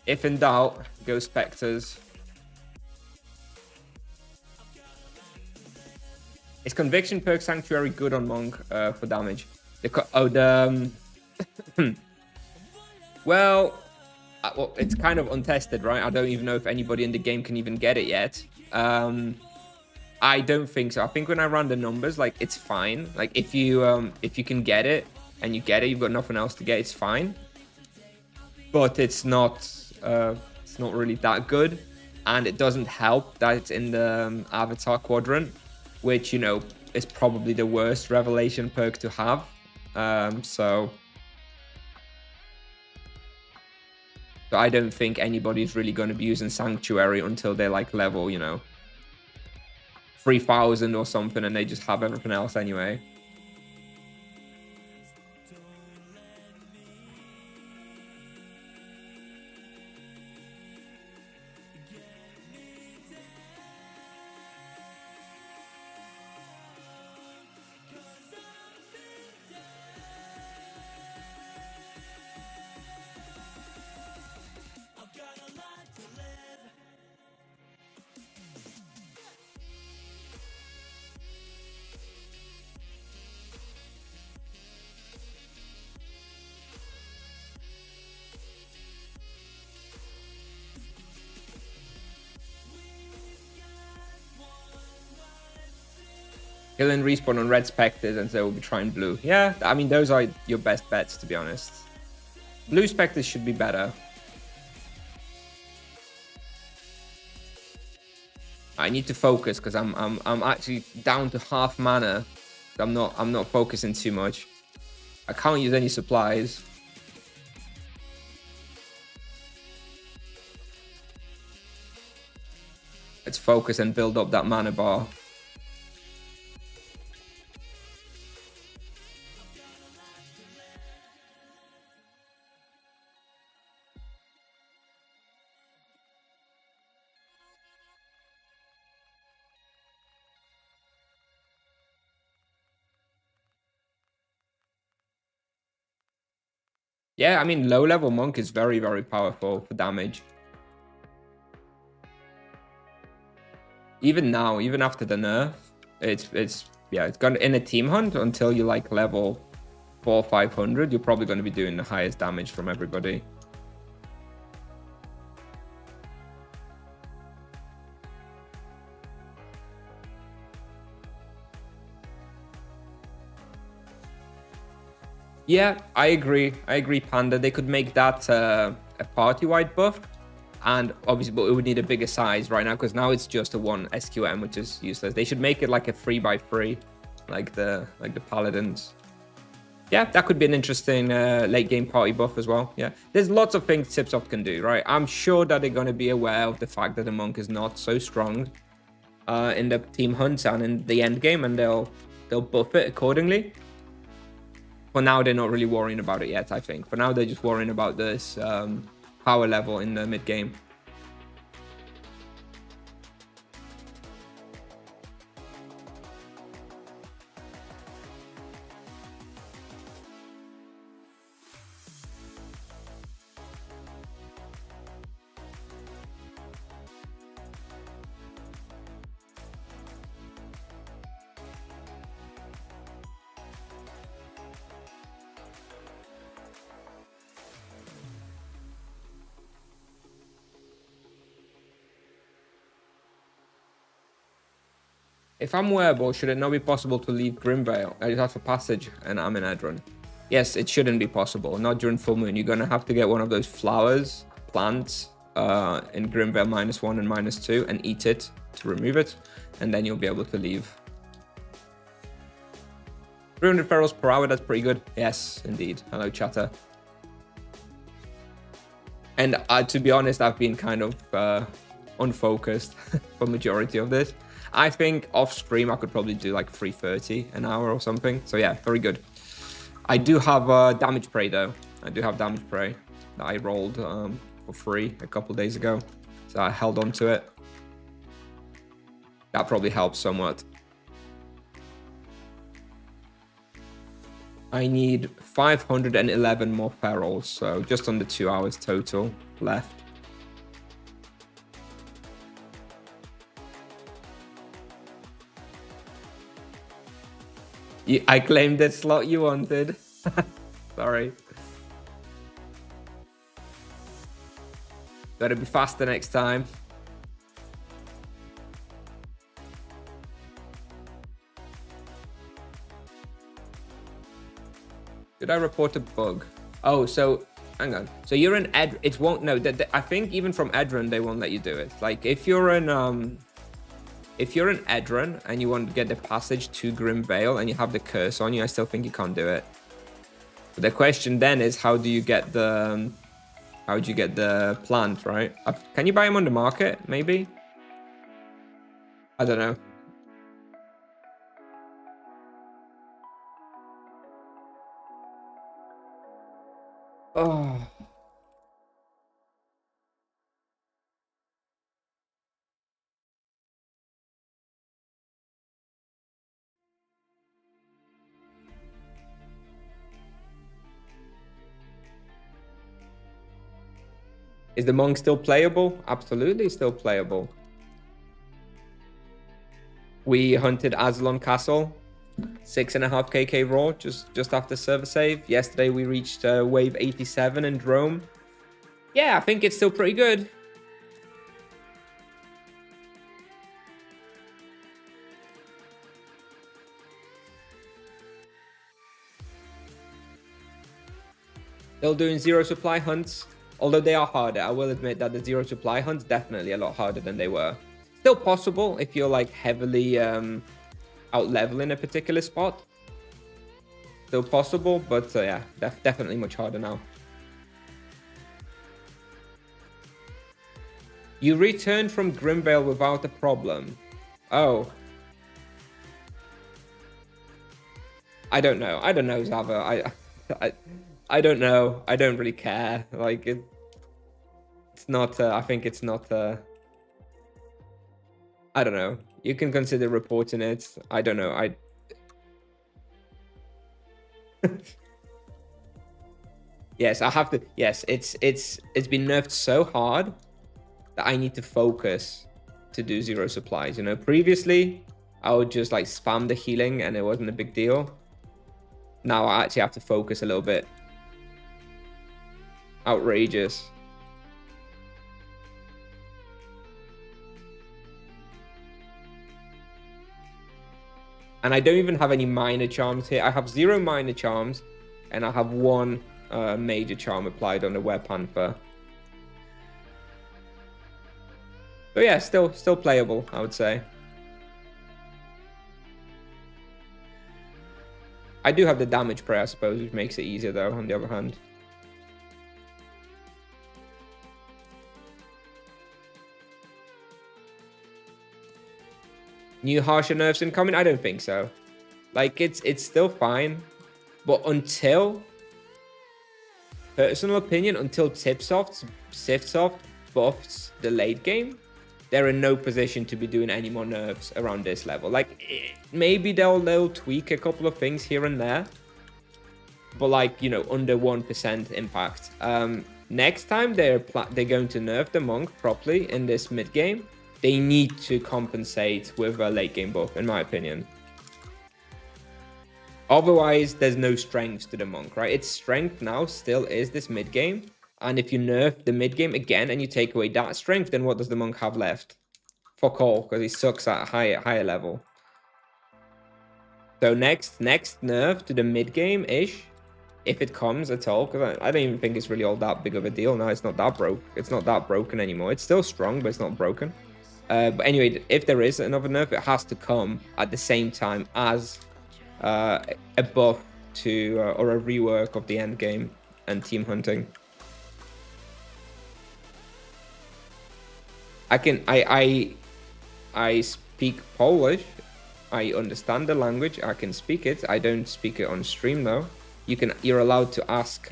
If in doubt, go specters. Is Conviction perk Sanctuary good on Monk for damage? Well, it's kind of untested, right? I don't even know if anybody in the game can even get it yet. I don't think so. I think when I run the numbers, like it's fine. Like if you can get it and you get it, you've got nothing else to get, it's fine. But it's not really that good, and it doesn't help that it's in the avatar quadrant, which, you know, is probably the worst revelation perk to have. So I don't think anybody's really going to be using Sanctuary until they're like level, you know, 3000 or something, and they just have everything else anyway. He'll then respawn on red specters, and so we'll be trying blue. Yeah, I mean, those are your best bets, to be honest. Blue specters should be better. I need to focus because I'm actually down to half mana. I'm not focusing too much. I can't use any supplies. Let's focus and build up that mana bar. Yeah, I mean, low level monk is very, very powerful for damage. Even now, even after the nerf, it's gonna, in a team hunt, until you like level 400 or 500, you're probably going to be doing the highest damage from everybody. Yeah, I agree. Panda. They could make that a party-wide buff, and obviously, but it would need a bigger size right now, because now it's just a 1 SQM, which is useless. They should make it like a 3x3, like the paladins. Yeah, that could be an interesting late game party buff as well. Yeah, there's lots of things Tipsoft can do, right? I'm sure that they're going to be aware of the fact that the monk is not so strong in the team hunts and in the end game, and they'll buff it accordingly. For now, they're not really worrying about it yet, I think. For now, they're just worrying about this power level in the mid game. If I'm wearable, should it not be possible to leave Grimvale? I just have a passage and I'm in Edron. Yes, it shouldn't be possible. Not during full moon. You're going to have to get one of those plants in Grimvale -1 and -2 and eat it to remove it. And then you'll be able to leave. 300 ferals per hour, that's pretty good. Yes, indeed. Hello, chatter. And to be honest, I've been kind of unfocused for majority of this. I think off stream I could probably do like 330 an hour or something. So yeah, very good. I do have damage prey though. I do have damage prey that I rolled for free a couple days ago. So I held on to it. That probably helps somewhat. I need 511 more ferals, so just under 2 hours total left. I claimed the slot you wanted. Sorry. Better be faster next time. Did I report a bug? Oh, so hang on. So you're in Ed. It won't. No, I think even from Edron they won't let you do it. Like if you're in Edron and you want to get the passage to Grim Vale and you have the curse on you, I still think you can't do it. But the question then is, how do you get the plant, right? Can you buy them on the market? Maybe. I don't know. Oh. Is the monk still playable? Absolutely still playable. We hunted Azelon Castle, 6.5 KK raw, just after server save. Yesterday we reached wave 87 in Drome. Yeah, I think it's still pretty good. Still doing zero supply hunts, although they are harder. I will admit that the zero supply hunts definitely a lot harder than they were. Still possible if you're like heavily out leveling a particular spot. Still possible, but yeah, definitely much harder now. You returned from Grimvale without a problem. Oh. I don't know. I don't know, Zava. I don't know. I don't really care. Like it's not. I think it's not. I don't know. You can consider reporting it. I don't know. Yes, I have to. Yes, it's been nerfed so hard that I need to focus to do zero supplies. You know, previously I would just like spam the healing and it wasn't a big deal. Now I actually have to focus a little bit. Outrageous. And I don't even have any minor charms here. I have 0 minor charms and I have 1 major charm applied on the Were Panther. So yeah, still playable, I would say. I do have the damage prayer, I suppose, which makes it easier though, on the other hand. New harsher nerfs incoming? I don't think so. Like it's still fine. But until, personal opinion, until Siftsoft buffs the late game, they're in no position to be doing any more nerfs around this level. Like maybe they'll tweak a couple of things here and there, but like, you know, under 1% impact. Next time they're going to nerf the monk properly in this mid game, they need to compensate with a late game buff, in my opinion. Otherwise, there's no strength to the monk, right? Its strength now still is this mid game. And if you nerf the mid game again and you take away that strength, then what does the monk have left? Fuck all, because he sucks at higher level. So next nerf to the mid game ish, if it comes at all, because I don't even think it's really all that big of a deal. No, it's not that broke. It's not that broken anymore. It's still strong, but it's not broken. But anyway, if there is another nerf, it has to come at the same time as a buff to or a rework of the end game and team hunting. I speak Polish. I understand the language. I can speak it. I don't speak it on stream though. You're allowed to ask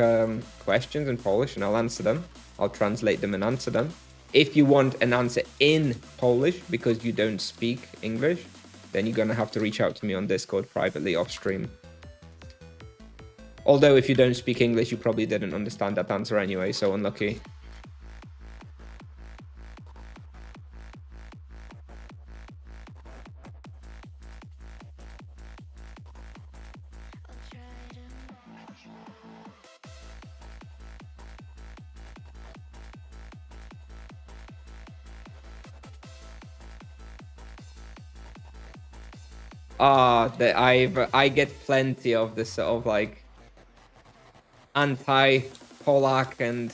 questions in Polish and I'll answer them. I'll translate them and answer them. If you want an answer in Polish because you don't speak English, then you're gonna have to reach out to me on Discord privately off stream. Although if you don't speak English, you probably didn't understand that answer anyway, so unlucky. I get plenty of this sort of like anti-Polak and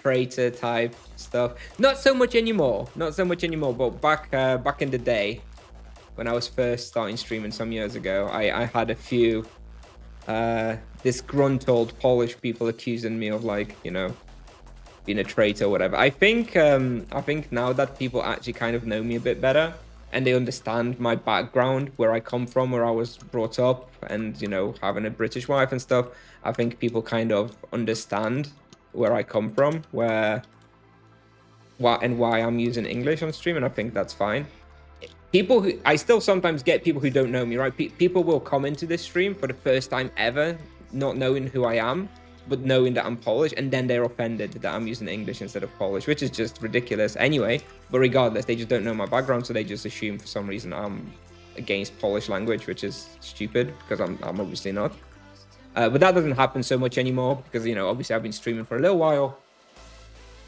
traitor type stuff. Not so much anymore. Not so much anymore. But back in the day, when I was first starting streaming some years ago, I had a few disgruntled Polish people accusing me of, like, you know, being a traitor or whatever. I think now that people actually kind of know me a bit better and they understand my background, where I come from, where I was brought up, and, you know, having a British wife and stuff, I think people kind of understand where I come from, why I'm using English on stream, and I think that's fine. People who, I still sometimes get people who don't know me, right? People will come into this stream for the first time ever, not knowing who I am, but knowing that I'm Polish, and then they're offended that I'm using English instead of Polish, which is just ridiculous anyway. But regardless, they just don't know my background, so they just assume for some reason I'm against Polish language, which is stupid, because I'm obviously not. But that doesn't happen so much anymore, because, you know, obviously I've been streaming for a little while,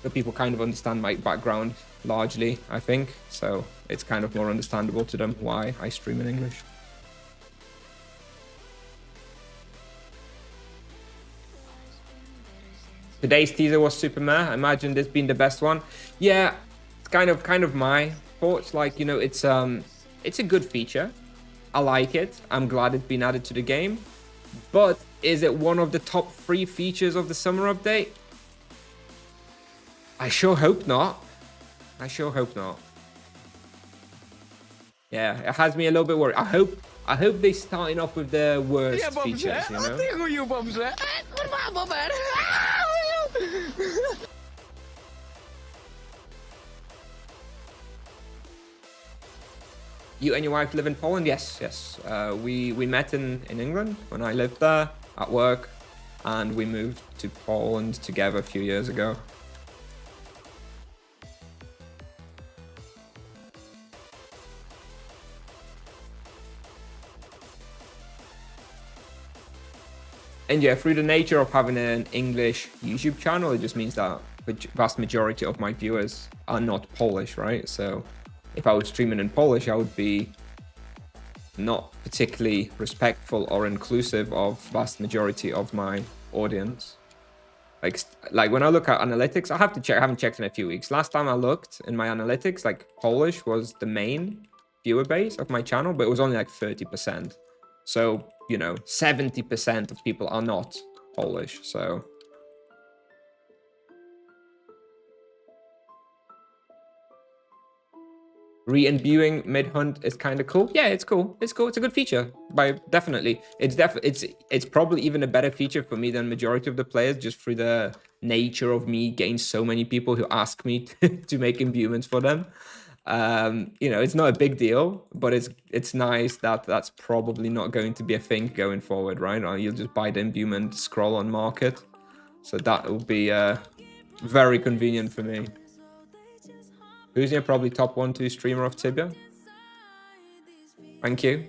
so people kind of understand my background largely, I think. So it's kind of more understandable to them why I stream in English. Today's teaser was super meh. I imagine this being the best one. Yeah, it's kind of my thoughts. Like, you know, it's a good feature. I like it. I'm glad it's been added to the game. But is it one of the top 3 features of the summer update? I sure hope not. I sure hope not. Yeah, it has me a little bit worried. I hope they're starting off with the worst features, you know? You and your wife live in Poland? Yes, yes. We met in England when I lived there at work, and we moved to Poland together a few years ago. And yeah, through the nature of having an English YouTube channel, it just means that the vast majority of my viewers are not Polish, right? So if I was streaming in Polish, I would be not particularly respectful or inclusive of vast majority of my audience. Like when I look at analytics, I have to check. I haven't checked in a few weeks. Last time I looked in my analytics, like Polish was the main viewer base of my channel, but it was only like 30%. So, you know, 70% of people are not Polish. So re-imbuing mid-hunt is kind of cool. Yeah, it's cool. It's cool. It's a good feature. Definitely. It's probably even a better feature for me than majority of the players, just through the nature of me getting so many people who ask me to make imbuements for them. You know, it's not a big deal, but it's nice that that's probably not going to be a thing going forward, right? Or you'll just buy the imbuement, scroll on market. So that will be very convenient for me. Kusnier, probably top 1-2 streamer of Tibia. Thank you.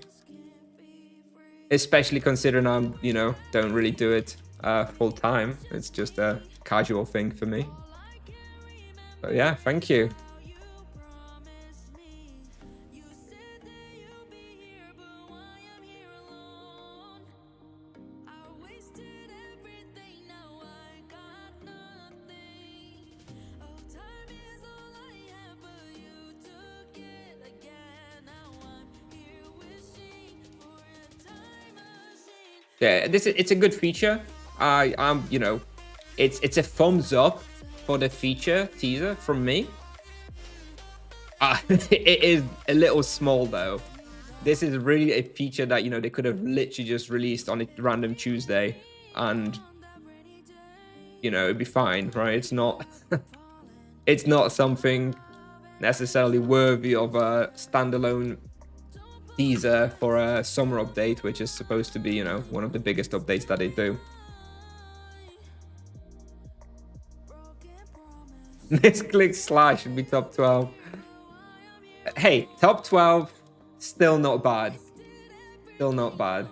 Especially considering I'm, you know, don't really do it full time. It's just a casual thing for me. But yeah, thank you. Yeah, it's a good feature. You know, it's a thumbs up for the feature teaser from me. It is a little small though. This is really a feature that, you know, they could have literally just released on a random Tuesday, and, you know, it'd be fine, right? It's not it's not something necessarily worthy of a standalone teaser for a summer update, which is supposed to be, you know, one of the biggest updates that they do. Misclick slash should be top 12. Hey, top 12, still not bad. Still not bad.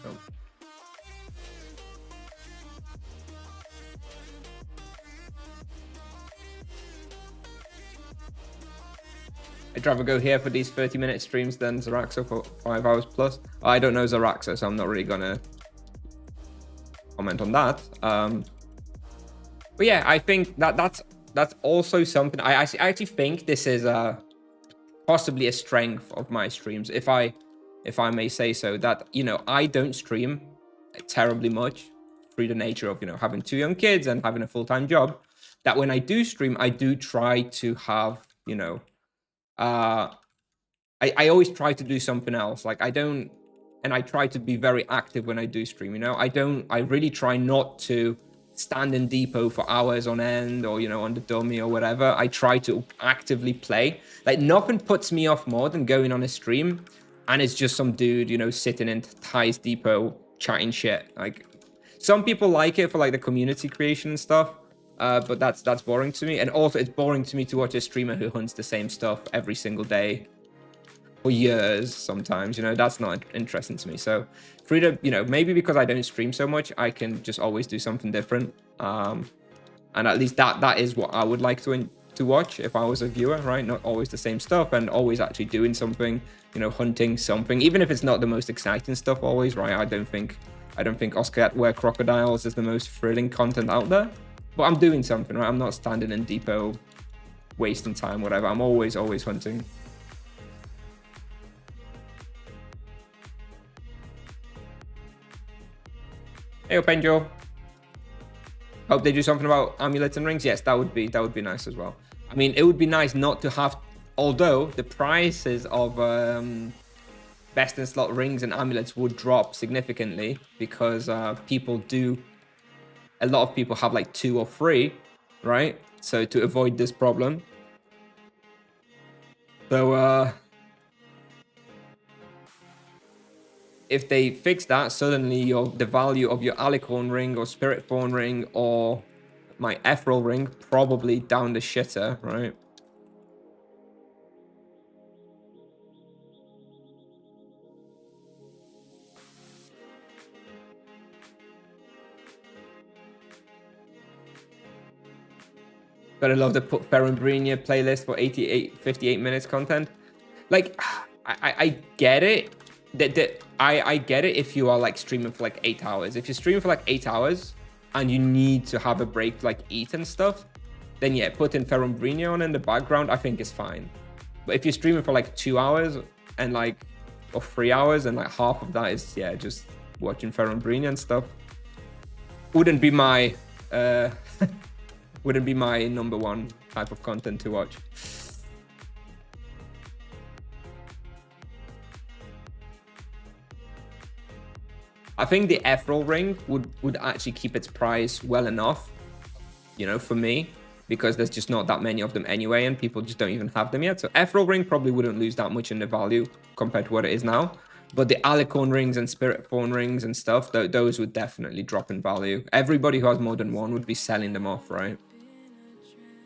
So. I'd rather go here for these 30-minute streams than Zaraxa for 5 hours plus. I don't know Zaraxa, so I'm not really gonna comment on that. But yeah, I think that's also something. I actually think this is possibly a strength of my streams, if I may say so. That, you know, I don't stream terribly much through the nature of, you know, having 2 young kids and having a full-time job. That when I do stream, I do try to have, you know, I always try to do something else. Like I try to be very active when I do stream, you know. I really try not to stand in depot for hours on end, or, you know, on the dummy or whatever. I try to actively play. Like nothing puts me off more than going on a stream and it's just some dude, you know, sitting in Ty's depot chatting shit. Like some people like it for like the community creation and stuff. But that's boring to me. And also it's boring to me to watch a streamer who hunts the same stuff every single day for years sometimes, you know. That's not interesting to me. So Frida, you know, maybe because I don't stream so much, I can just always do something different. And at least that is what I would like to watch if I was a viewer, right? Not always the same stuff, and always actually doing something, you know, hunting something, even if it's not the most exciting stuff always, right? I don't think Oscar at Where Crocodiles is the most thrilling content out there. But I'm doing something, right? I'm not standing in depot, wasting time, whatever. I'm always hunting. Hey, Penjo. Hope they do something about amulets and rings. Yes, that would be nice as well. I mean, it would be nice not to have, although the prices of best in slot rings and amulets would drop significantly, because a lot of people have like 2 or 3, right? So to avoid this problem. So if they fix that, suddenly the value of your Alicorn ring or Spirit Fawn ring or my Ethereal ring probably down the shitter, right? Gotta love the Ferenbrinia playlist for 58 minutes content. Like, I get it. I get it if you are like streaming for like 8 hours. If you're streaming for like 8 hours and you need to have a break to like eat and stuff, then yeah, putting Ferenbrinia on in the background, I think is fine. But if you're streaming for like 2 hours and like, or 3 hours, and like half of that is, yeah, just watching Ferenbrinia and stuff, wouldn't be my wouldn't be my #1 type of content to watch. I think the Ethereal ring would actually keep its price well enough, you know, for me, because there's just not that many of them anyway, and people just don't even have them yet. So Ethereal ring probably wouldn't lose that much in the value compared to what it is now. But the Alicorn rings and Spirit Fawn rings and stuff, those would definitely drop in value. Everybody who has more than one would be selling them off, right?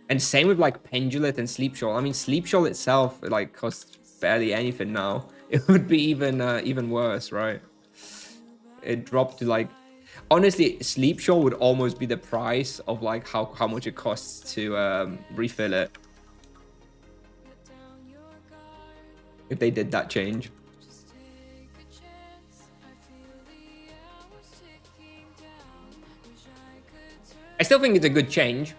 And same with like Pendulet and Sleep Shawl. I mean, Sleep Shawl itself like costs barely anything now. It would be even worse, right? It dropped to like, honestly, Sleep Shawl would almost be the price of like how much it costs to refill it, if they did that change. I still think it's a good change.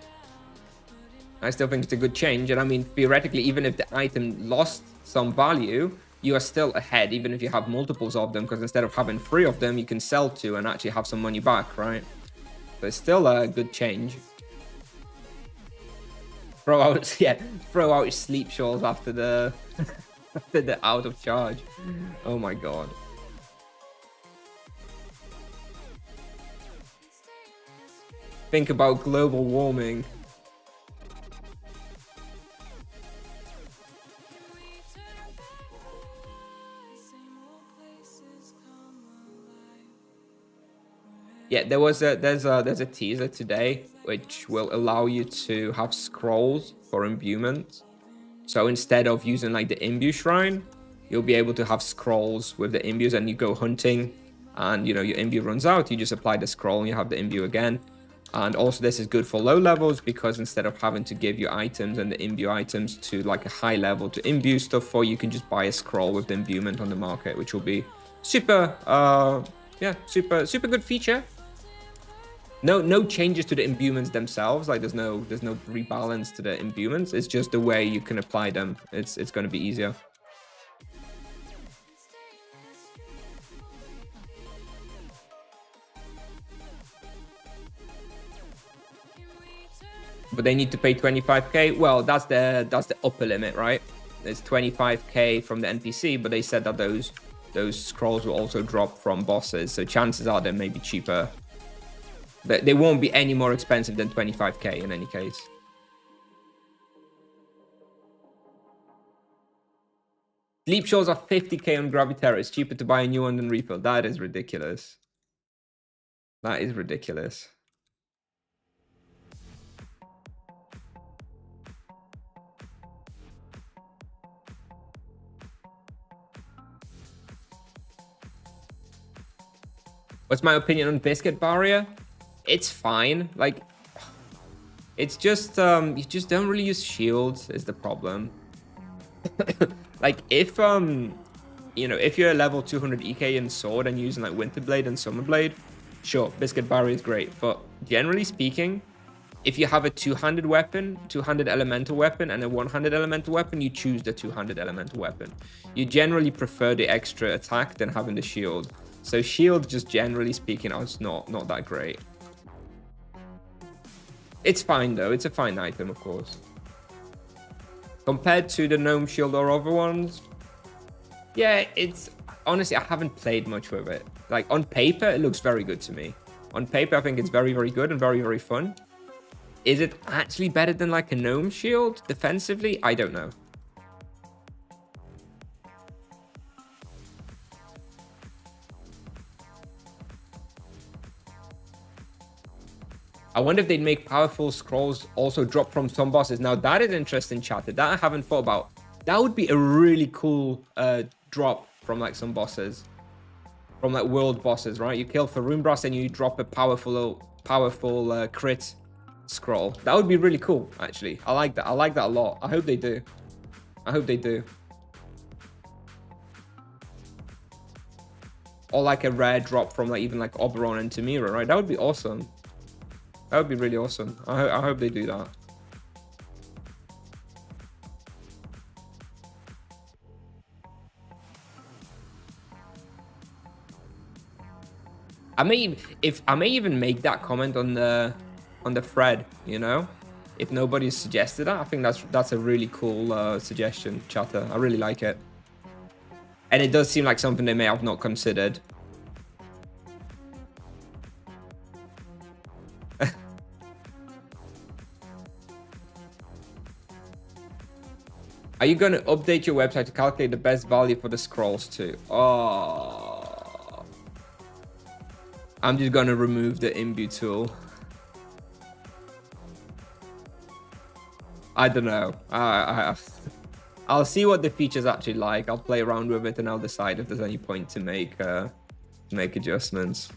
And I mean, theoretically, even if the item lost some value, you are still ahead, even if you have multiples of them, because instead of having 3 of them, you can sell 2 and actually have some money back, right? So it's still a good change. Throw out Sleep Shawls after the after the out of charge. Oh my god. Think about global warming. Yeah, there's a teaser today which will allow you to have scrolls for imbuement. So instead of using like the imbue shrine, you'll be able to have scrolls with the imbues, and you go hunting and you know your imbue runs out, you just apply the scroll and you have the imbue again. And also this is good for low levels, because instead of having to give your items and the imbue items to like a high level to imbue stuff for, you can just buy a scroll with the imbuement on the market, which will be super super good feature. No changes to the imbuements themselves, like there's no rebalance to the imbuements. It's just the way you can apply them. It's going to be easier. But they need to pay 25k. Well, that's the upper limit, right? It's 25k from the NPC, but they said that those scrolls will also drop from bosses, so chances are they may be cheaper. But they won't be any more expensive than 25k in any case. Sleep shells are 50k on Graviterra. It's cheaper to buy a new one than refill. That is ridiculous. That is ridiculous. What's my opinion on Biscuit Barrier? It's fine. Like, it's just you just don't really use shields is the problem. Like if you know, if you're a level 200 EK in sword and using like Winterblade and Summerblade, sure, Biscuit Barrier is great. But generally speaking, if you have a two-handed weapon, two-handed elemental weapon, and a one-handed elemental weapon, you choose the two-handed elemental weapon. You generally prefer the extra attack than having the shield. So shield, just generally speaking, is not that great. It's fine though. It's a fine item, of course. Compared to the gnome shield or other ones, yeah, it's honestly, I haven't played much with it. Like on paper, it looks very good to me. On paper, I think it's very, very good and very, very fun. Is it actually better than like a gnome shield defensively? I don't know. I wonder if they'd make powerful scrolls also drop from some bosses. Now that is interesting, chatter. That I haven't thought about. That would be a really cool drop from like some bosses, from like world bosses, right? You kill Farumbras and you drop a powerful crit scroll. That would be really cool, actually. I like that. I like that a lot. I hope they do. I hope they do. Or like a rare drop from like even like Oberon and Tamira, right? That would be awesome. That would be really awesome. I hope they do that. I may even make that comment on the thread, you know, if nobody's suggested that. I think that's a really cool suggestion, chatter. I really like it, and it does seem like something they may have not considered. Are you going to update your website to calculate the best value for the scrolls too? Oh, I'm just going to remove the imbue tool. I don't know. I'll see what the feature's actually like. I'll play around with it and I'll decide if there's any point to make adjustments.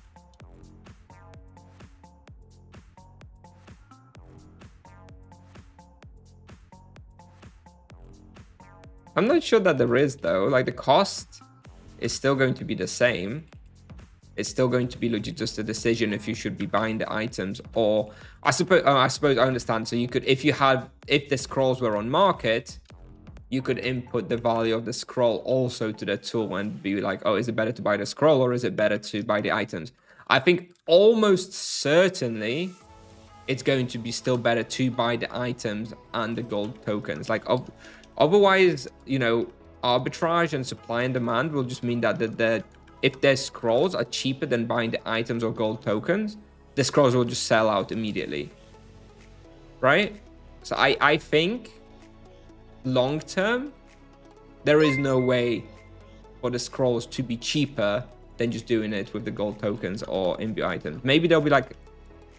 I'm not sure that there is though. Like the cost is still going to be the same. It's still going to be legit just a decision if you should be buying the items, or I suppose I understand. So you could, if the scrolls were on market, you could input the value of the scroll also to the tool and be like, oh, is it better to buy the scroll or is it better to buy the items? I think almost certainly it's going to be still better to buy the items and the gold tokens. Like otherwise, you know, arbitrage and supply and demand will just mean that if their scrolls are cheaper than buying the items or gold tokens, the scrolls will just sell out immediately, right? So I think long term, there is no way for the scrolls to be cheaper than just doing it with the gold tokens or imbue items. Maybe they'll be like,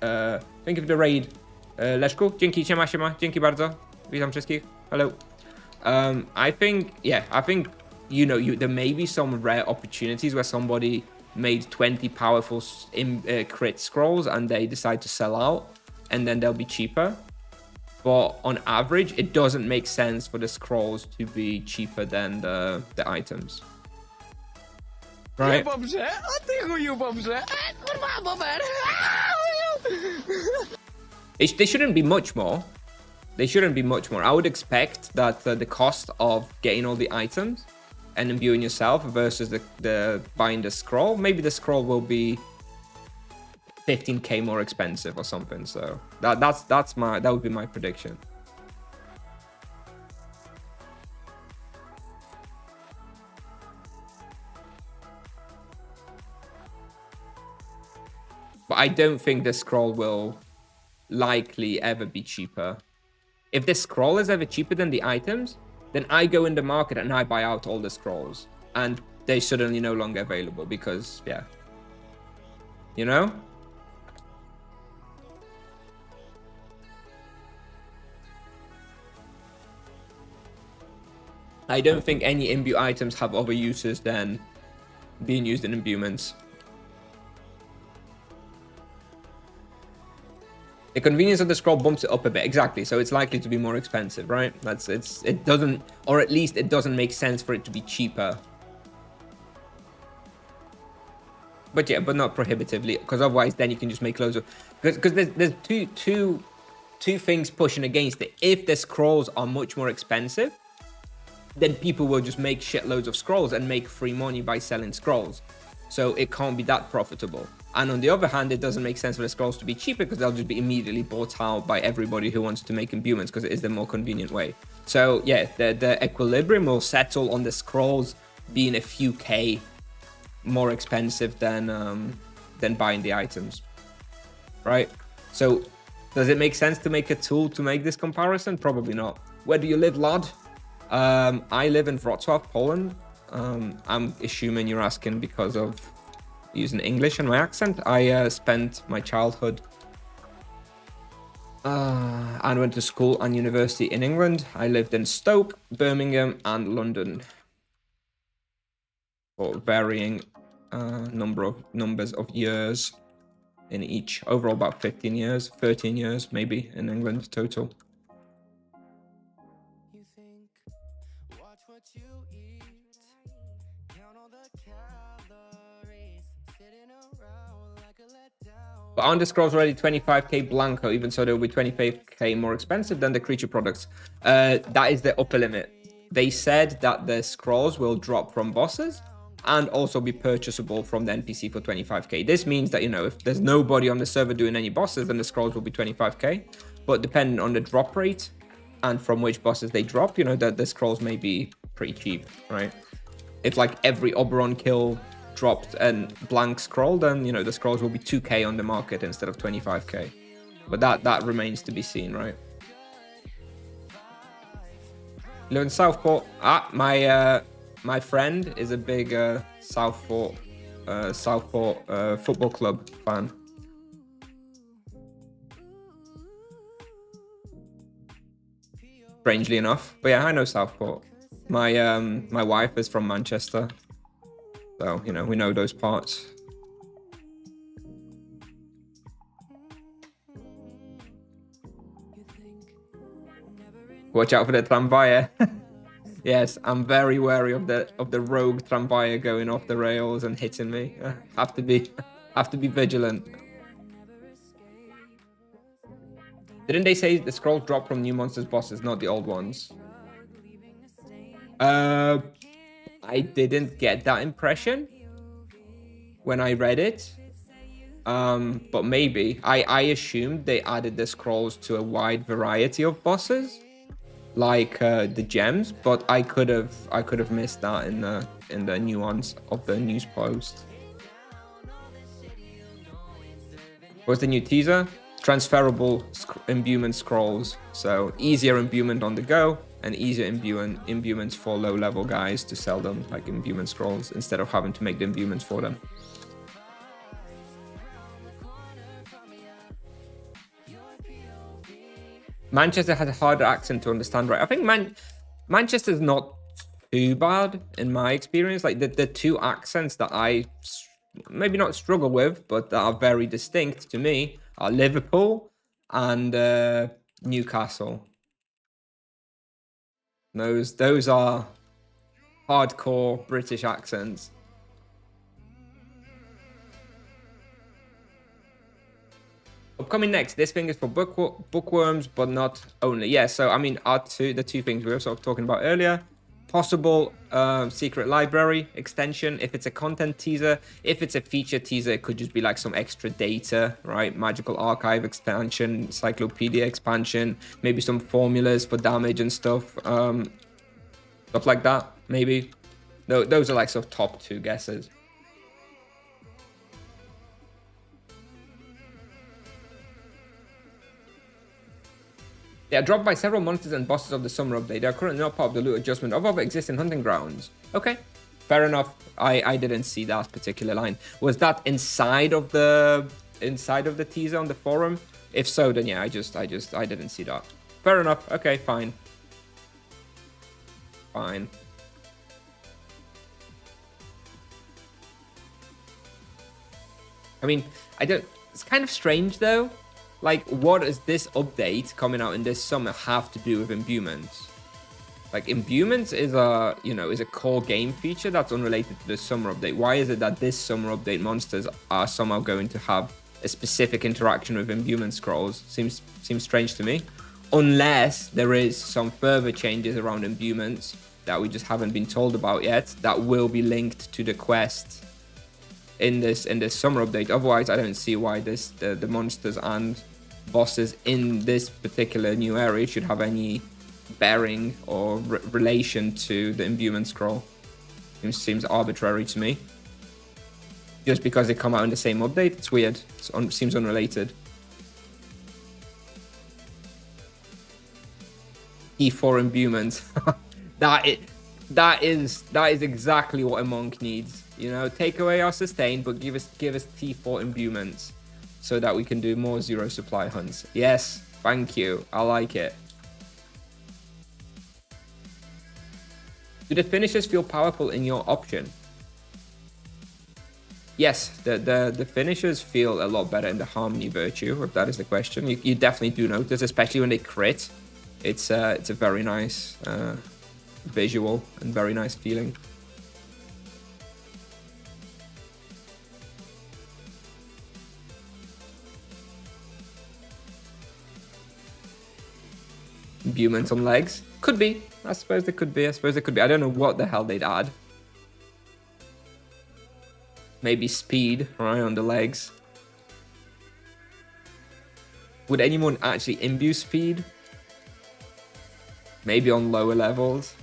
thank you for the raid, Leszku, dzięki, siema, dzięki bardzo, witam wszystkich, hello. I think, you know, there may be some rare opportunities where somebody made 20 powerful crit scrolls and they decide to sell out, and then they'll be cheaper. But on average, it doesn't make sense for the scrolls to be cheaper than the items. Right? They shouldn't be much more. They shouldn't be much more. I would expect that the cost of getting all the items and imbuing yourself versus the buying the scroll, maybe the scroll will be 15k more expensive or something. So that would be my prediction. But I don't think the scroll will likely ever be cheaper. If the scroll is ever cheaper than the items, then I go in the market and I buy out all the scrolls, and they're suddenly no longer available because, yeah, you know? I don't think any imbue items have other uses than being used in imbuements. The convenience of the scroll bumps it up a bit, exactly. So it's likely to be more expensive, right? It doesn't, or at least it doesn't make sense for it to be cheaper. But yeah, but not prohibitively, because otherwise then you can just make loads of, because there's two things pushing against it. If the scrolls are much more expensive, then people will just make shitloads of scrolls and make free money by selling scrolls. So it can't be that profitable. And on the other hand, it doesn't make sense for the scrolls to be cheaper because they'll just be immediately bought out by everybody who wants to make imbuements because it is the more convenient way. So yeah, the equilibrium will settle on the scrolls being a few K more expensive than buying the items, right? So does it make sense to make a tool to make this comparison? Probably not. Where do you live, lad? I live in Wrocław, Poland. I'm assuming you're asking because of using English in my accent. I spent my childhood and went to school and university in England. I lived in Stoke, Birmingham, and London for varying numbers of years in each. Overall, about 15 years, 13 years maybe in England total. But aren't the scrolls already 25k blanco, even so they'll be 25k more expensive than the creature products? That is the upper limit. They said that the scrolls will drop from bosses and also be purchasable from the NPC for 25k. This means that, you know, if there's nobody on the server doing any bosses, then the scrolls will be 25k. But depending on the drop rate and from which bosses they drop, you know, that the scrolls may be pretty cheap, right? If like every Oberon kill dropped and blank scroll, then, you know, the scrolls will be 2k on the market instead of 25k. But that remains to be seen, right? You live in Southport. My friend is a big Southport football club fan. Strangely enough, but yeah, I know Southport. My wife is from Manchester. So, you know, we know those parts. Watch out for the tramvaya. Yes, I'm very wary of the rogue tramvaya going off the rails and hitting me. Have to be vigilant. Didn't they say the scrolls drop from new monsters bosses, not the old ones? I didn't get that impression when I read it, but maybe. I assumed they added the scrolls to a wide variety of bosses, like the gems, but I could have missed that in the nuance of the news post. What's the new teaser? Transferable imbuement scrolls, so easier imbuement on the go. And easier imbuements for low-level guys to sell them, like imbuement scrolls, instead of having to make the imbuements for them. Manchester has a harder accent to understand, right? I think Manchester's not too bad in my experience. Like the two accents that I maybe not struggle with, but that are very distinct to me are Liverpool and Newcastle. Those are hardcore British accents. Upcoming next, this thing is for bookworms, but not only. Yeah, so I mean, the two things we were sort of talking about earlier. Possible secret library extension if it's a content teaser. If it's a feature teaser, it could just be like some extra data, right? Magical archive expansion, encyclopedia expansion, maybe some formulas for damage and stuff. Stuff like that, maybe. Those are like sort of top two guesses. They are dropped by several monsters and bosses of the summer update. They are currently not part of the loot adjustment of other existing hunting grounds. Okay, fair enough. I didn't see that particular line. Was that inside of the teaser on the forum? If so, then yeah, I didn't see that. Fair enough. Okay, fine. Fine. I mean, it's kind of strange though. Like, what does this update coming out in this summer have to do with imbuements? Like, imbuements is a core game feature that's unrelated to the summer update. Why is it that this summer update monsters are somehow going to have a specific interaction with imbuement scrolls? Seems strange to me. Unless there is some further changes around imbuements that we just haven't been told about yet that will be linked to the quest in this summer update. Otherwise, I don't see why the monsters and bosses in this particular new area should have any bearing or relation to the imbuement scroll. It seems arbitrary to me. Just because they come out in the same update, it's weird. It seems unrelated. E4 imbuement. That is exactly what a monk needs. You know, take away our sustain, but give us T4 imbuements so that we can do more zero supply hunts. Yes, thank you. I like it. Do the finishers feel powerful in your option? Yes, the finishers feel a lot better in the Harmony Virtue, if that is the question. You definitely do notice, especially when they crit. It's a very nice visual and very nice feeling. Imbuement on legs? Could be. I suppose they could be. I don't know what the hell they'd add. Maybe speed, right, on the legs. Would anyone actually imbue speed? Maybe on lower levels.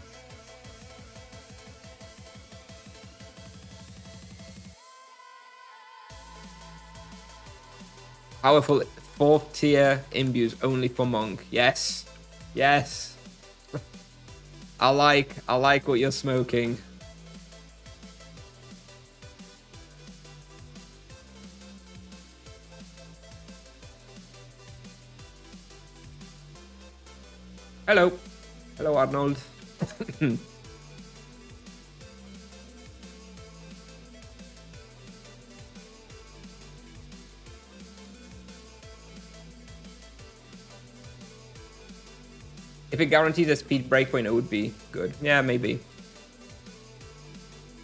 Powerful 4th tier imbues only for monk. Yes. Yes. I like what you're smoking. Hello. Hello, Arnold. If it guarantees a speed breakpoint, it would be good. Yeah, maybe.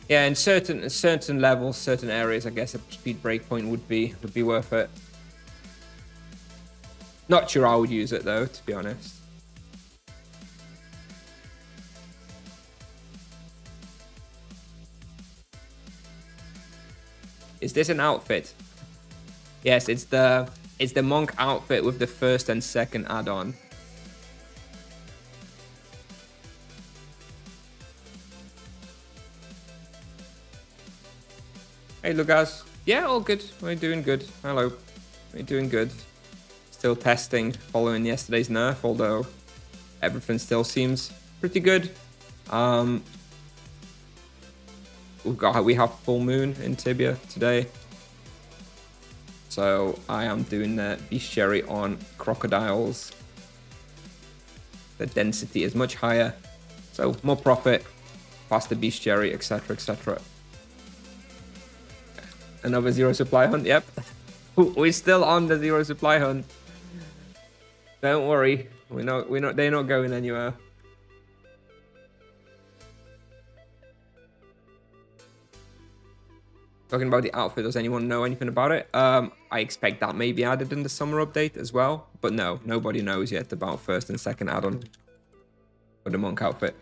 Yeah, in certain levels, certain areas, I guess a speed breakpoint would be worth it. Not sure I would use it though, to be honest. Is this an outfit? Yes, it's the monk outfit with the first and second add-on. Hey, Lugas. Yeah, all good. We're doing good. Hello. We're doing good. Still testing following yesterday's nerf, although everything still seems pretty good. We have full moon in Tibia today. So I am doing the bestiary on crocodiles. The density is much higher. So more profit, faster bestiary, etc, etc. Another zero supply hunt. Yep. We're still on the zero supply hunt. Don't worry. They're not going anywhere. Talking about the outfit, does anyone know anything about it? I expect that may be added in the summer update as well. But no, nobody knows yet about first and second add-on for the monk outfit.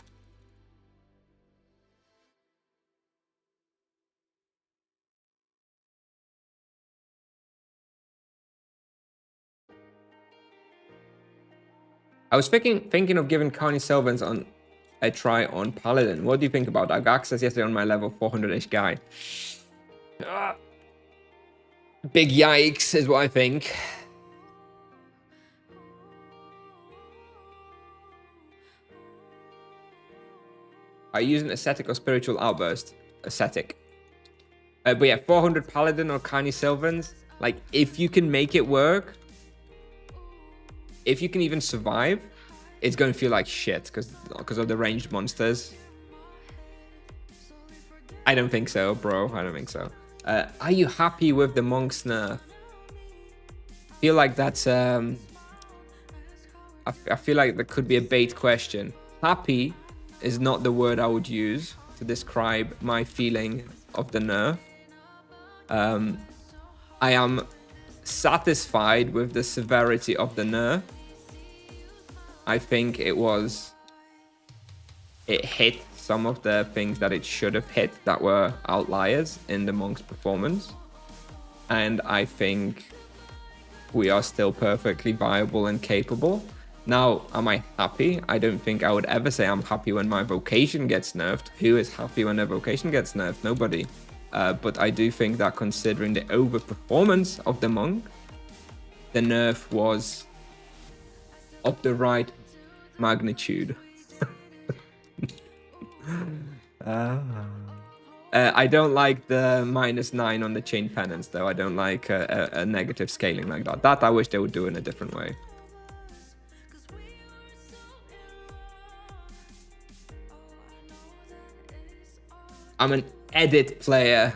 I was thinking of giving Carney Sylvans on a try on Paladin. What do you think about that? I got access yesterday on my level 400-ish guy. Big yikes is what I think. Are you using ascetic or spiritual outburst? Ascetic. But yeah, 400 Paladin or Carney Sylvans. Like, if you can make it work, if you can even survive, it's going to feel like shit because of the ranged monsters. I don't think so, bro. I don't think so. Are you happy with the monk's nerf? I feel like that's I feel like that could be a bait question. Happy is not the word I would use to describe my feeling of the nerf. I am satisfied with the severity of the nerf. I think it hit some of the things that it should have hit that were outliers in the monk's performance. And I think we are still perfectly viable and capable. Now, am I happy? I don't think I would ever say I'm happy when my vocation gets nerfed. Who is happy when their vocation gets nerfed? Nobody. But I do think that considering the overperformance of the monk, the nerf was of the right magnitude. I don't like the -9 on the chain penance, though. I don't like a negative scaling like that. That I wish they would do in a different way. I'm an edit player.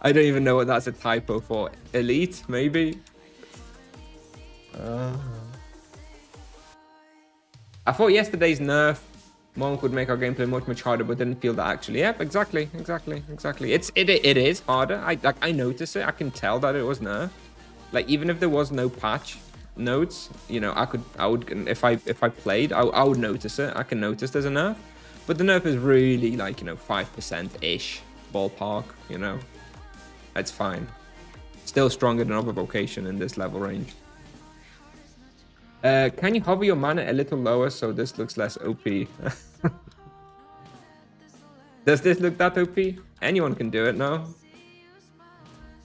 I don't even know what that's a typo for. Elite, maybe? I thought yesterday's nerf monk would make our gameplay much harder, but didn't feel that actually. Yep, exactly. It is harder. I notice it. I can tell that it was nerf. Like, even if there was no patch notes, you know, I would if I played, I would notice it. I can notice there's a nerf, but the nerf is really like, you know, 5% ish ballpark. You know, that's fine. Still stronger than other vocation in this level range. Can you hover your mana a little lower so this looks less OP? Does this look that OP? Anyone can do it, no?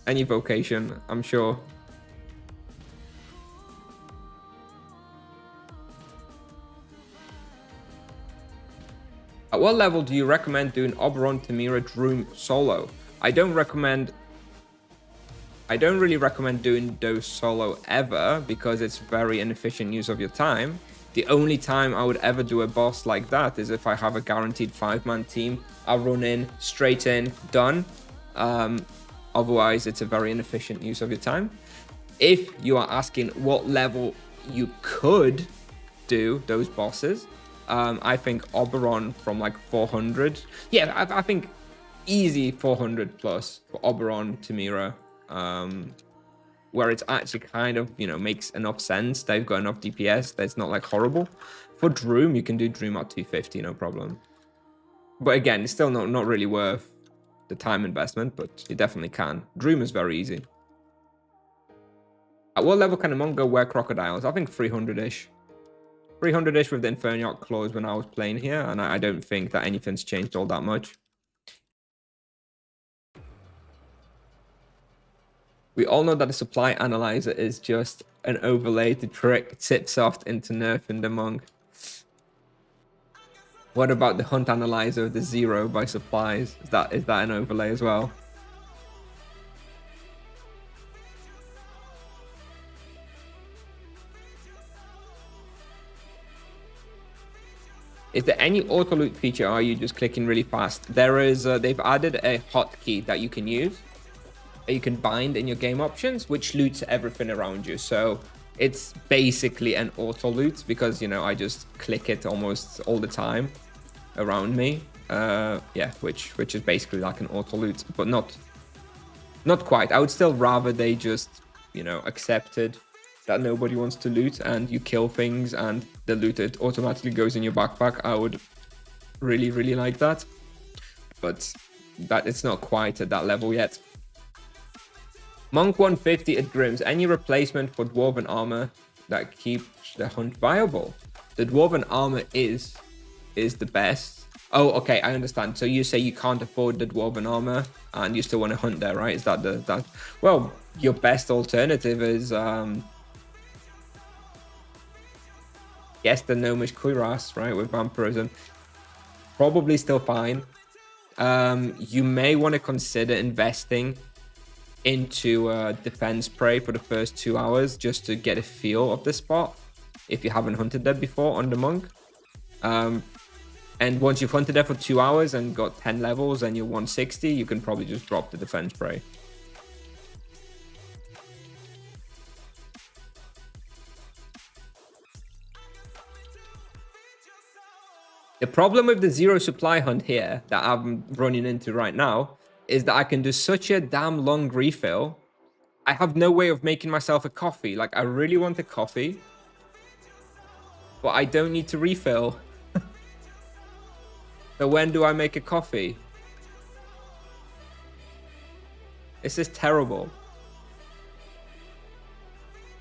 Any vocation, I'm sure. At what level do you recommend doing Oberon, Tamira, Droom solo? I don't really recommend doing those solo ever because it's very inefficient use of your time. The only time I would ever do a boss like that is if I have a guaranteed 5-man team. I'll run in, straight in, done. Otherwise, it's a very inefficient use of your time. If you are asking what level you could do those bosses, I think Oberon from like 400. Yeah, I think easy 400 plus for Oberon, Tamira. Where it's actually kind of, you know, makes enough sense. They've got enough DPS that's not like horrible. For Droom, you can do Droom at 250, no problem. But again, it's still not really worth the time investment, but you definitely can. Droom is very easy. At what level can a monk go wear crocodiles? I think 300-ish. 300-ish with the Inferniarch clause when I was playing here, and I don't think that anything's changed all that much. We all know that the supply analyzer is just an overlay to trick Tipsoft into nerfing the monk. What about the hunt analyzer of the 0 by supplies? Is that an overlay as well? Is there any auto loot feature? Or are you just clicking really fast? There is. They've added a hotkey that you can use. That you can bind in your game options, which loots everything around you. So it's basically an auto loot because, you know, I just click it almost all the time around me. Yeah, which is basically like an auto loot, but not quite. I would still rather they just, you know, accepted that nobody wants to loot and you kill things and the loot it automatically goes in your backpack. I would really like that, but that it's not quite at that level yet. Monk 150 at Grimm's. Any replacement for Dwarven armor that keeps the hunt viable? The Dwarven armor is the best. Oh, okay, I understand. So you say you can't afford the Dwarven armor and you still want to hunt there, right? Is that that? Well, your best alternative is yes, the Gnomish cuirass, right, with vampirism. Probably still fine. You may want to consider investing into defense prey for the first 2 hours just to get a feel of the spot if you haven't hunted there before on the monk. And once you've hunted there for 2 hours and got 10 levels and you're 160, you can probably just drop the defense prey. The problem with the zero supply hunt here that I'm running into right now is that I can do such a damn long refill. I have no way of making myself a coffee. Like, I really want a coffee, but I don't need to refill. So when do I make a coffee? This is terrible.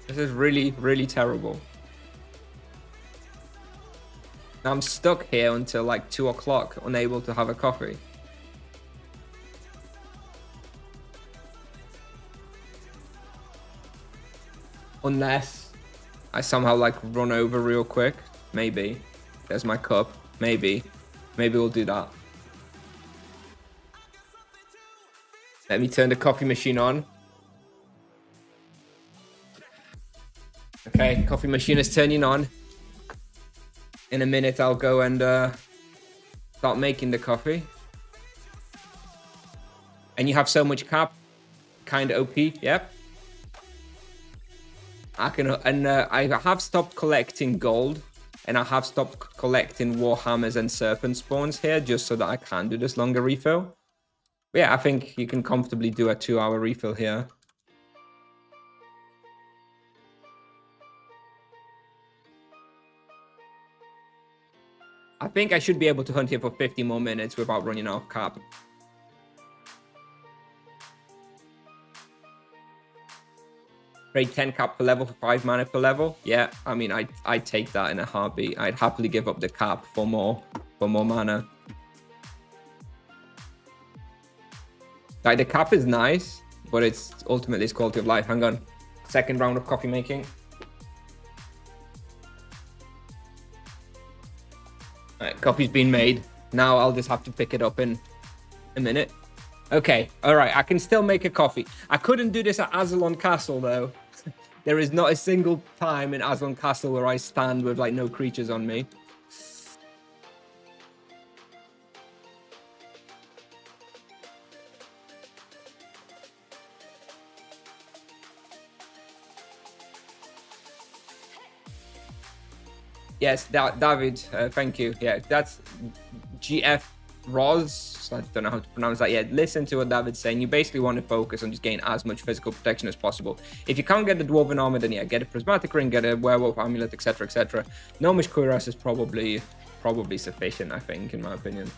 This is really terrible. I'm stuck here until like 2 o'clock, unable to have a coffee. Unless I somehow like run over real quick. Maybe. There's my cup. Maybe we'll do that. Let me turn the coffee machine on. Okay, coffee machine is turning on. In a minute, I'll go and start making the coffee. And you have so much cap, kind of OP. Yep. I can, and I have stopped collecting gold, and I have stopped collecting warhammers and serpent spawns here, just so that I can do this longer refill. But yeah, I think you can comfortably do a 2-hour refill here. I think I should be able to hunt here for 50 more minutes without running out of cap. Trade 10 cap per level for 5 mana per level. Yeah, I mean, I'd take that in a heartbeat. I'd happily give up the cap for more mana. Like, the cap is nice, but it's ultimately it's quality of life. Hang on. Second round of coffee making. Alright, coffee's been made. Now I'll just have to pick it up in a minute. Okay, alright, I can still make a coffee. I couldn't do this at Azelon Castle, though. There is not a single time in Azelon Castle where I stand with, like, no creatures on me. Yes, David, thank you. Yeah, that's GF Roz. I don't know how to pronounce that yet. Listen to what David's saying. You basically want to focus on just getting as much physical protection as possible. If you can't get the Dwarven armor, then yeah, get a Prismatic Ring, get a Werewolf Amulet, etc., etc. Gnomish Cuirass is probably sufficient, I think, in my opinion.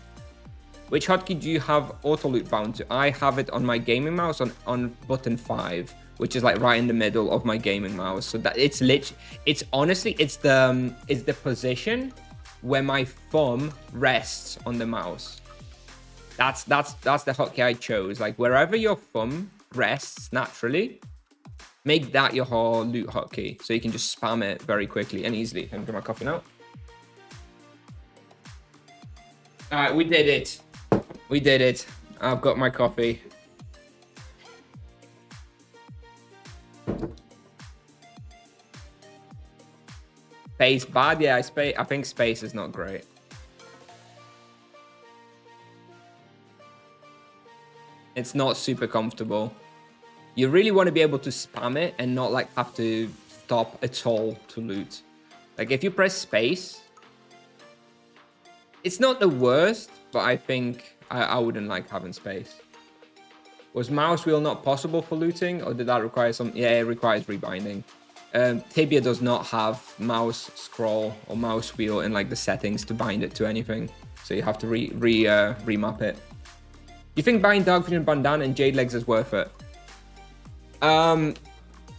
Which hotkey do you have auto loot bound to? I have it on my gaming mouse on button 5. Which is like right in the middle of my gaming mouse. So that it's honestly the position where my thumb rests on the mouse. That's the hotkey I chose. Like, wherever your thumb rests naturally, make that your whole loot hotkey, so you can just spam it very quickly and easily. I'm drinking my coffee now. All right, we did it. We did it. I've got my coffee. Space bad, yeah. I think space is not great. It's not super comfortable. You really want to be able to spam it and not like have to stop at all to loot. Like if you press space, it's not the worst, but I think I wouldn't like having space. Was mouse wheel not possible for looting, or did that require some? Yeah, it requires rebinding. Tibia does not have mouse scroll or mouse wheel in like the settings to bind it to anything, so you have to remap it. Do you think buying Dark Vision Bandana and Jade Legs is worth it?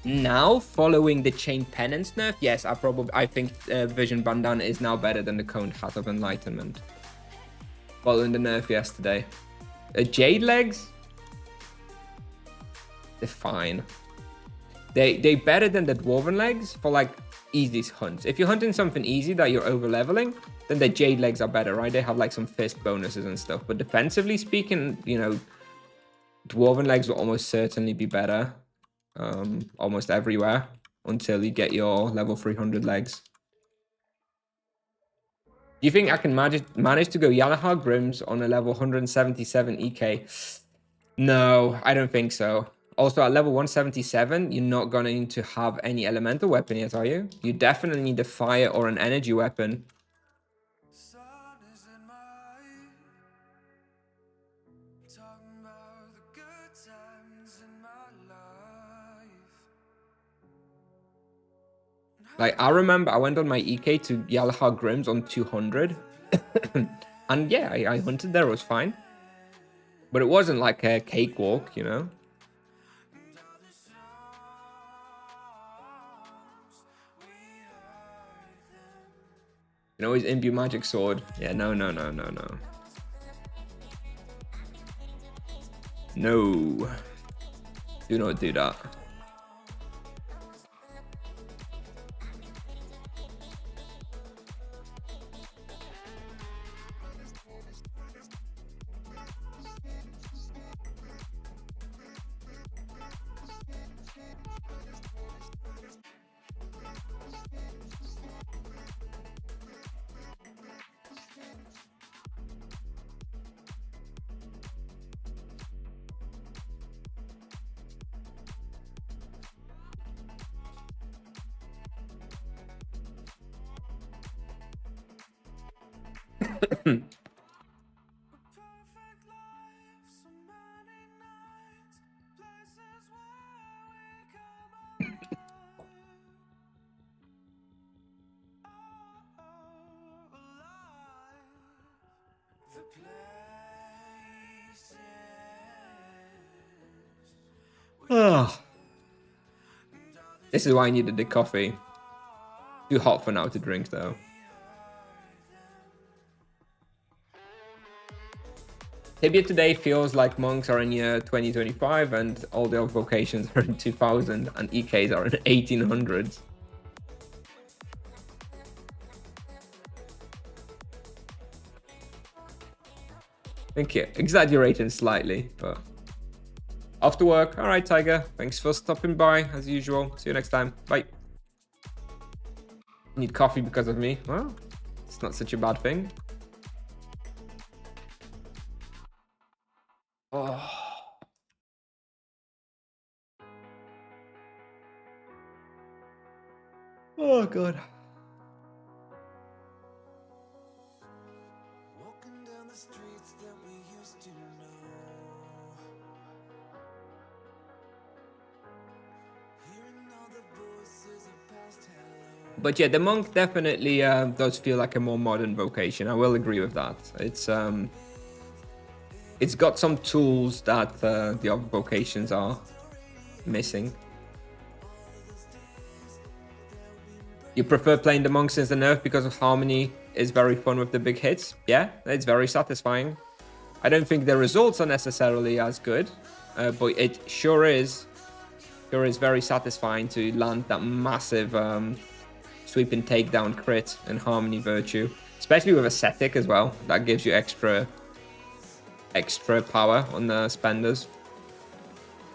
Now, following the Chain Penance nerf, yes, I think Vision Bandana is now better than the Coned Hat of Enlightenment. Following the nerf yesterday. Jade Legs? They're fine. They're better than the Dwarven Legs for like easy hunts. If you're hunting something easy that you're over leveling, then the Jade Legs are better, right? They have like some fist bonuses and stuff. But defensively speaking, you know, Dwarven Legs will almost certainly be better. Almost everywhere until you get your level 300 legs. Do you think I can manage to go Yalahar Grims on a level 177 EK? No, I don't think so. Also, at level 177, you're not going to have any elemental weapon yet, are you? You definitely need a fire or an energy weapon. Like, I remember I went on my EK to Yalahar Grims on 200. And yeah, I hunted there, it was fine. But it wasn't like a cakewalk, you know? You know, his imbue magic sword. Yeah, no. No. Do not do that. Oh. This is why I needed the coffee. Too hot for now to drink, though. Tibia today feels like monks are in year 2025 and all the other vocations are in 2000 and EKs are in 1800s. Thank you. Exaggerating slightly, but... Off to work. All right, Tiger. Thanks for stopping by, as usual. See you next time. Bye. Need coffee because of me. Well, it's not such a bad thing. Oh. Oh, God. But yeah, the monk definitely does feel like a more modern vocation. I will agree with that. It's got some tools that the other vocations are missing. You prefer playing the monk since the nerf because of harmony is very fun with the big hits? Yeah, it's very satisfying. I don't think the results are necessarily as good, but it sure is very satisfying to land that massive sweeping takedown crit and harmony virtue, especially with ascetic as well. That gives you extra power on the spenders.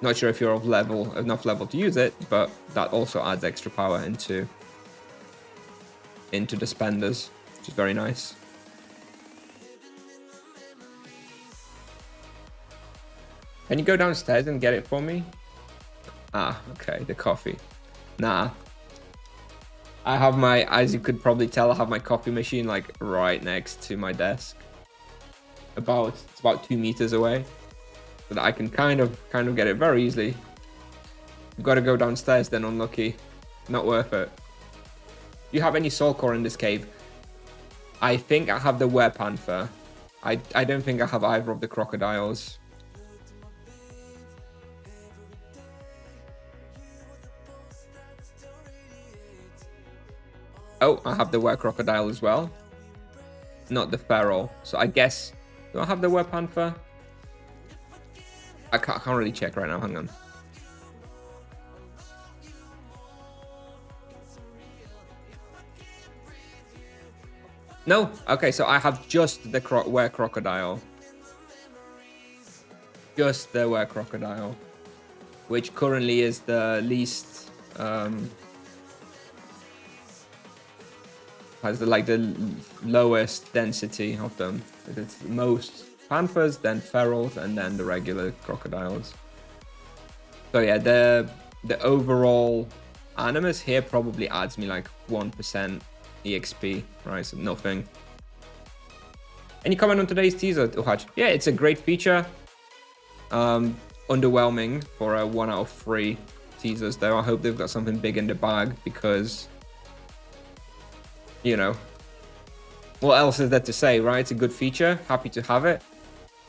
Not sure if you're of enough level to use it, but that also adds extra power into the spenders, which is very nice. Can you go downstairs and get it for me? Ah, okay, the coffee. Nah. I have my, as you could probably tell, I have my coffee machine like right next to my desk. It's about 2 meters away. So that I can kind of get it very easily. You've got to go downstairs then, unlucky. Not worth it. Do you have any soul core in this cave? I think I have the werepanther. I don't think I have either of the crocodiles. Oh, I have the were-crocodile as well. Not the feral. So I guess... Do I have the werepanther? I can't really check right now. Hang on. No. Okay, so I have just the were-crocodile. Just the were-crocodile. Which currently is the least... has the lowest density of them. It's most panthers, then ferals, and then the regular crocodiles. So yeah, the overall animus here probably adds me like 1% EXP, right? So nothing. Any comment on today's teaser, Uhaj? Yeah, it's a great feature. Underwhelming for a 1 out of 3 teasers though. I hope they've got something big in the bag because, you know, what else is there to say, right? It's a good feature. Happy to have it.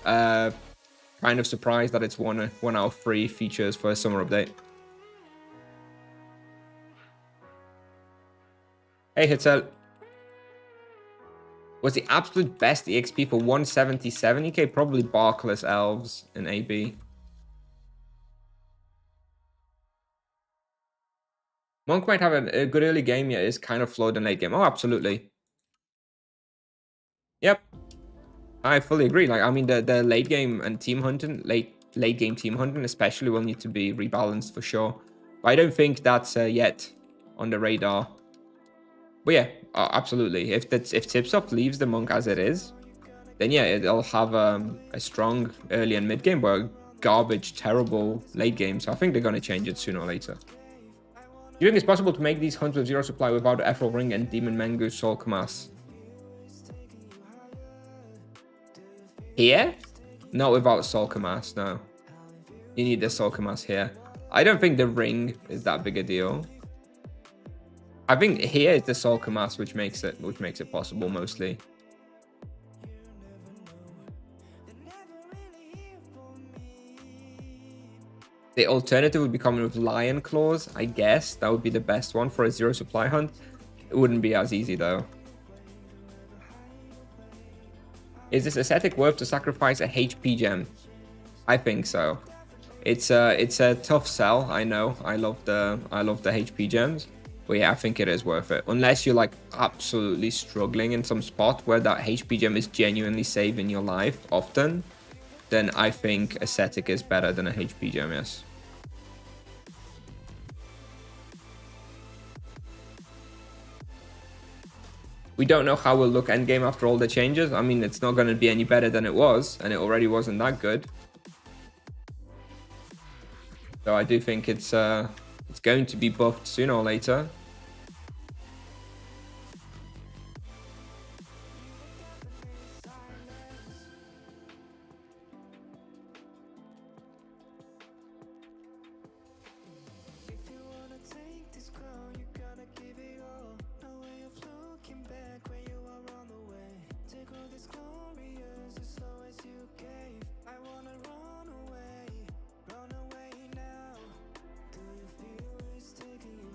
Kind of surprised that it's 1 out of 3 features for a summer update. Hey, Hitzel. Was the absolute best EXP for 177k? Probably Barkless Elves in AB. Monk might have a good early game, yet is kind of flawed in late game. Oh, absolutely. Yep. I fully agree. Like, I mean, the late game and team hunting, late game team hunting especially, will need to be rebalanced for sure. But I don't think that's yet on the radar. But yeah, absolutely. If Tipsoft leaves the Monk as it is, then yeah, it'll have a strong early and mid game, but garbage, terrible late game. So I think they're going to change it sooner or later. Do you think it's possible to make these hunts with 0 supply without Ethereal Ring and Demon Mengu Soul Kamas? Here? Not without Soul Kamas, no. You need the Soul Kamas here. I don't think the ring is that big a deal. I think here is the Soul Kamas which makes it possible mostly. The alternative would be coming with Lion Claws, I guess. That would be the best one for a 0 supply hunt. It wouldn't be as easy though. Is this aesthetic worth to sacrifice a HP gem? I think so. It's a tough sell, I know. I love the HP gems. But yeah, I think it is worth it. Unless you're like absolutely struggling in some spot where that HP gem is genuinely saving your life often, then I think aesthetic is better than a HP gem, yes. We don't know how we'll look endgame after all the changes. I mean, it's not going to be any better than it was, and it already wasn't that good. So I do think it's going to be buffed sooner or later.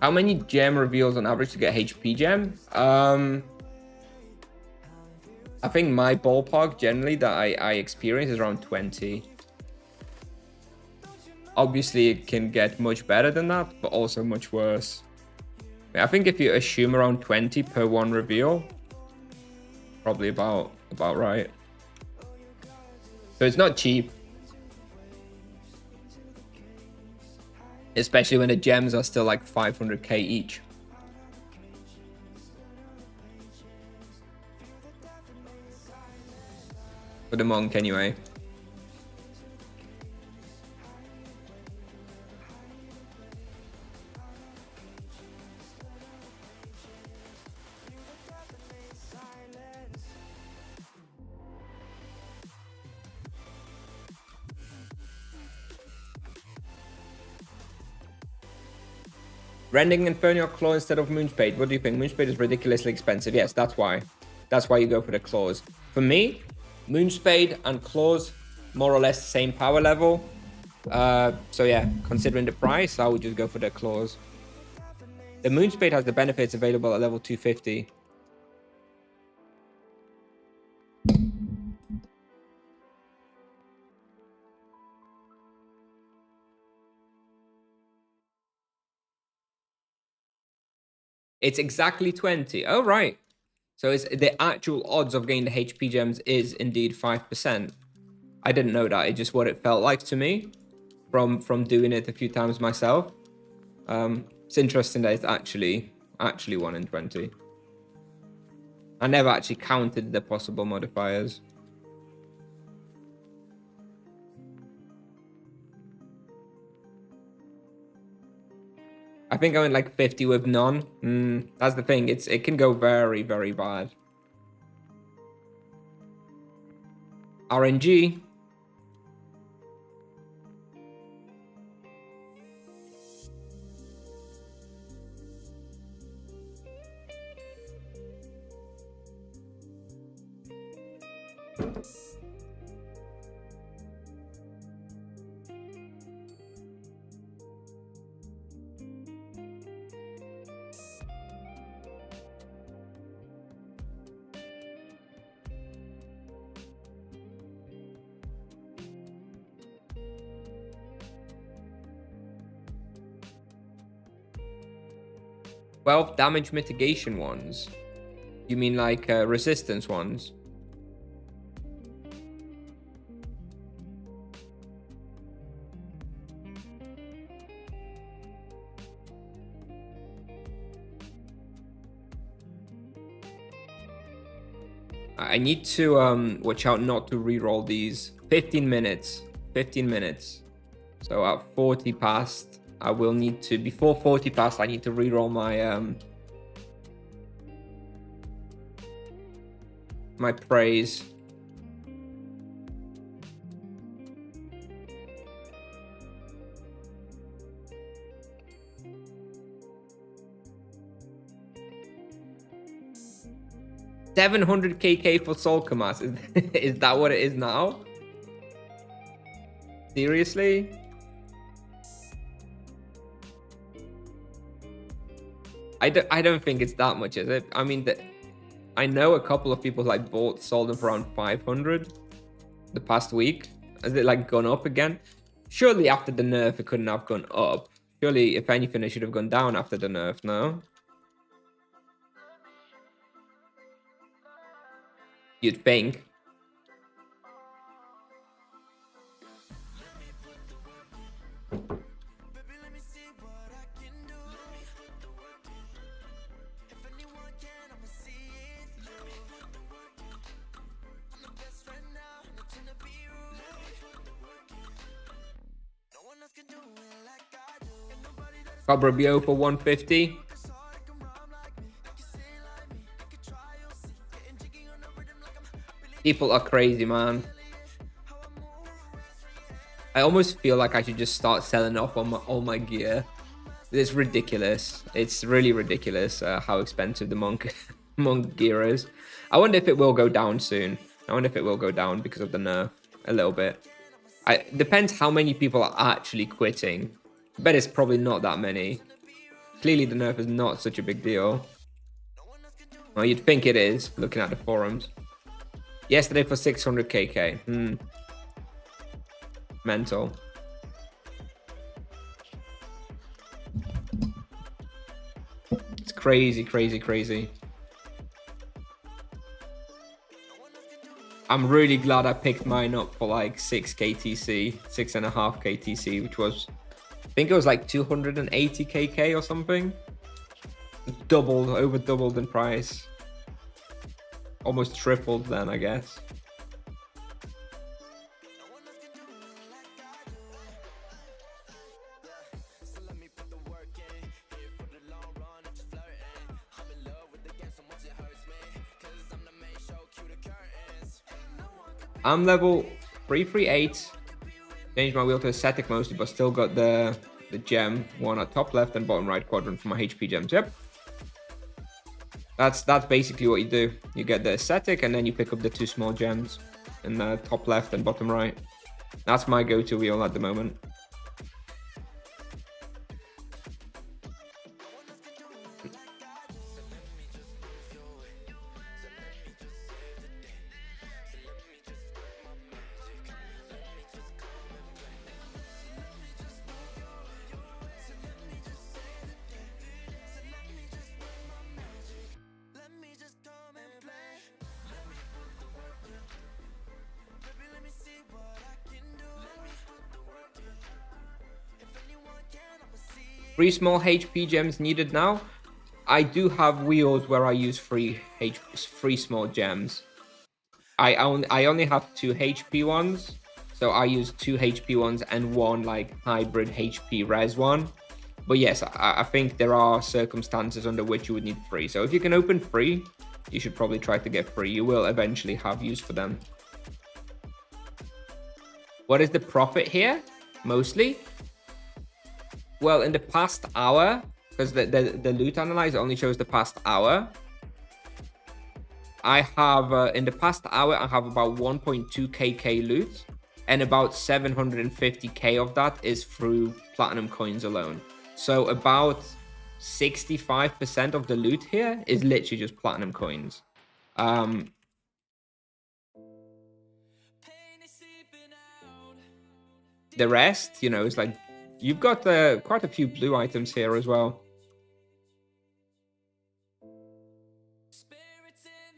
How many gem reveals on average to get HP gem? I think my ballpark generally that I experience is around 20. Obviously, it can get much better than that, but also much worse. I think if you assume around 20 per one reveal, probably about right. So it's not cheap. Especially when the gems are still like 500k each. For the monk, anyway. Rending Infernal Claw instead of Moonspade. What do you think? Moonspade is ridiculously expensive. Yes, that's why. That's why you go for the claws. For me, Moonspade and claws, more or less the same power level. So yeah, considering the price, I would just go for the claws. The Moonspade has the benefits available at level 250. It's exactly 20. Oh, right. So it's the actual odds of getting the HP gems is indeed 5%. I didn't know that. It's just what it felt like to me from doing it a few times myself. It's interesting that it's actually 1 in 20. I never actually counted the possible modifiers. I think I went like 50 with none. That's the thing. It can go very, very bad. RNG. Well, damage mitigation ones. You mean like resistance ones? I need to watch out not to reroll these. 15 minutes. 15 minutes. So at 40 past, I will need to, before 40 past, I need to reroll my my praise. $700 KK for Soul Commas. Is that what it is now? Seriously? I don't think it's that much, is it? I mean, I know a couple of people like sold them for around 500 the past week. Has it like gone up again? Surely after the nerf, it couldn't have gone up. Surely, if anything, it should have gone down after the nerf, no? You'd think. Cobra BO for 150. People are crazy, man. I almost feel like I should just start selling off on all my gear. It's ridiculous. It's really ridiculous how expensive the monk gear is. I wonder if it will go down soon. I wonder if it will go down because of the nerf a little bit. Depends how many people are actually quitting. I bet it's probably not that many. Clearly the nerf is not such a big deal. Well, you'd think it is, looking at the forums. Yesterday for 600 KK. Mental. It's crazy, crazy, crazy. I'm really glad I picked mine up for like 6 KTC, 6.5 KTC, which was, I think it was like 280 KK or something. Doubled, over doubled in price. Almost tripled then, I guess. I'm level 338. Changed my wheel to aesthetic mostly, but still got the the gem one at top left and bottom right quadrant for my HP gems. Yep. That's basically what you do. You get the aesthetic and then you pick up the 2 small gems in the top left and bottom right. That's my go-to wheel at the moment. Three small HP gems needed now. I do have wheels where I use three small gems. I only have 2 HP ones, so I use 2 HP ones and 1 like hybrid HP res one. But yes, I think there are circumstances under which you would need 3. So if you can open 3, you should probably try to get 3. You will eventually have use for them. What is the profit here? Mostly? Well, in the past hour, because the loot analyzer only shows the past hour, I have, in the past hour, I have about 1.2k loot, and about 750k of that is through platinum coins alone. So about 65% of the loot here is literally just platinum coins. The rest, you know, is like, you've got quite a few blue items here as well.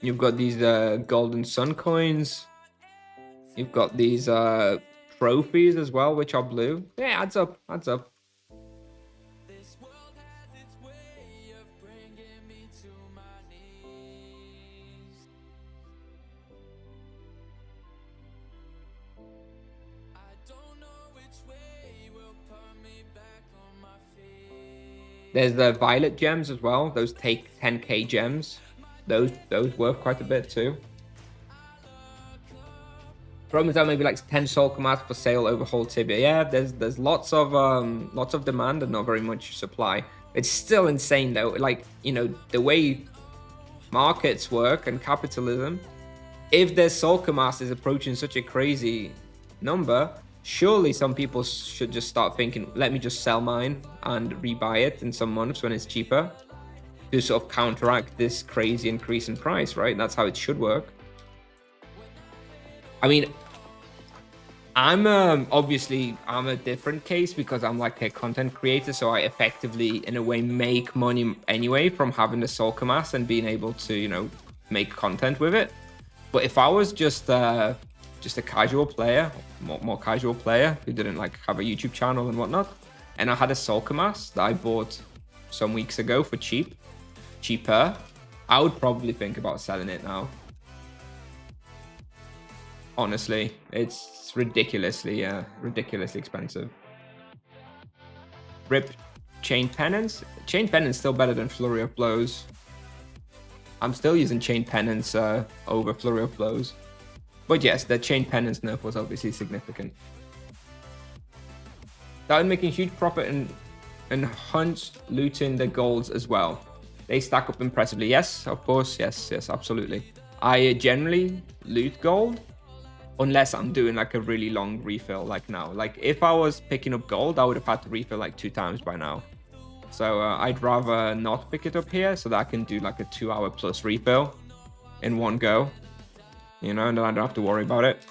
You've got these golden sun coins. You've got these trophies as well, which are blue. Yeah, adds up, adds up. There's the violet gems as well. Those take 10k gems. Those worth quite a bit too. Romans out maybe like 10 soul commands for sale overhaul tibia. Yeah, there's lots of demand and not very much supply. It's still insane though. Like, you know, the way markets work and capitalism, if their soul commands is approaching such a crazy number, surely some people should just start thinking, let me just sell mine and rebuy it in some months when it's cheaper to sort of counteract this crazy increase in price, right? That's how it should work. I mean, I'm obviously I'm a different case because I'm like a content creator, so I effectively in a way make money anyway from having the soul mass and being able to, you know, make content with it. But if I was just a casual player, more casual player who didn't like have a YouTube channel and whatnot, and I had a soul mass that I bought some weeks ago for cheaper, I would probably think about selling it now. Honestly, it's ridiculously expensive. Rip chain penance. Chain penance still better than flurry of blows. I'm still using chain penance over flurry of blows. But yes, the chain penance nerf was obviously significant. Started making huge profit in hunts, looting the golds as well. They stack up impressively. Yes, of course. Yes, absolutely. I generally loot gold unless I'm doing like a really long refill like now. Like if I was picking up gold, I would have had to refill like 2 times by now. So I'd rather not pick it up here so that I can do like a 2-hour plus refill in one go. You know, and then I don't have to worry about it.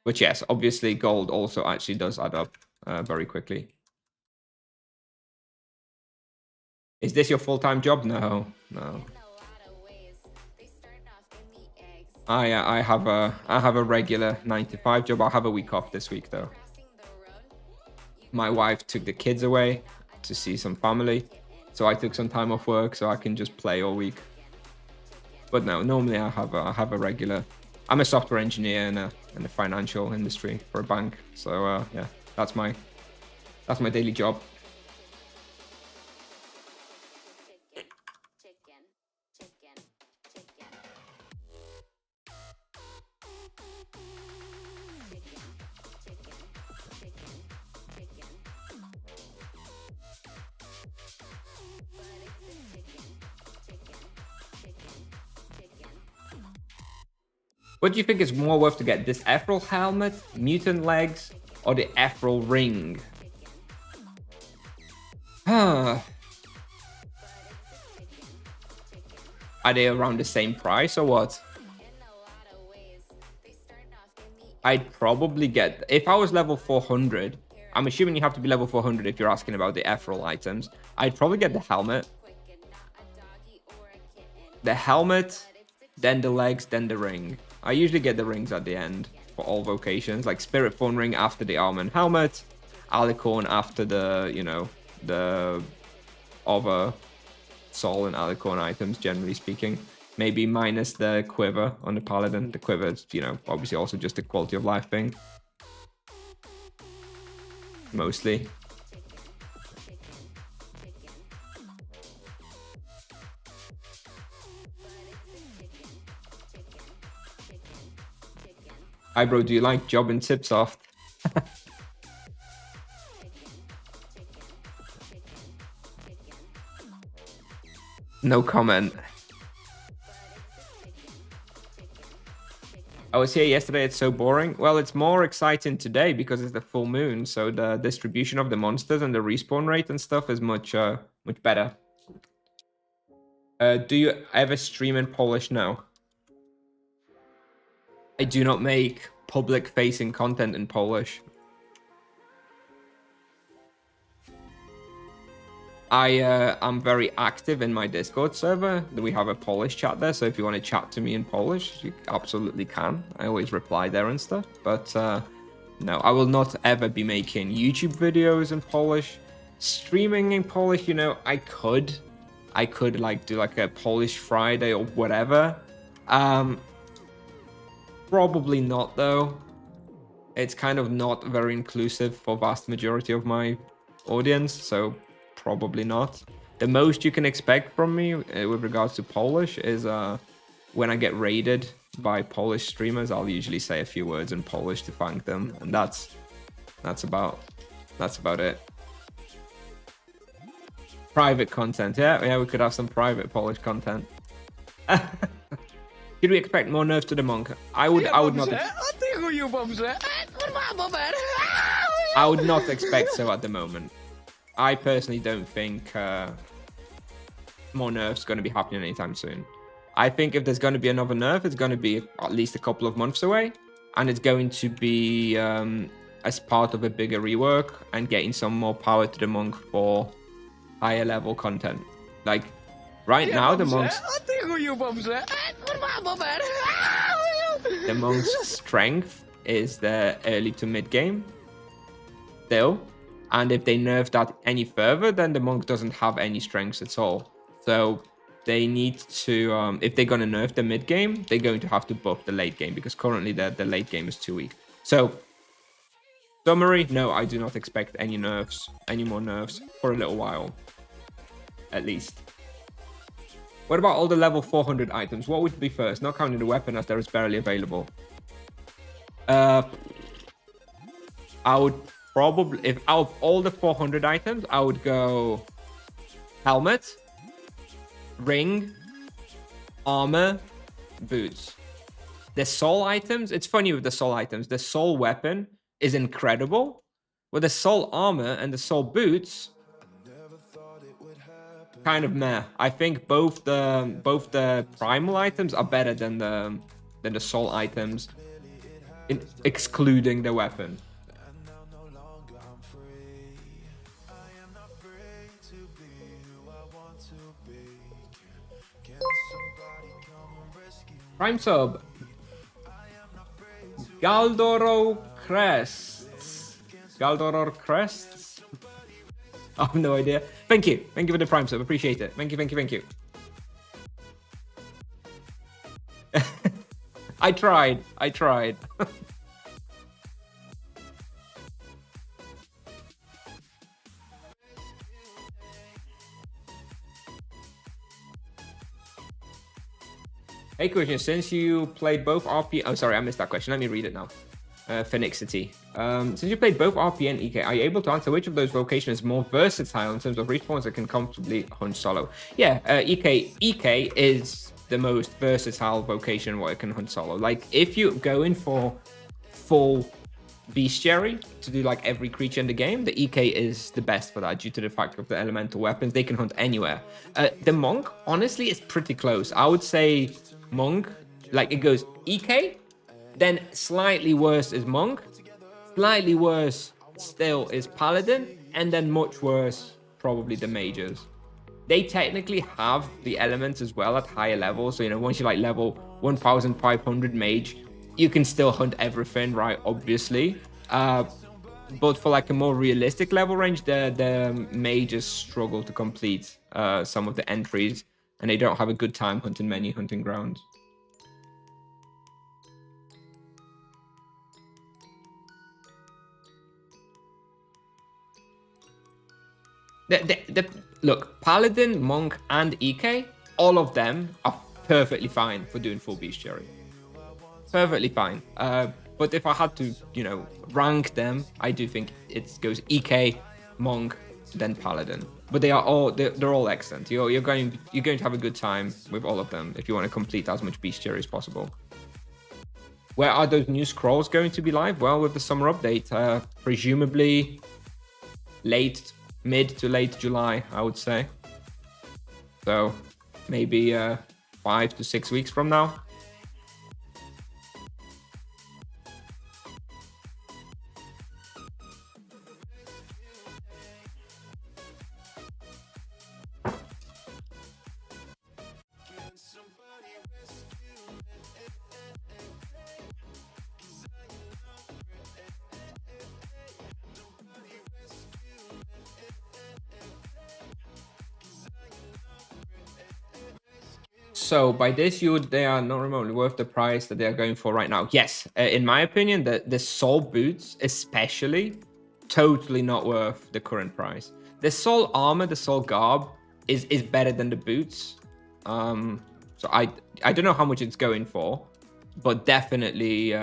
But yes, obviously gold also actually does add up very quickly. Is this your full-time job? No. I have a regular 9-to-5 job. I'll have a week off this week though. My wife took the kids away to see some family, so I took some time off work so I can just play all week. But no, normally I have a regular. I'm a software engineer in the financial industry for a bank. So yeah, that's my daily job. What do you think is more worth to get? This Ethereal helmet, mutant legs, or the Ethereal ring? Are they around the same price or what? I'd probably get, if I was level 400, I'm assuming you have to be level 400 if you're asking about the Ethereal items. I'd probably get the helmet. The helmet, then the legs, then the ring. I usually get the rings at the end for all vocations, like Spirit Phone Ring after the armor and helmet, Alicorn after the, you know, the other soul and Alicorn items, generally speaking. Maybe minus the quiver on the paladin. The quiver is, you know, obviously also just a quality of life thing. Mostly. Hi bro, do you like Job and Tipsoft? No comment. I was here yesterday, it's so boring. Well, it's more exciting today because it's the full moon, so the distribution of the monsters and the respawn rate and stuff is much better. Do you ever stream in Polish? No. I do not make public-facing content in Polish. I'm very active in my Discord server. We have a Polish chat there, so if you want to chat to me in Polish, you absolutely can. I always reply there and stuff. But no, I will not ever be making YouTube videos in Polish. Streaming in Polish, you know, I could like do like a Polish Friday or whatever. Probably not though. It's kind of not very inclusive for vast majority of my audience, so probably not. The most you can expect from me with regards to Polish is when I get raided by Polish streamers, I'll usually say a few words in Polish to thank them, and that's about it. Private content, yeah, we could have some private Polish content. Should we expect more nerfs to the monk? I would not. I would not expect so at the moment. I personally don't think more nerfs going to be happening anytime soon. I think if there's going to be another nerf, it's going to be at least a couple of months away, and it's going to be as part of a bigger rework and getting some more power to the monk for higher level content. Like right now, the monk's strength is the early to mid game still. And if they nerf that any further, then the monk doesn't have any strengths at all. So they need to, if they're going to nerf the mid game, they're going to have to buff the late game, because currently the late game is too weak. So, summary, no, I do not expect any more nerfs for a little while, at least. What about all the level 400 items? What would be first? Not counting the weapon, as there is barely available. I would probably, if out of all the 400 items, I would go helmet, ring, armor, boots. The soul items, it's funny with the soul items. The soul weapon is incredible, but the soul armor and the soul boots, kind of meh. I think both the primal items are better than the soul items, excluding the weapon. Prime sub. Galdoro Crests. Galdoro Crests? I have no idea. Thank you. Thank you for the Prime sub. Appreciate it. Thank you, thank you, thank you. I tried. Hey, question. Since you played both RP... Oh, sorry, I missed that question. Let me read it now. Phoenixity. Since you played both RP and EK, are you able to answer which of those vocations is more versatile in terms of respawns that can comfortably hunt solo? Yeah, EK is the most versatile vocation what it can hunt solo. Like if you go in for full bestiary to do like every creature in the game, the EK is the best for that due to the fact of the elemental weapons. They can hunt anywhere. The monk, honestly, is pretty close. I would say monk, like it goes EK, then slightly worse is monk, slightly worse still is paladin, and then much worse probably the mages. They technically have the elements as well at higher levels. So, you know, once you like level 1500 mage, you can still hunt everything, right? Obviously. But for like a more realistic level range, the mages struggle to complete some of the entries, and they don't have a good time hunting many hunting grounds. Look, Paladin, Monk, and EK, all of them are perfectly fine for doing full bestiary. Perfectly fine. But if I had to, you know, rank them, I do think it goes EK, Monk, then Paladin. But they're all excellent. You're going to have a good time with all of them if you want to complete as much bestiary as possible. Where are those new scrolls going to be live? Well, with the summer update, presumably mid to late July, I would say. So maybe 5 to 6 weeks from now. So by this, they are not remotely worth the price that they are going for right now. Yes, in my opinion, the soul boots especially, totally not worth the current price. The soul armor, the soul garb is better than the boots. So I don't know how much it's going for, but definitely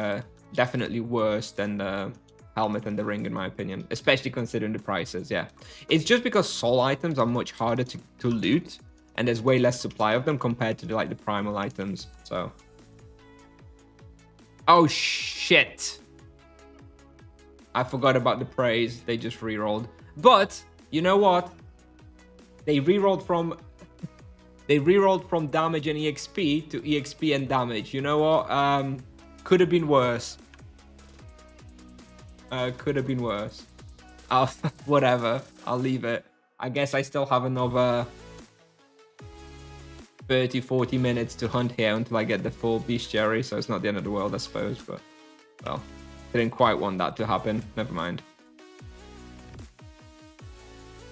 worse than the helmet and the ring in my opinion, especially considering the prices. Yeah, it's just because soul items are much harder to loot, and there's way less supply of them compared to the primal items. So, oh shit, I forgot about the praise. They just rerolled, but you know what? They rerolled from damage and EXP to EXP and damage. You know what? Could have been worse. Could have been worse. Whatever. I'll leave it. I guess I still have another 30-40 minutes to hunt here until I get the full bestiary, so it's not the end of the world, I suppose. But well, didn't quite want that to happen. Never mind.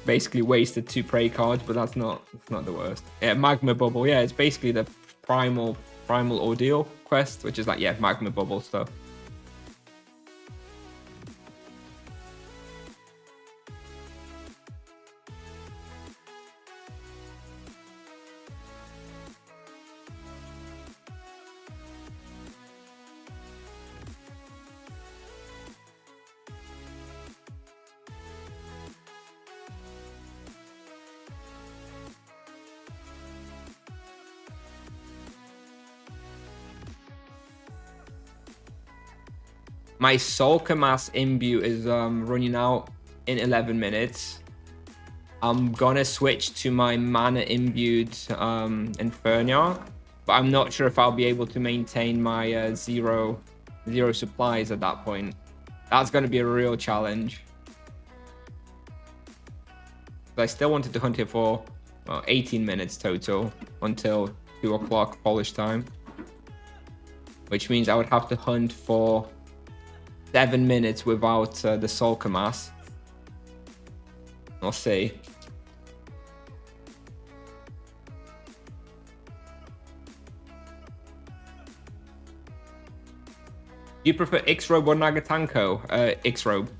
Basically wasted 2 prey cards, but it's not the worst. Yeah, magma bubble. Yeah, it's basically the primal ordeal quest, which is like, yeah, magma bubble stuff. My Soulka Mass Imbue is running out in 11 minutes. I'm gonna switch to my Mana Imbued Inferniarch, but I'm not sure if I'll be able to maintain my zero supplies at that point. That's gonna be a real challenge. But I still wanted to hunt here for 18 minutes total until 2 o'clock Polish time, which means I would have to hunt for 7 minutes without the Soulka Mass. I'll see. Do you prefer X-Robe or Nagatanko? X-Robe.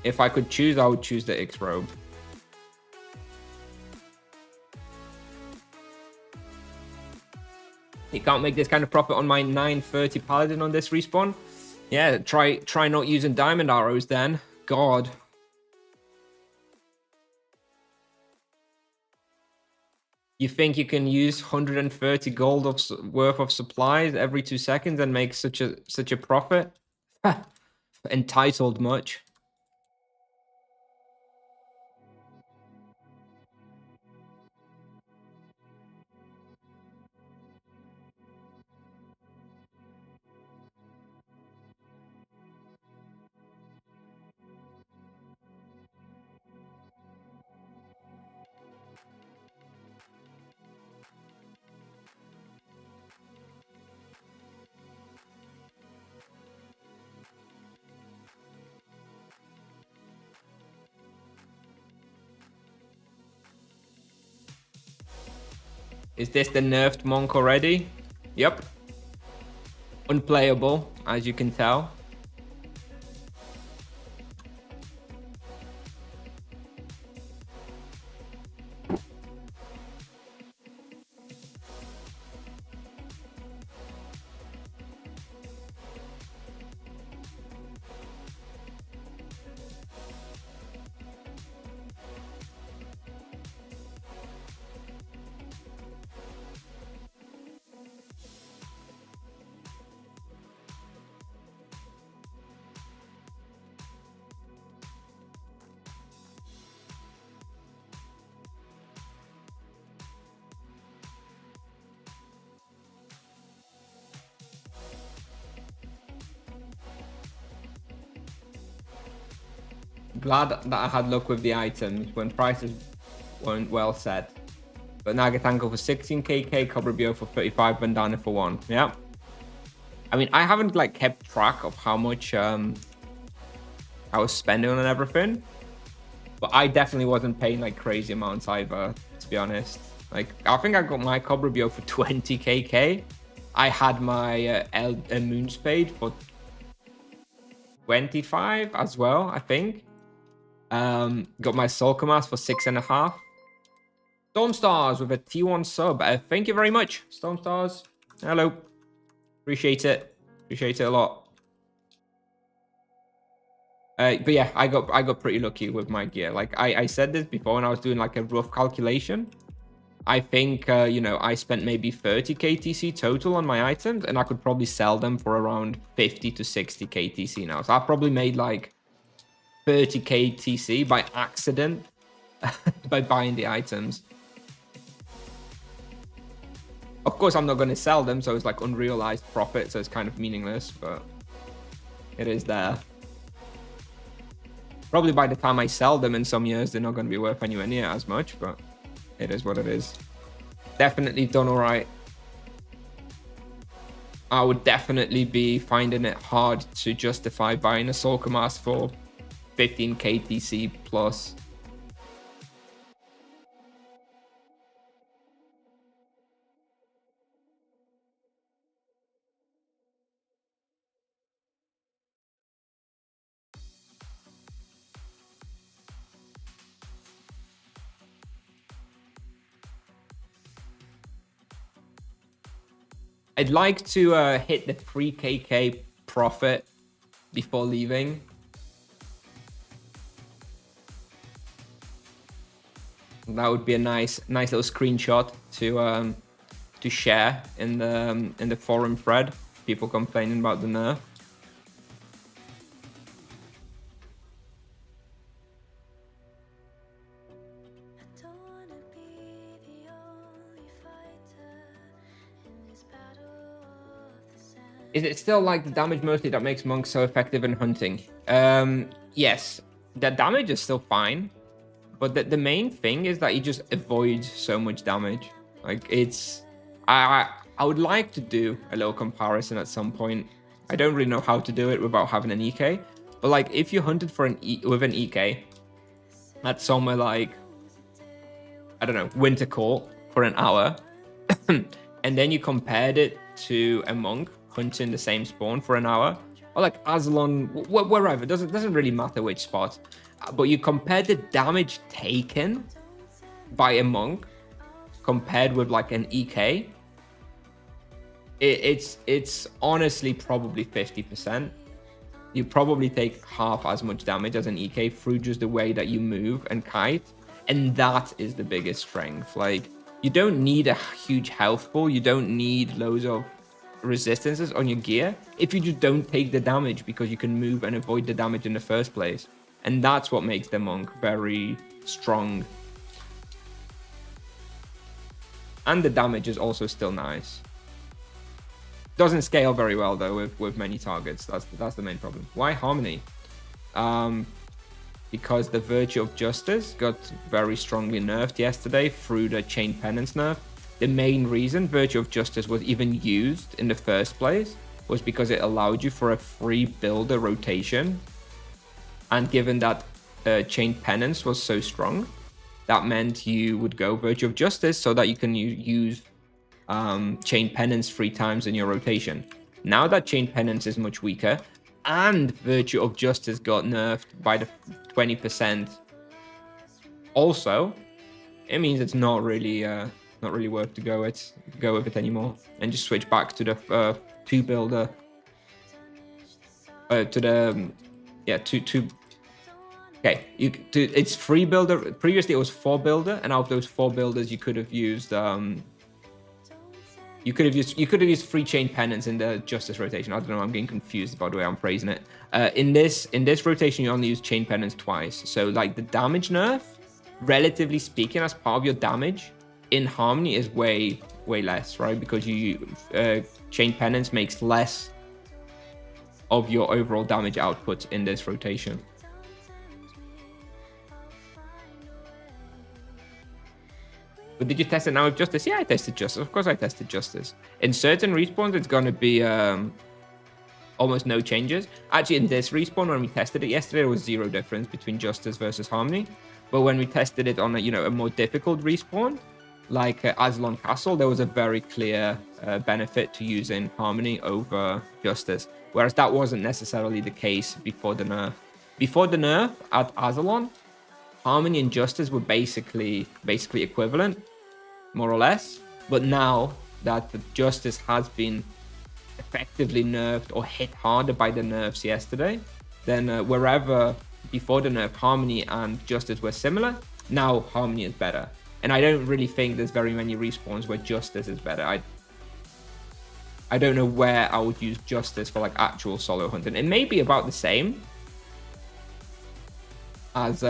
If I could choose, I would choose the X-Robe. You can't make this kind of profit on my 930 Paladin on this respawn? Yeah, try not using diamond arrows then. God. You think you can use 130 gold worth of supplies every 2 seconds and make such a profit? Entitled much. Is this the nerfed monk already? Yep. Unplayable, as you can tell. Glad that I had luck with the items when prices weren't well set. But Nagatango for 16kk, Cobrabio for 35, Bandana for 1. Yeah. I mean, I haven't like kept track of how much I was spending on everything. But I definitely wasn't paying like crazy amounts either, to be honest. Like, I think I got my Cobrabio for 20kk. I had my Moonspade for 25 as well, I think. Got my Solkamas for 6.5. Stormstars with a T1 sub. Thank you very much, Stormstars. Hello. Appreciate it. Appreciate it a lot. But yeah, I got pretty lucky with my gear. Like I said this before when I was doing like a rough calculation. I think you know, I spent maybe 30k TC total on my items, and I could probably sell them for around 50 to 60k TC now. So I probably made like 30k TC by accident by buying the items. Of course, I'm not going to sell them, so it's like unrealized profit, so it's kind of meaningless, but it is there. Probably by the time I sell them in some years, they're not going to be worth anywhere near as much, but it is what it is. Definitely done all right. I would definitely be finding it hard to justify buying a Soulka Mask for 15k TC plus. I'd like to hit the 3kk profit before leaving. That would be a nice little screenshot to share in the forum thread. People complaining about the nerf. Is it still like the damage mostly that makes monks so effective in hunting? Yes, the damage is still fine, but the main thing is that he just avoids so much damage. Like it's, I would like to do a little comparison at some point. I don't really know how to do it without having an EK, but like if you hunted for with an EK at somewhere like, I don't know, Winter Court for an hour, and then you compared it to a monk hunting the same spawn for an hour, or like Azelon, wherever, doesn't really matter which spot, but you compare the damage taken by a monk compared with like an EK, it's honestly probably 50%. You probably take half as much damage as an EK through just the way that you move and kite, and that is the biggest strength. Like You don't need a huge health pool. You don't need loads of resistances on your gear if you just don't take the damage, because you can move and avoid the damage in the first place. And that's what makes the monk very strong. And the damage is also still nice. Doesn't scale very well though with many targets. That's the main problem. Why Harmony? Because the Virtue of Justice got very strongly nerfed yesterday through the Chain Penance nerf. The main reason Virtue of Justice was even used in the first place was because it allowed you for a free builder rotation. And given that Chain Penance was so strong, that meant you would go Virtue of Justice so that you can use Chain Penance 3 times in your rotation. Now that Chain Penance is much weaker, and Virtue of Justice got nerfed by the 20%, also, it means it's not really worth to go with it anymore, and just switch back to the 2 builder, Okay, it's 3 builder. Previously, it was 4 builder, and out of those 4 builders, you could have used you could have used 3 Chain Penance in the Justice rotation. I don't know. I'm getting confused about the way I'm phrasing it. In this rotation, you only use Chain Penance twice. So like the damage nerf, relatively speaking, as part of your damage in Harmony is way less, right? Because you Chain Penance makes less of your overall damage output in this rotation. But did you test it now with Justice? Yeah, I tested Justice. Of course I tested Justice. In certain respawns, it's going to be almost no changes. Actually, in this respawn, when we tested it yesterday, there was 0 difference between Justice versus Harmony. But when we tested it on a more difficult respawn, like Azelon Castle, there was a very clear benefit to using Harmony over Justice. Whereas that wasn't necessarily the case before the nerf. Before the nerf at Azelon, Harmony and Justice were basically equivalent, more or less. But now that the Justice has been effectively nerfed or hit harder by the nerfs yesterday, then wherever before the nerf Harmony and Justice were similar, now Harmony is better. And I don't really think there's very many respawns where Justice is better. I don't know where I would use Justice for like actual solo hunting. It may be about the same as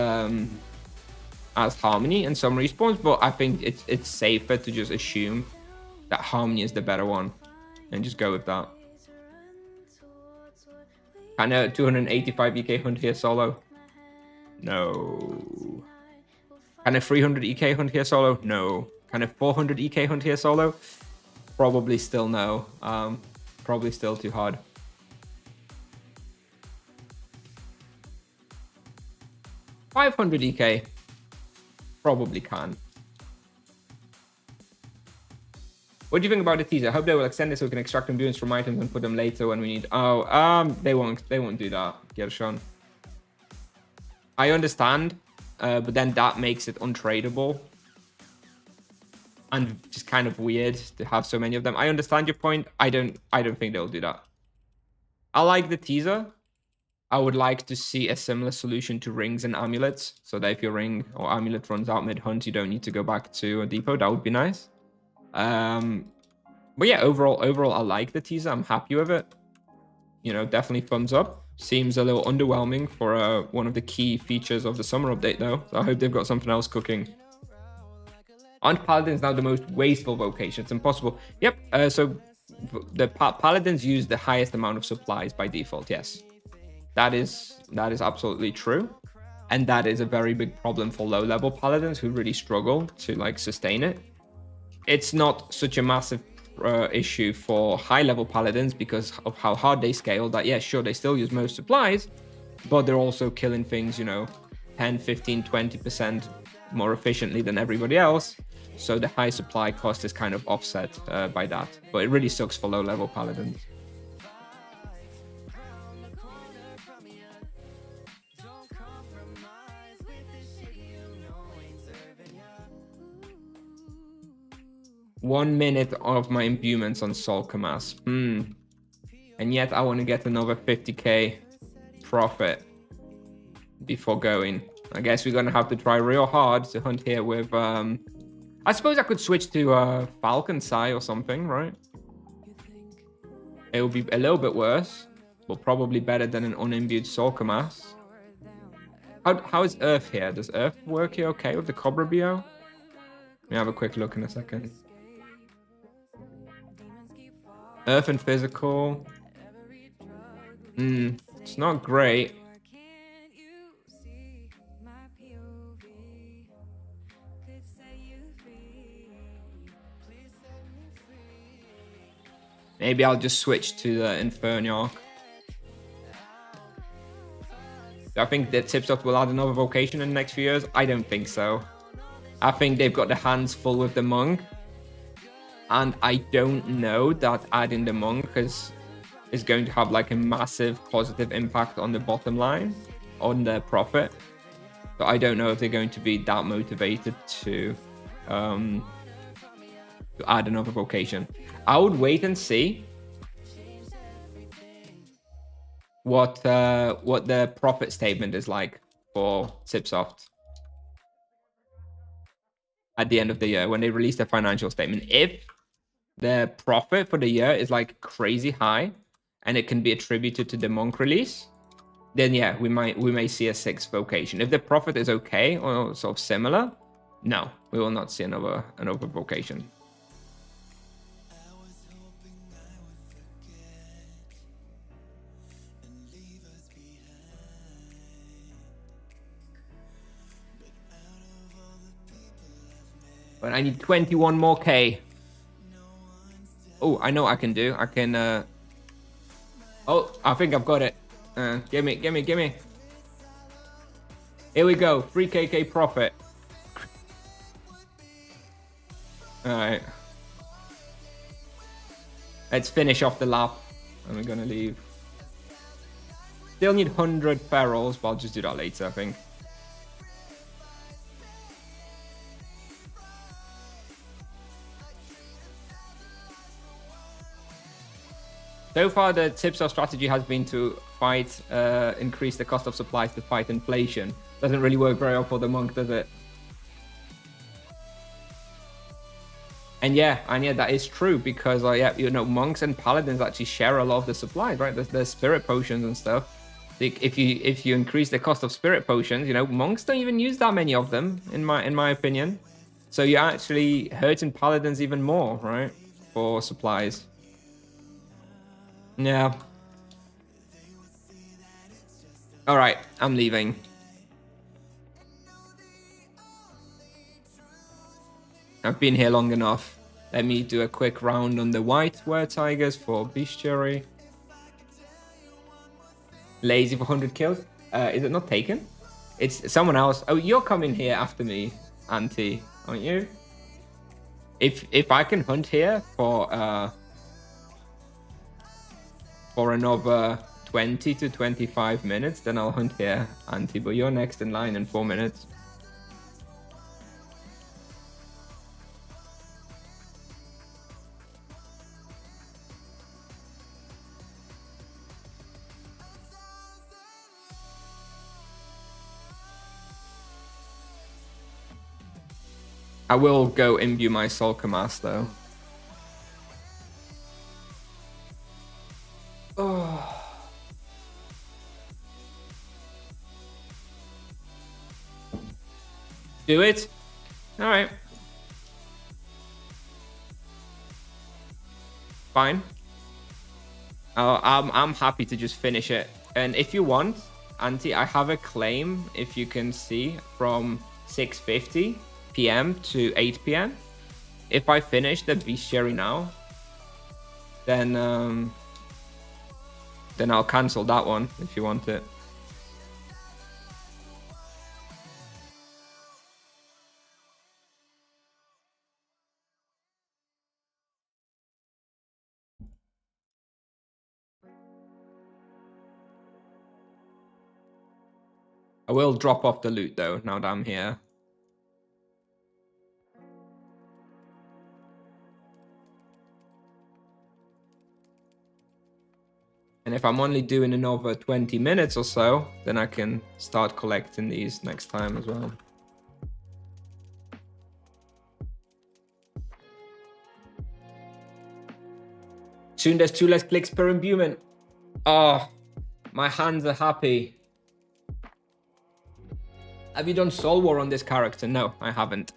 Harmony in some respawns, but I think it's safer to just assume that Harmony is the better one and just go with that. Kind of 285 EK hunt here solo? No. Kind of 300 EK hunt here solo? No. Kind of 400 EK hunt here solo? Probably still no. Probably still too hard. $500 EK? Probably can. What do you think about the teaser? I hope they will extend it so we can extract imbuements from items and put them later when we need. They won't do that, Gershon. I understand, but then that makes it untradeable and just kind of weird to have so many of them. I understand your point. I don't think they'll do that. I like the teaser. I would like to see a similar solution to rings and amulets, so that if your ring or amulet runs out mid-hunt, you don't need to go back to a depot. That would be nice. But yeah, overall, I like the teaser. I'm happy with it. You know, definitely thumbs up. Seems a little underwhelming for one of the key features of the summer update, though. So I hope they've got something else cooking. Aren't paladins now the most wasteful vocation? It's impossible. Yep. So the paladins use the highest amount of supplies by default. Yes. That is absolutely true, and that is a very big problem for low-level paladins who really struggle to like sustain it. It's not such a massive issue for high-level paladins because of how hard they scale. That yeah, sure, they still use most supplies, but they're also killing things, you know, 10, 15, 20% more efficiently than everybody else. So the high supply cost is kind of offset by that. But it really sucks for low-level paladins. One minute of my imbuements on Soul Kamas. And yet I want to get another 50k profit before going. I guess we're going to have to try real hard to hunt here with I suppose I could switch to Falcon Sai or something, right? It would be a little bit worse, but probably better than an unimbued Sorkamas. How is Earth here? Does Earth work here okay with the Cobra Bio? Let me have a quick look in a second. Earth and physical. It's not great. Maybe I'll just switch to the Inferniarch. Do I think that Tipsoft will add another vocation in the next few years? I don't think so. I think they've got their hands full with the Monk. And I don't know that adding the Monk is going to have like a massive positive impact on the bottom line, on their profit. So I don't know if they're going to be that motivated to add another vocation. I would wait and see what the profit statement is like for Tipsoft at the end of the year when they release their financial statement. If their profit for the year is like crazy high and it can be attributed to the Monk release, then yeah, we may see a 6th vocation. If the profit is okay or sort of similar, no, we will not see another vocation. But I need 21 more K. Oh, I know what I can do. I can... Oh, I think I've got it. Gimme. Here we go. 3KK profit. Alright. Let's finish off the lap. And we're gonna leave. Still need 100 ferals, but I'll just do that later, I think. So far, the Tipsoft strategy has been to fight, increase the cost of supplies to fight inflation. Doesn't really work very well for the Monk, does it? And yeah, that is true because, yeah, you know, monks and paladins actually share a lot of the supplies, right? The spirit potions and stuff. Like if you increase the cost of spirit potions, you know, monks don't even use that many of them, in my opinion. So you're actually hurting paladins even more, right? For supplies. Yeah. All right, I'm leaving. I've been here long enough. Let me do a quick round on the white were-tigers for bestiary. Lazy for 100 kills. Is it not taken? It's someone else. Oh, you're coming here after me, Auntie, aren't you? If I can hunt here for another 20 to 25 minutes, then I'll hunt here, Auntie. But you're next in line in 4 minutes. I will go imbue my Solkamas though. Oh. Do it. All right. Fine. I'm happy to just finish it. And if you want, Auntie, I have a claim, if you can see, from 6:50 p.m. to 8 p.m. If I finish the bestiary now, then I'll cancel that one if you want it. I will drop off the loot though, now that I'm here. And if I'm only doing another 20 minutes or so, then I can start collecting these next time as well. Soon there's 2 less clicks per imbuement. Oh, my hands are happy. Have you done Soul War on this character? No, I haven't.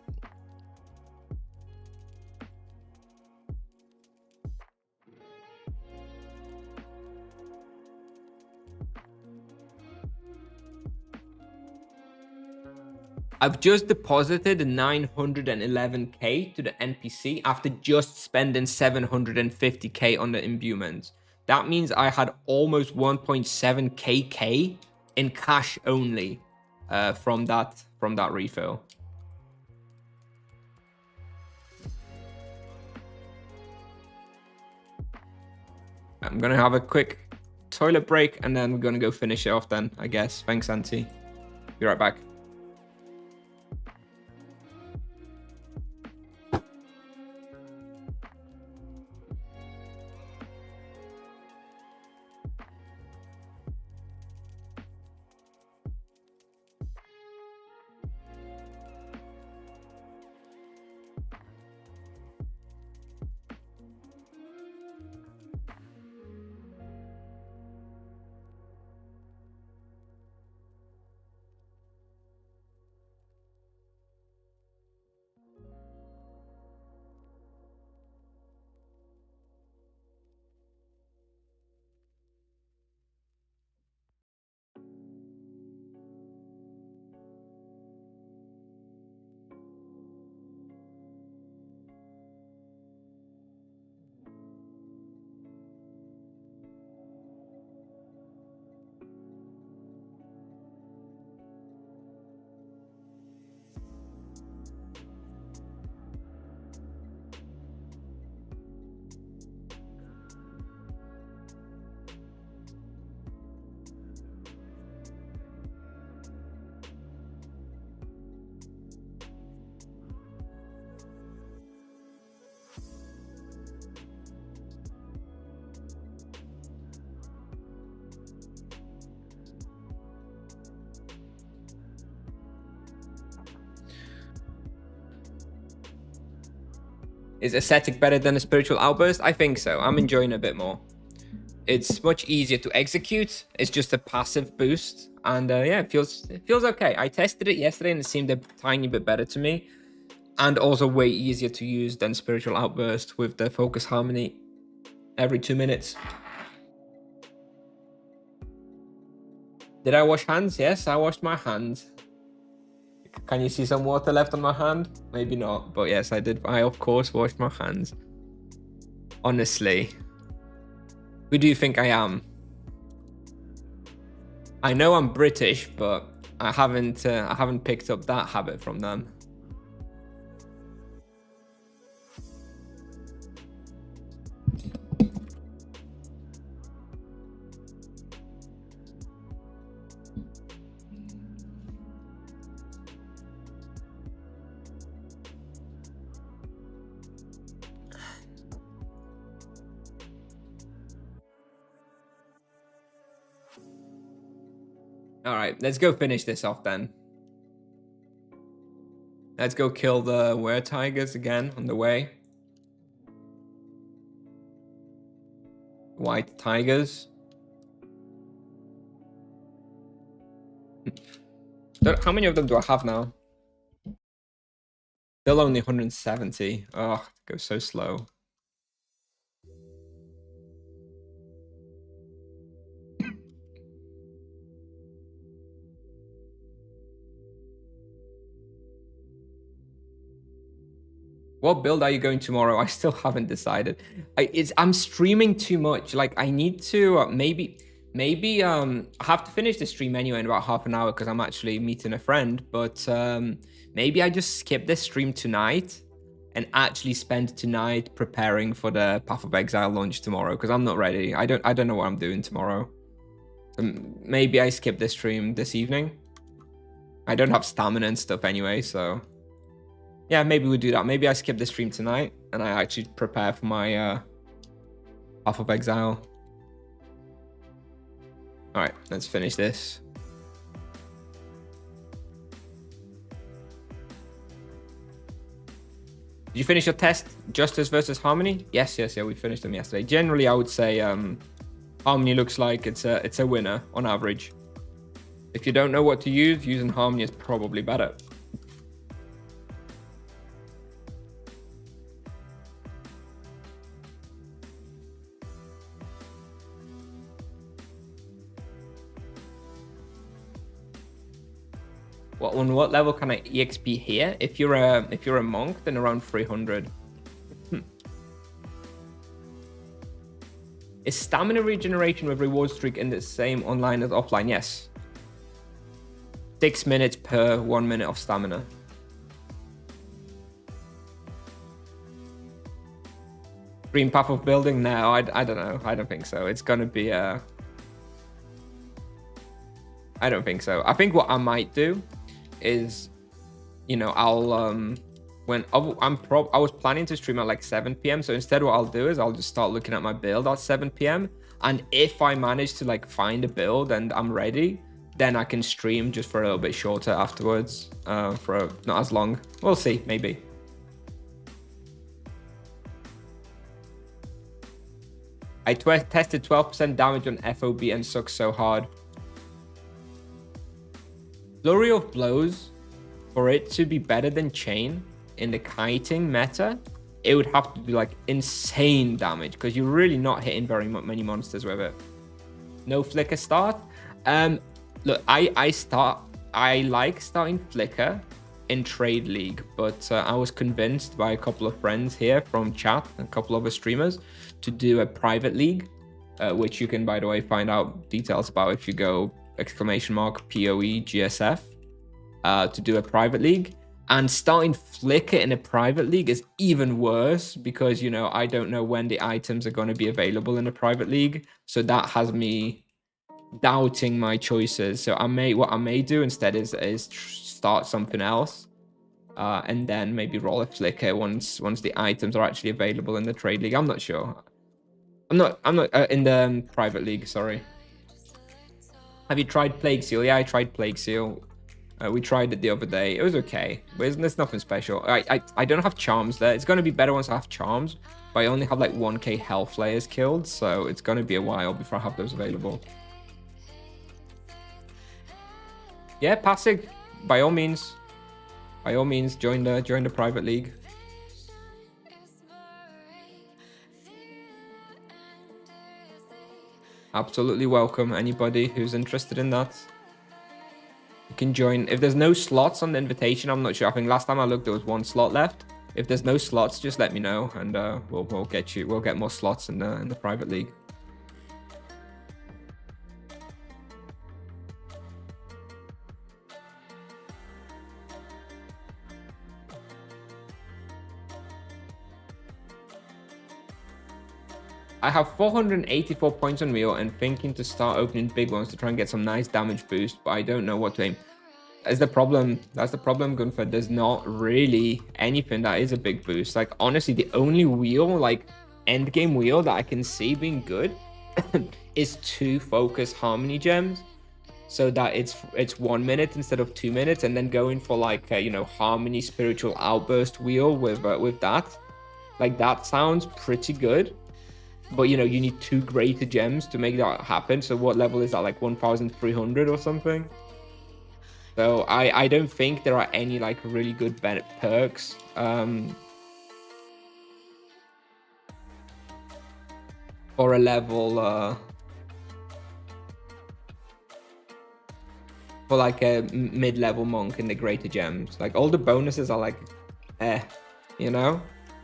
I've just deposited 911k to the NPC after just spending 750k on the imbuement. That means I had almost 1.7k in cash only from that refill. I'm gonna have a quick toilet break and then we're gonna go finish it off then, I guess. Thanks, Auntie. Be right back. Is Ascetic better than a Spiritual Outburst? I think so. I'm enjoying it a bit more. It's much easier to execute. It's just a passive boost. And yeah, it feels okay. I tested it yesterday and it seemed a tiny bit better to me. And also way easier to use than Spiritual Outburst with the Focus Harmony every 2 minutes. Did I wash hands? Yes, I washed my hands. Can you see some water left on my hand? Maybe not, but yes, I did. I, of course, washed my hands. Honestly. Who do you think I am? I know I'm British, but I haven't picked up that habit from them. All right, let's go finish this off then. Let's go kill the were-tigers again on the way. White tigers. How many of them do I have now? Still only 170. Oh, it goes so slow. What build are you going tomorrow? I still haven't decided. I'm streaming too much. Like I need to maybe I have to finish the stream anyway in about half an hour because I'm actually meeting a friend. But maybe I just skip this stream tonight and actually spend tonight preparing for the Path of Exile launch tomorrow because I'm not ready. I don't know what I'm doing tomorrow. Maybe I skip this stream this evening. I don't have stamina and stuff anyway, so. Yeah, maybe we do that. Maybe I skip the stream tonight and I actually prepare for my Path of Exile. All right, let's finish this. Did you finish your test? Justice versus Harmony? Yes, yeah, we finished them yesterday. Generally, I would say Harmony looks like it's a winner on average. If you don't know what to use, using Harmony is probably better. On what level can I EXP here? If you're a monk, then around 300. Is stamina regeneration with reward streak in the same online as offline? Yes. 6 minutes per 1 minute of stamina. Green path of building? No, I don't know. I don't think so. It's gonna be I don't think so. I think what I might do is, you know, I'll when I was planning to stream at like 7 p.m. So instead what I'll do is I'll just start looking at my build at 7 p.m. And if I manage to like find a build and I'm ready, then I can stream just for a little bit shorter afterwards, for not as long. We'll see, maybe. I tested 12% damage on FOB and sucks so hard. Flurry of Blows, for it to be better than Chain in the kiting meta, it would have to do like insane damage because you're really not hitting very many monsters with it. No Flicker start. Look, I like starting Flicker in Trade League, but I was convinced by a couple of friends here from chat and a couple of other streamers to do a private league, which you can, by the way, find out details about if you go !POE GSF to do a private league. And starting Flicker in a private league is even worse because, you know, I don't know when the items are going to be available in a private league. So that has me doubting my choices. So what I may do instead is start something else, and then maybe roll a Flicker once the items are actually available in the trade league. I'm not sure. I'm not in the private league. Sorry. Have you tried Plague Seal? Yeah, I tried Plague Seal. We tried it the other day. It was okay, but there's nothing special. I don't have charms there. It's going to be better once I have charms, but I only have like 1k health layers killed, so it's going to be a while before I have those available. Yeah, Passig, by all means, join the private league. Absolutely welcome anybody who's interested in that. You can join. If there's no slots on the invitation, I'm not sure. I think last time I looked, there was 1 slot left. If there's no slots, just let me know, and we'll get more slots in the private league. I have 484 points on Wheel and thinking to start opening big ones to try and get some nice damage boost, but I don't know what to aim. That's the problem, Gunfer. There's not really anything that is a big boost. Like, honestly, the only wheel, like, endgame wheel that I can see being good is 2 focus harmony gems. So that it's 1 minute instead of 2 minutes, and then going for, like, you know, harmony spiritual outburst wheel with that. Like, that sounds pretty good. But, you know, you need 2 greater gems to make that happen. So what level is that? Like 1,300 or something? So I don't think there are any, like, really good perks. For a level... for, like, a mid-level monk in the greater gems. Like, all the bonuses are, like, you know?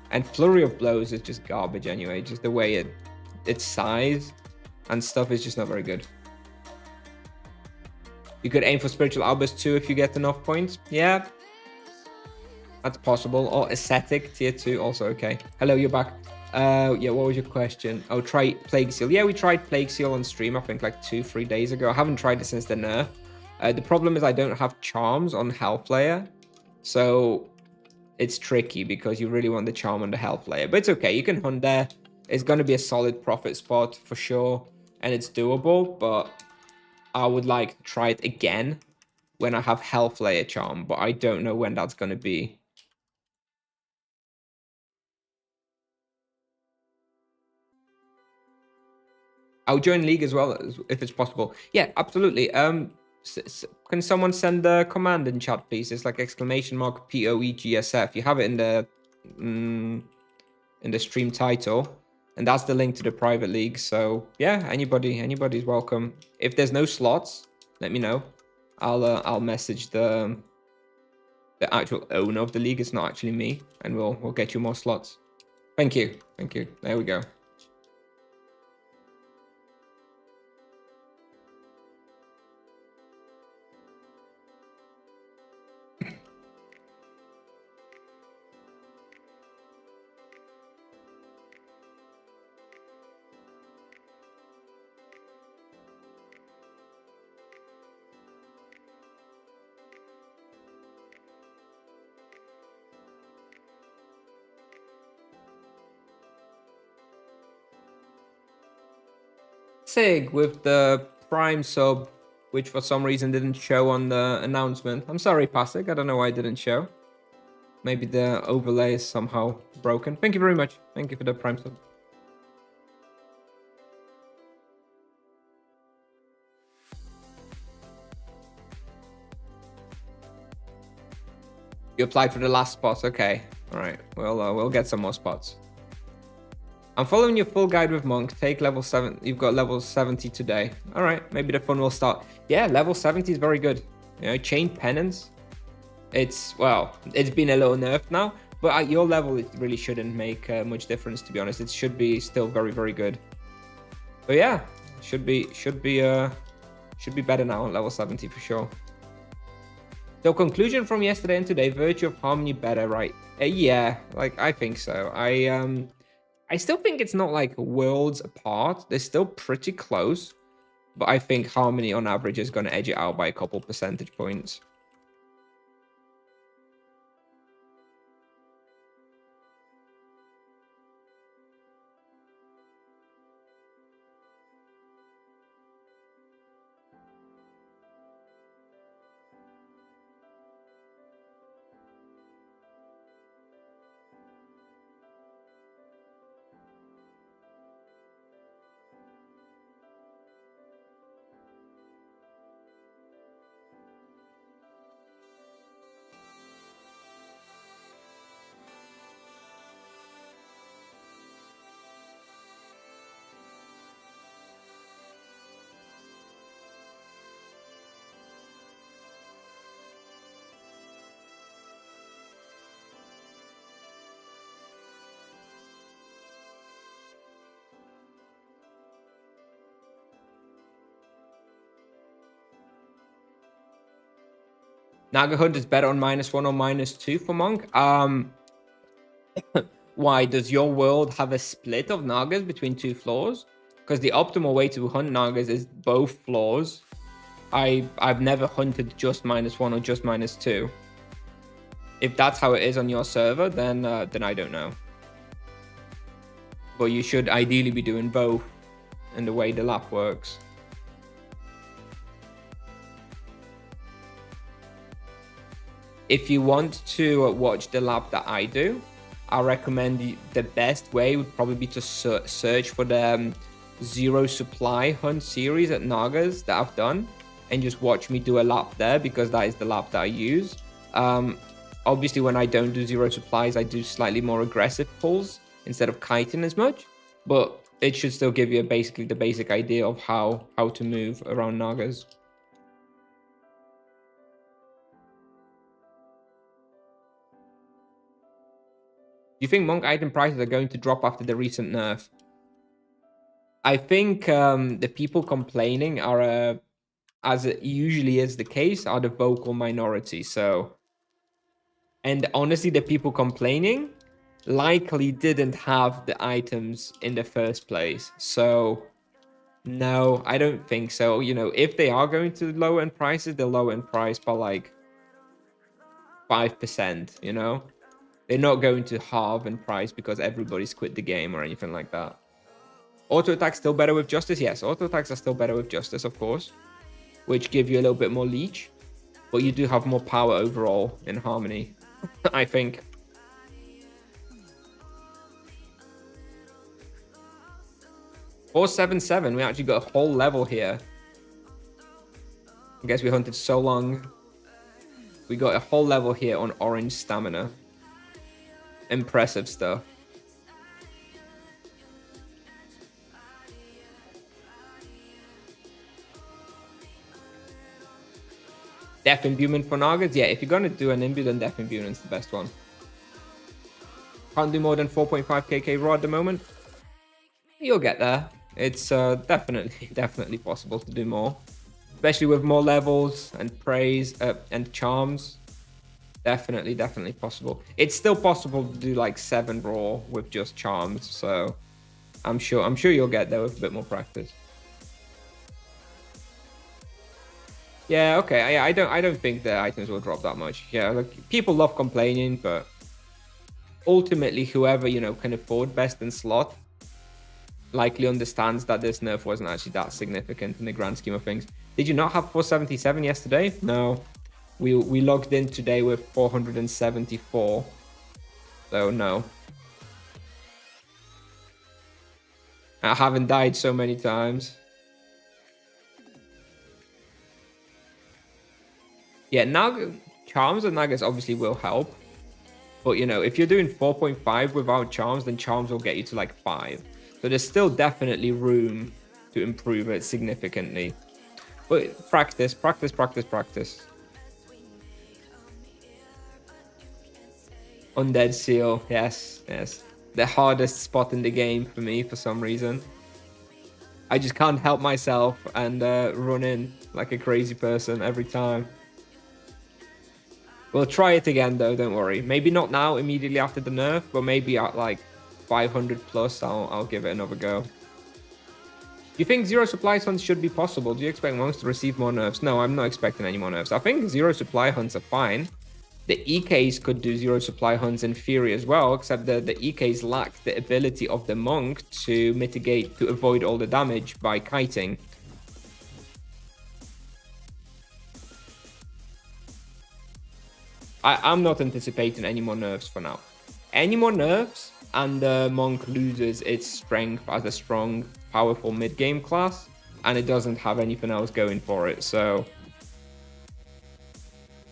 And Flurry of Blows is just garbage anyway. Just the way its size and stuff is just not very good. You could aim for Spiritual Outburst too if you get enough points. Yeah, that's possible. Or Ascetic tier 2, also okay. Hello, you're back. Yeah, what was your question? Oh, try Plague Seal. Yeah, we tried Plague Seal on stream, I think like 2-3 days ago. I haven't tried it since the nerf. The problem is I don't have charms on Health Layer. So... it's tricky because you really want the charm on the health layer, but it's okay. You can hunt there. It's going to be a solid profit spot for sure, and it's doable, but I would like to try it again when I have health layer charm, but I don't know when that's going to be. I'll join league as well if it's possible. Yeah, absolutely. Can someone send the command in chat, please? It's like !POEGSF. You have it in the stream title, and that's the link to the private league. So yeah, anybody's welcome. If there's no slots, let me know. I'll message the actual owner of the league. It's not actually me, and we'll get you more slots. Thank you. There we go. Sig with the Prime sub, which for some reason didn't show on the announcement. I'm sorry, Pasig. I don't know why it didn't show. Maybe the overlay is somehow broken. Thank you very much. Thank you for the Prime sub. You applied for the last spots. Okay. All right. We'll get some more spots. I'm following your full guide with Monk. Take level 7. You've got level 70 today. All right. Maybe the fun will start. Yeah, level 70 is very good. You know, chain penance. It's been a little nerfed now, but at your level, it really shouldn't make much difference, to be honest. It should be still very, very good. But yeah, should be better now at level 70 for sure. So conclusion from yesterday and today: Virtue of Harmony better, right? Yeah, like I think so. I still think it's not like worlds apart. They're still pretty close, but I think Harmony on average is going to edge it out by a couple percentage points. Naga Hunt is better on -1 or -2 for Monk. Why does your world have a split of Nagas between 2 floors? Because the optimal way to hunt Nagas is both floors. I've never hunted just -1 or just -2. If that's how it is on your server, then I don't know. But you should ideally be doing both in the way the lap works. If you want to watch the lab that I do, I recommend the best way would probably be to search for the Zero Supply Hunt series at Nagas that I've done and just watch me do a lap there, because that is the lap that I use. Obviously, when I don't do Zero Supplies, I do slightly more aggressive pulls instead of kiting as much, but it should still give you basically the basic idea of how to move around Nagas. Do you think Monk item prices are going to drop after the recent nerf? I think the people complaining are, as it usually is the case, are the vocal minority. So, and honestly, the people complaining likely didn't have the items in the first place. So, no, I don't think so. You know, if they are going to lower end prices, they'll lower end price by like 5%, you know? They're not going to halve in price because everybody's quit the game or anything like that. Auto attacks still better with Justice? Yes, auto attacks are still better with Justice, of course, which give you a little bit more leech, but you do have more power overall in Harmony, I think. 477. We actually got a whole level here. I guess we hunted so long. We got a whole level here on orange stamina. Impressive stuff. Death imbuement for Nagas? Yeah, if you're going to do an imbu, then Death imbuement's the best one. Can't do more than 4.5 kk raw at the moment. You'll get there. It's definitely possible to do more. Especially with more levels and praise and charms. Definitely possible. It's still possible to do like 7 raw with just charms, so I'm sure you'll get there with a bit more practice. Yeah, okay. Yeah, I don't think the items will drop that much. Yeah, like people love complaining, but ultimately whoever, you know, can afford best in slot likely understands that this nerf wasn't actually that significant in the grand scheme of things. Did you not have 477 yesterday? No. We logged in today with 474. So no. I haven't died so many times. Yeah, Naga charms and Nagas obviously will help. But you know, if you're doing 4.5 without charms, then charms will get you to like 5. So there's still definitely room to improve it significantly. But practice. Undead seal, yes. The hardest spot in the game for me for some reason. I just can't help myself and run in like a crazy person every time. We'll try it again though, don't worry. Maybe not now, immediately after the nerf, but maybe at like 500 plus, I'll give it another go. Do you think zero supply hunts should be possible? Do you expect monks to receive more nerfs? No, I'm not expecting any more nerfs. I think zero supply hunts are fine. The EKs could do zero supply hunts in theory as well, except that the EKs lack the ability of the monk to mitigate, to avoid all the damage by kiting. I'm not anticipating any more nerfs for now. Any more nerfs and the monk loses its strength as a strong, powerful mid-game class, and it doesn't have anything else going for it, so...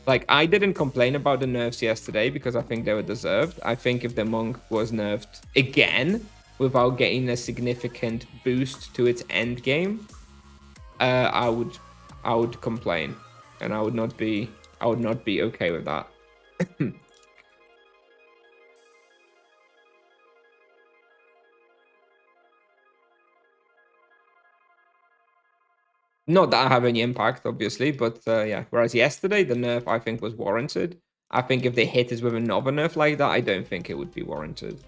Like, I didn't complain about the nerfs yesterday because I think they were deserved. I think if the monk was nerfed again without getting a significant boost to its end game, I would complain, and I would not be okay with that. Not that I have any impact, obviously, but yeah. Whereas yesterday, the nerf, I think, was warranted. I think if they hit us with another nerf like that, I don't think it would be warranted.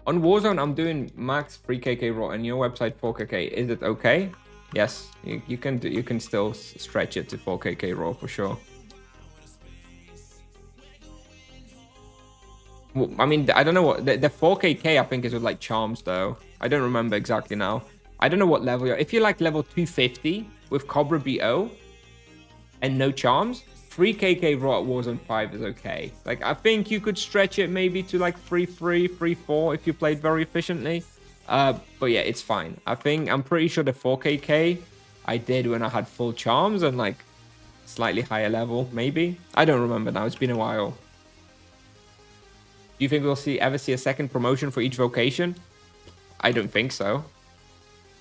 On Warzone, I'm doing max 3kk raw, and your website 4kk. Is it okay? Yes, you can still stretch it to 4kk raw for sure. I mean, I don't know what the 4kk I think is with like charms though. I don't remember exactly now. I don't know what level you're. If you're like level 250 with Cobra BO and no charms, 3kk raw at Warzone 5 is okay. Like, I think you could stretch it maybe to like 3-3, 3-4 if you played very efficiently. But yeah, it's fine. I'm pretty sure the 4kk I did when I had full charms and like slightly higher level, maybe. I don't remember now. It's been a while. Do you think we'll ever see a second promotion for each vocation? I don't think so.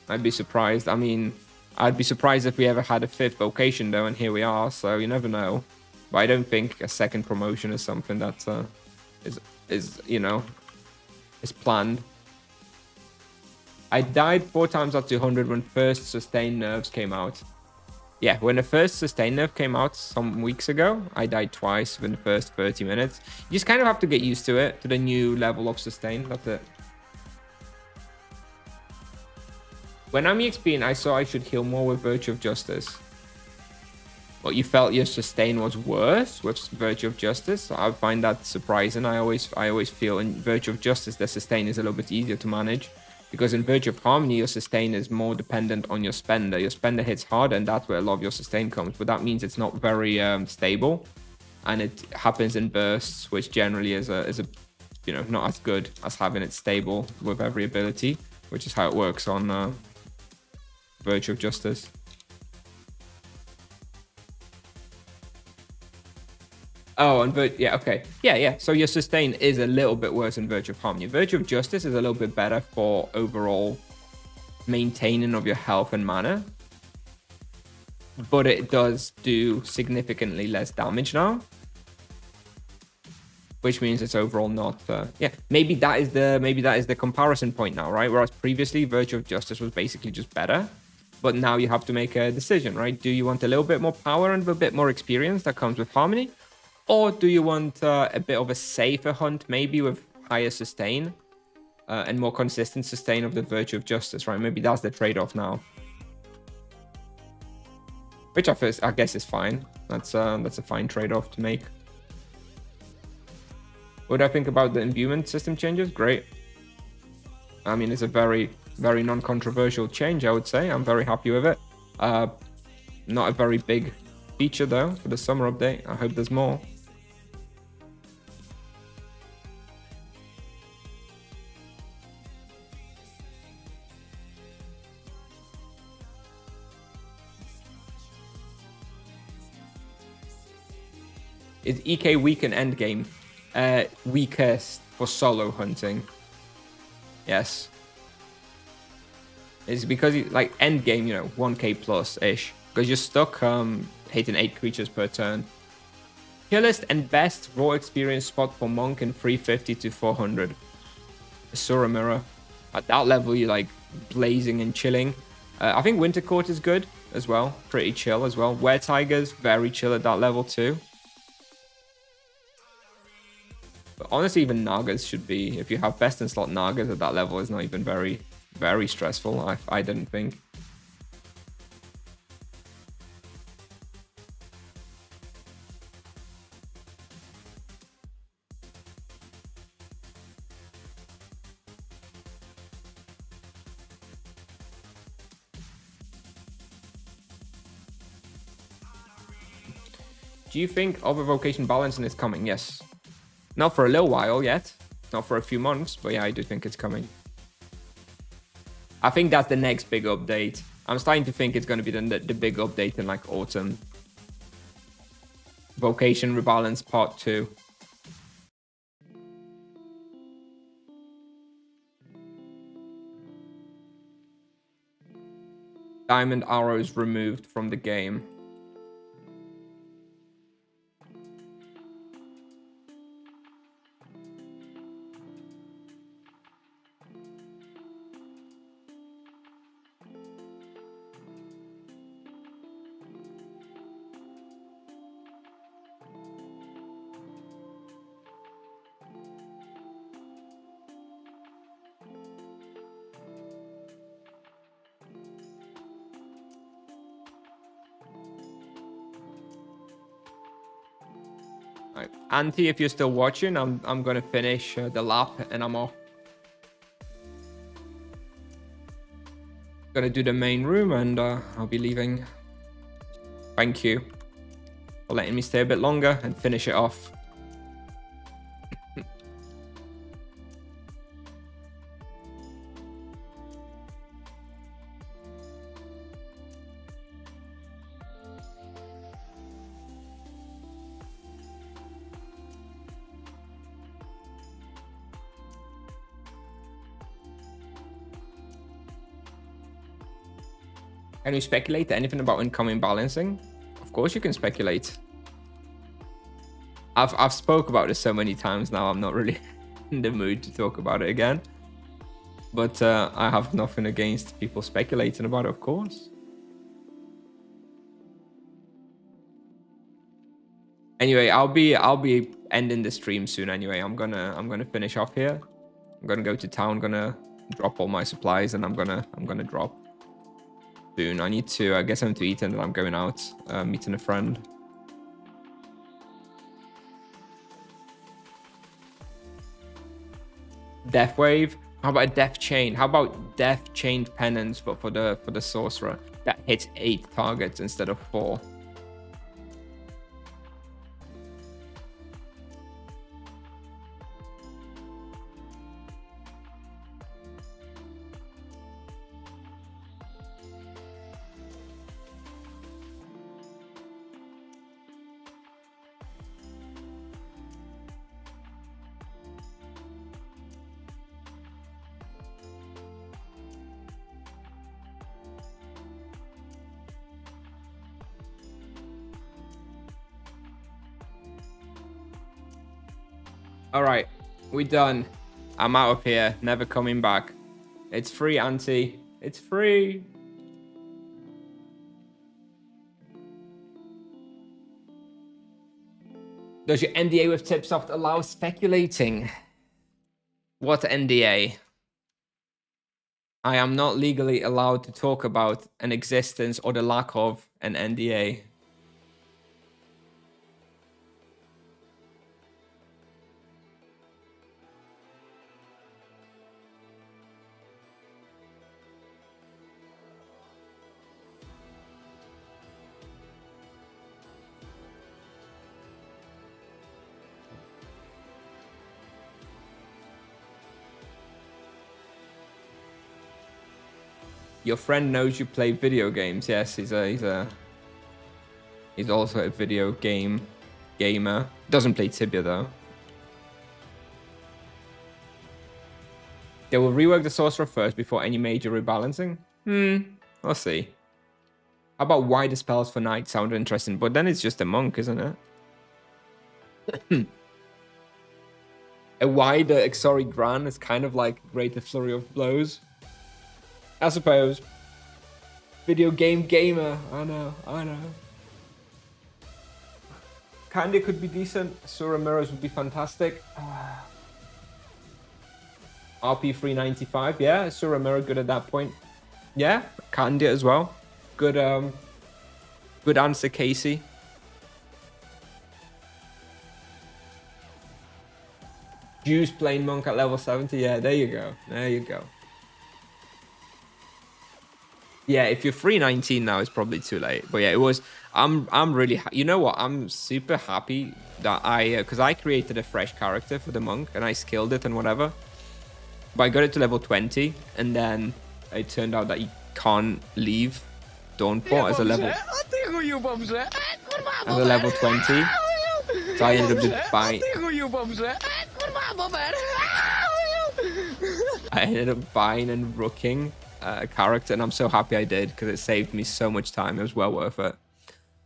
I'd be surprised. I mean, I'd be surprised if we ever had a 5th vocation though, and here we are, so you never know. But I don't think a second promotion is something that is you know, is planned. I died 4 times at 200 when first sustained nerfs came out. Yeah, when the first sustain nerf came out some weeks ago, I died twice within the first 30 minutes. You just kind of have to get used to it, to the new level of sustain. That's it. When I'm EXPing, I saw I should heal more with Virtue of Justice. But you felt your sustain was worse with Virtue of Justice? I find that surprising. I always feel in Virtue of Justice, the sustain is a little bit easier to manage. Because in Virtue of Harmony, your sustain is more dependent on your spender. Your spender hits harder, and that's where a lot of your sustain comes. But that means it's not very stable. and it happens in bursts, which generally is a you know, not as good as having it stable with every ability, which is how it works on Virtue of Justice. Oh, and yeah, okay. Yeah. So your sustain is a little bit worse than Virtue of Harmony. Virtue of Justice is a little bit better for overall maintaining of your health and mana. But it does do significantly less damage now. Which means it's overall not yeah, maybe that is the comparison point now, right? Whereas previously Virtue of Justice was basically just better. But now you have to make a decision, right? Do you want a little bit more power and a bit more experience that comes with Harmony? Or do you want a bit of a safer hunt, maybe with higher sustain and more consistent sustain of the Virtue of Justice, right? Maybe that's the trade-off now. Which I guess is fine. That's a fine trade-off to make. What do I think about the imbuement system changes? Great. I mean, it's a very, very non-controversial change, I would say. I'm very happy with it. Not a very big feature, though, for the summer update. I hope there's more. Is EK weak in Endgame? Weakest for solo hunting. Yes. It's because, like, Endgame, you know, 1k plus-ish. Because you're stuck hitting 8 creatures per turn. Killest and best raw experience spot for Monk in 350 to 400. Asura Mirror. At that level, you're, like, blazing and chilling. I think Winter Court is good as well. Pretty chill as well. Were Tigers, very chill at that level too. But honestly, even Nagas should be, if you have best in slot Nagas at that level, is not even very, very stressful, I didn't think. Do you think overvocation balancing is coming? Yes. Not for a little while yet. Not for a few months, but yeah, I do think it's coming. I think that's the next big update. I'm starting to think it's going to be the big update in like autumn. Vocation Rebalance Part 2. Diamond arrows removed from the game. Right. Auntie, if you're still watching, I'm gonna finish the lap and I'm off. Gonna do the main room and I'll be leaving. Thank you for letting me stay a bit longer and finish it off. Can you speculate anything about incoming balancing? Of course you can speculate. I've spoke about this so many times now, I'm not really in the mood to talk about it again. But I have nothing against people speculating about it, of course. Anyway, I'll be ending the stream soon anyway. I'm gonna finish off here. I'm gonna go to town, gonna drop all my supplies, and I'm gonna drop soon. I need to get something to eat and then I'm going out, meeting a friend. Death Wave. How about a Death Chain? How about Death Chained Penance, but for the sorcerer that hits 8 targets instead of 4? All right, we done. I'm out of here. Never coming back. It's free, Auntie. It's free. Does your NDA with Tipsoft allow speculating? What NDA? I am not legally allowed to talk about an existence or the lack of an NDA. Your friend knows you play video games. Yes, he's also a video game gamer. Doesn't play Tibia though. They will rework the sorcerer first before any major rebalancing. We'll see. How about wider spells for knight? Sound interesting, but then it's just a monk, isn't it? A wider Exori Gran is kind of like Greater Flurry of Blows. I suppose. Video game gamer. I know. Candy could be decent. Sura Mirrors would be fantastic. RP 395. Yeah, Sura Mirror good at that point. Yeah, Candy as well. Good good answer, Casey. Juice playing monk at level 70. Yeah, there you go. There you go. Yeah, if you're 319 now, it's probably too late. But yeah, it was. I'm really. You know what? I'm super happy that because I created a fresh character for the monk and I skilled it and whatever. But I got it to level 20, and then it turned out that you can't leave Dawnport as a level 20. So I ended up just buying. I ended up buying and rooking a character, and I'm so happy I did because it saved me so much time. It was well worth it.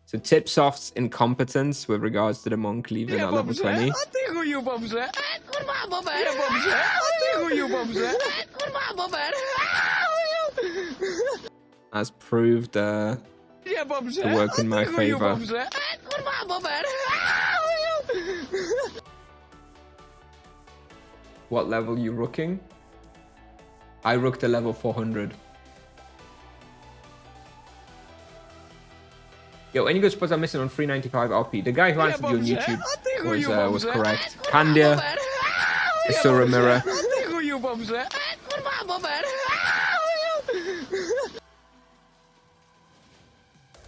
So Tipsoft's incompetence with regards to the monk leaving at level 20 has proved to work in my favor. What level you rooking? I rooked a level 400. Yo, any good spots I'm missing on 395 RP? The guy who answered you on YouTube was correct. Candia, Sura Mirror.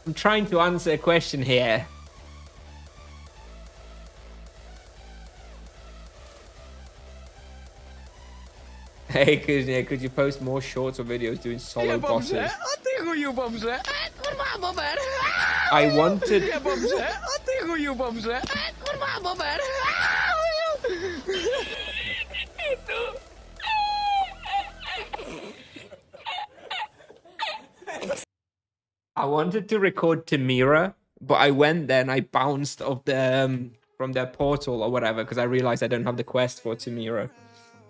I'm trying to answer a question here. Hey, Kusnier, could you post more shorts or videos doing solo bosses? I wanted... I wanted to record Tamira, but I went there and I bounced off the from their portal or whatever because I realized I don't have the quest for Tamira.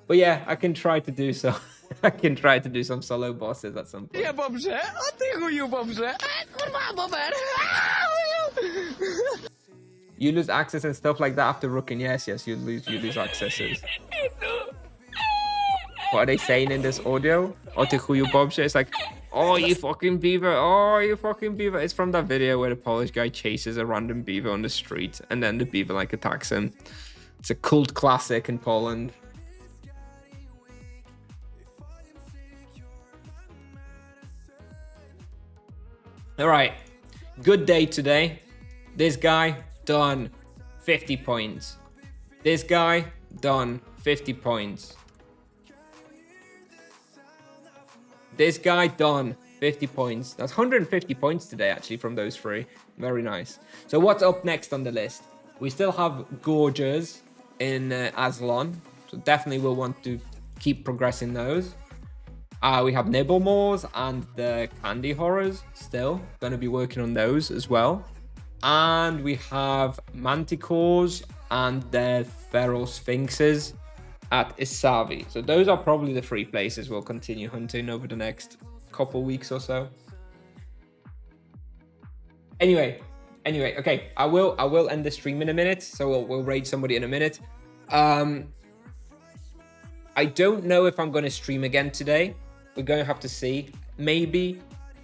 But yeah, I can try to do so. I can try to do some solo bosses at some point. You lose access and stuff like that after rooking. Yes, you lose accesses. What are they saying in this audio? Otichuyu Bobsha. It's like, oh, you fucking beaver. Oh, you fucking beaver. It's from that video where the Polish guy chases a random beaver on the street and then the beaver like attacks him. It's a cult classic in Poland. All right, good day today. This guy done 50 points. This guy done 50 points. This guy done 50 points. That's 150 points today, actually, from those three. Very nice. So what's up next on the list? We still have Gorgers in Azelon. So definitely we'll want to keep progressing those. We have Nibblemores and the Candy Horrors still. Going to be working on those as well. And we have Manticores and the feral sphinxes at Isavi. So those are probably the 3 places we'll continue hunting over the next couple weeks or so. Anyway, okay. I will end the stream in a minute, so we'll raid somebody in a minute. I don't know if I'm going to stream again today. We're going to have to see. Maybe.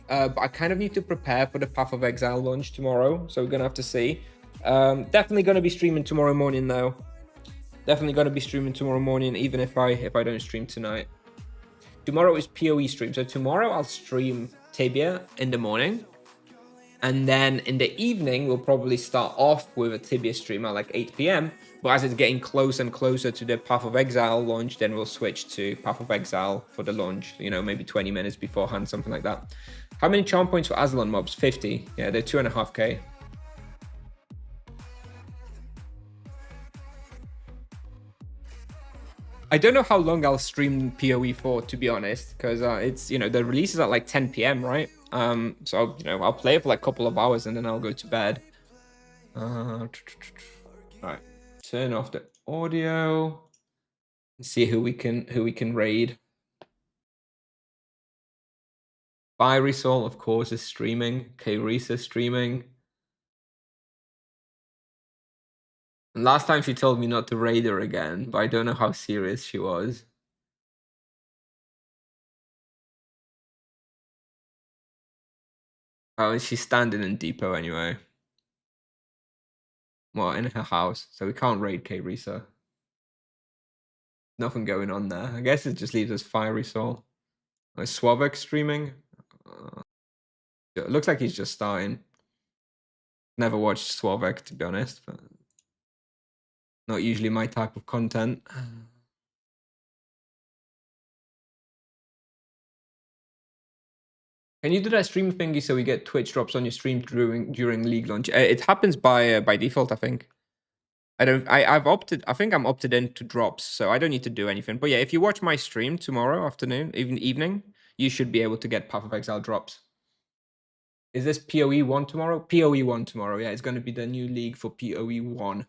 But I kind of need to prepare for the Path of Exile launch tomorrow. So we're going to have to see. Definitely going to be streaming tomorrow morning, though. Definitely going to be streaming tomorrow morning, even if I don't stream tonight. Tomorrow is PoE stream. So tomorrow I'll stream Tibia in the morning. And then in the evening, we'll probably start off with a Tibia stream at like 8 p.m. But as it's getting closer and closer to the Path of Exile launch, then we'll switch to Path of Exile for the launch, you know, maybe 20 minutes beforehand, something like that. How many charm points for Azelon mobs? 50. Yeah, they're 2.5k. I don't know how long I'll stream PoE for, to be honest, because it's, you know, the release is at like 10 p.m., right? So, you know, I'll play it for like a couple of hours and then I'll go to bed. All right, turn off the audio and see who we can raid. Fiery Soul, of course, is streaming. K-Risa streaming. And last time she told me not to raid her again, but I don't know how serious she was. Oh, and she's standing in depot anyway. Well, in her house, so we can't raid K-Risa. Nothing going on there. I guess it just leaves us Fiery Soul. Is Swavek streaming? It looks like he's just starting. Never watched Swavek, to be honest, but not usually my type of content. Can you do that stream thingy so we get Twitch drops on your stream during League launch? It happens by default, I think. I think I'm opted in to drops, so I don't need to do anything. But yeah, if you watch my stream tomorrow afternoon, even evening, you should be able to get Path of Exile drops. Is this PoE 1 tomorrow? PoE 1 tomorrow, yeah. It's going to be the new league for PoE 1.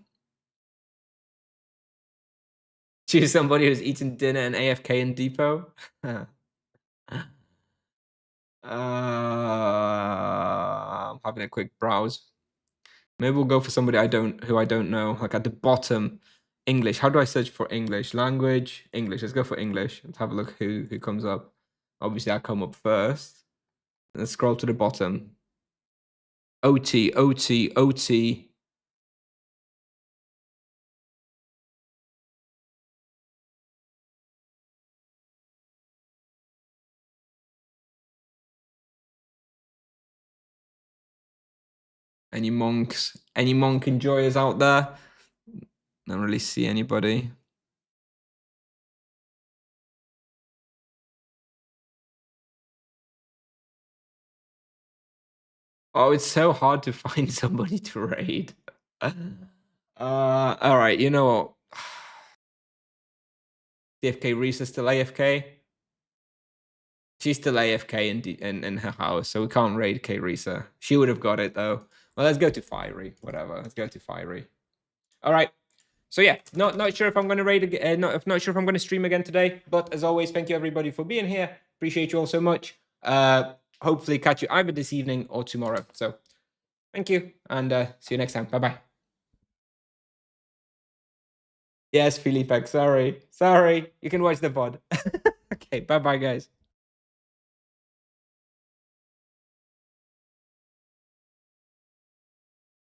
Choose somebody who's eating dinner and AFK in depot. I'm having a quick browse. Maybe we'll go for somebody who I don't know. Like at the bottom, English. How do I search for English? Language, English. Let's go for English. Let's have a look who comes up. Obviously, I come up first. Let's scroll to the bottom. OT, OT, OT. Any monks? Any monk enjoyers out there? Don't really see anybody. Oh, it's so hard to find somebody to raid. All right, you know what? DFK Reese is still AFK. She's still AFK in her house, so we can't raid K Risa. She would have got it though. Well, let's go to Fiery. Whatever. Let's go to Fiery. All right. So yeah, not sure if I'm going to raid again. Not sure if I'm going to stream again today. But as always, thank you everybody for being here. Appreciate you all so much. Hopefully catch you either this evening or tomorrow. So thank you and see you next time. Bye bye. Yes, Philippe. Sorry. You can watch the VOD. Okay. Bye bye, guys.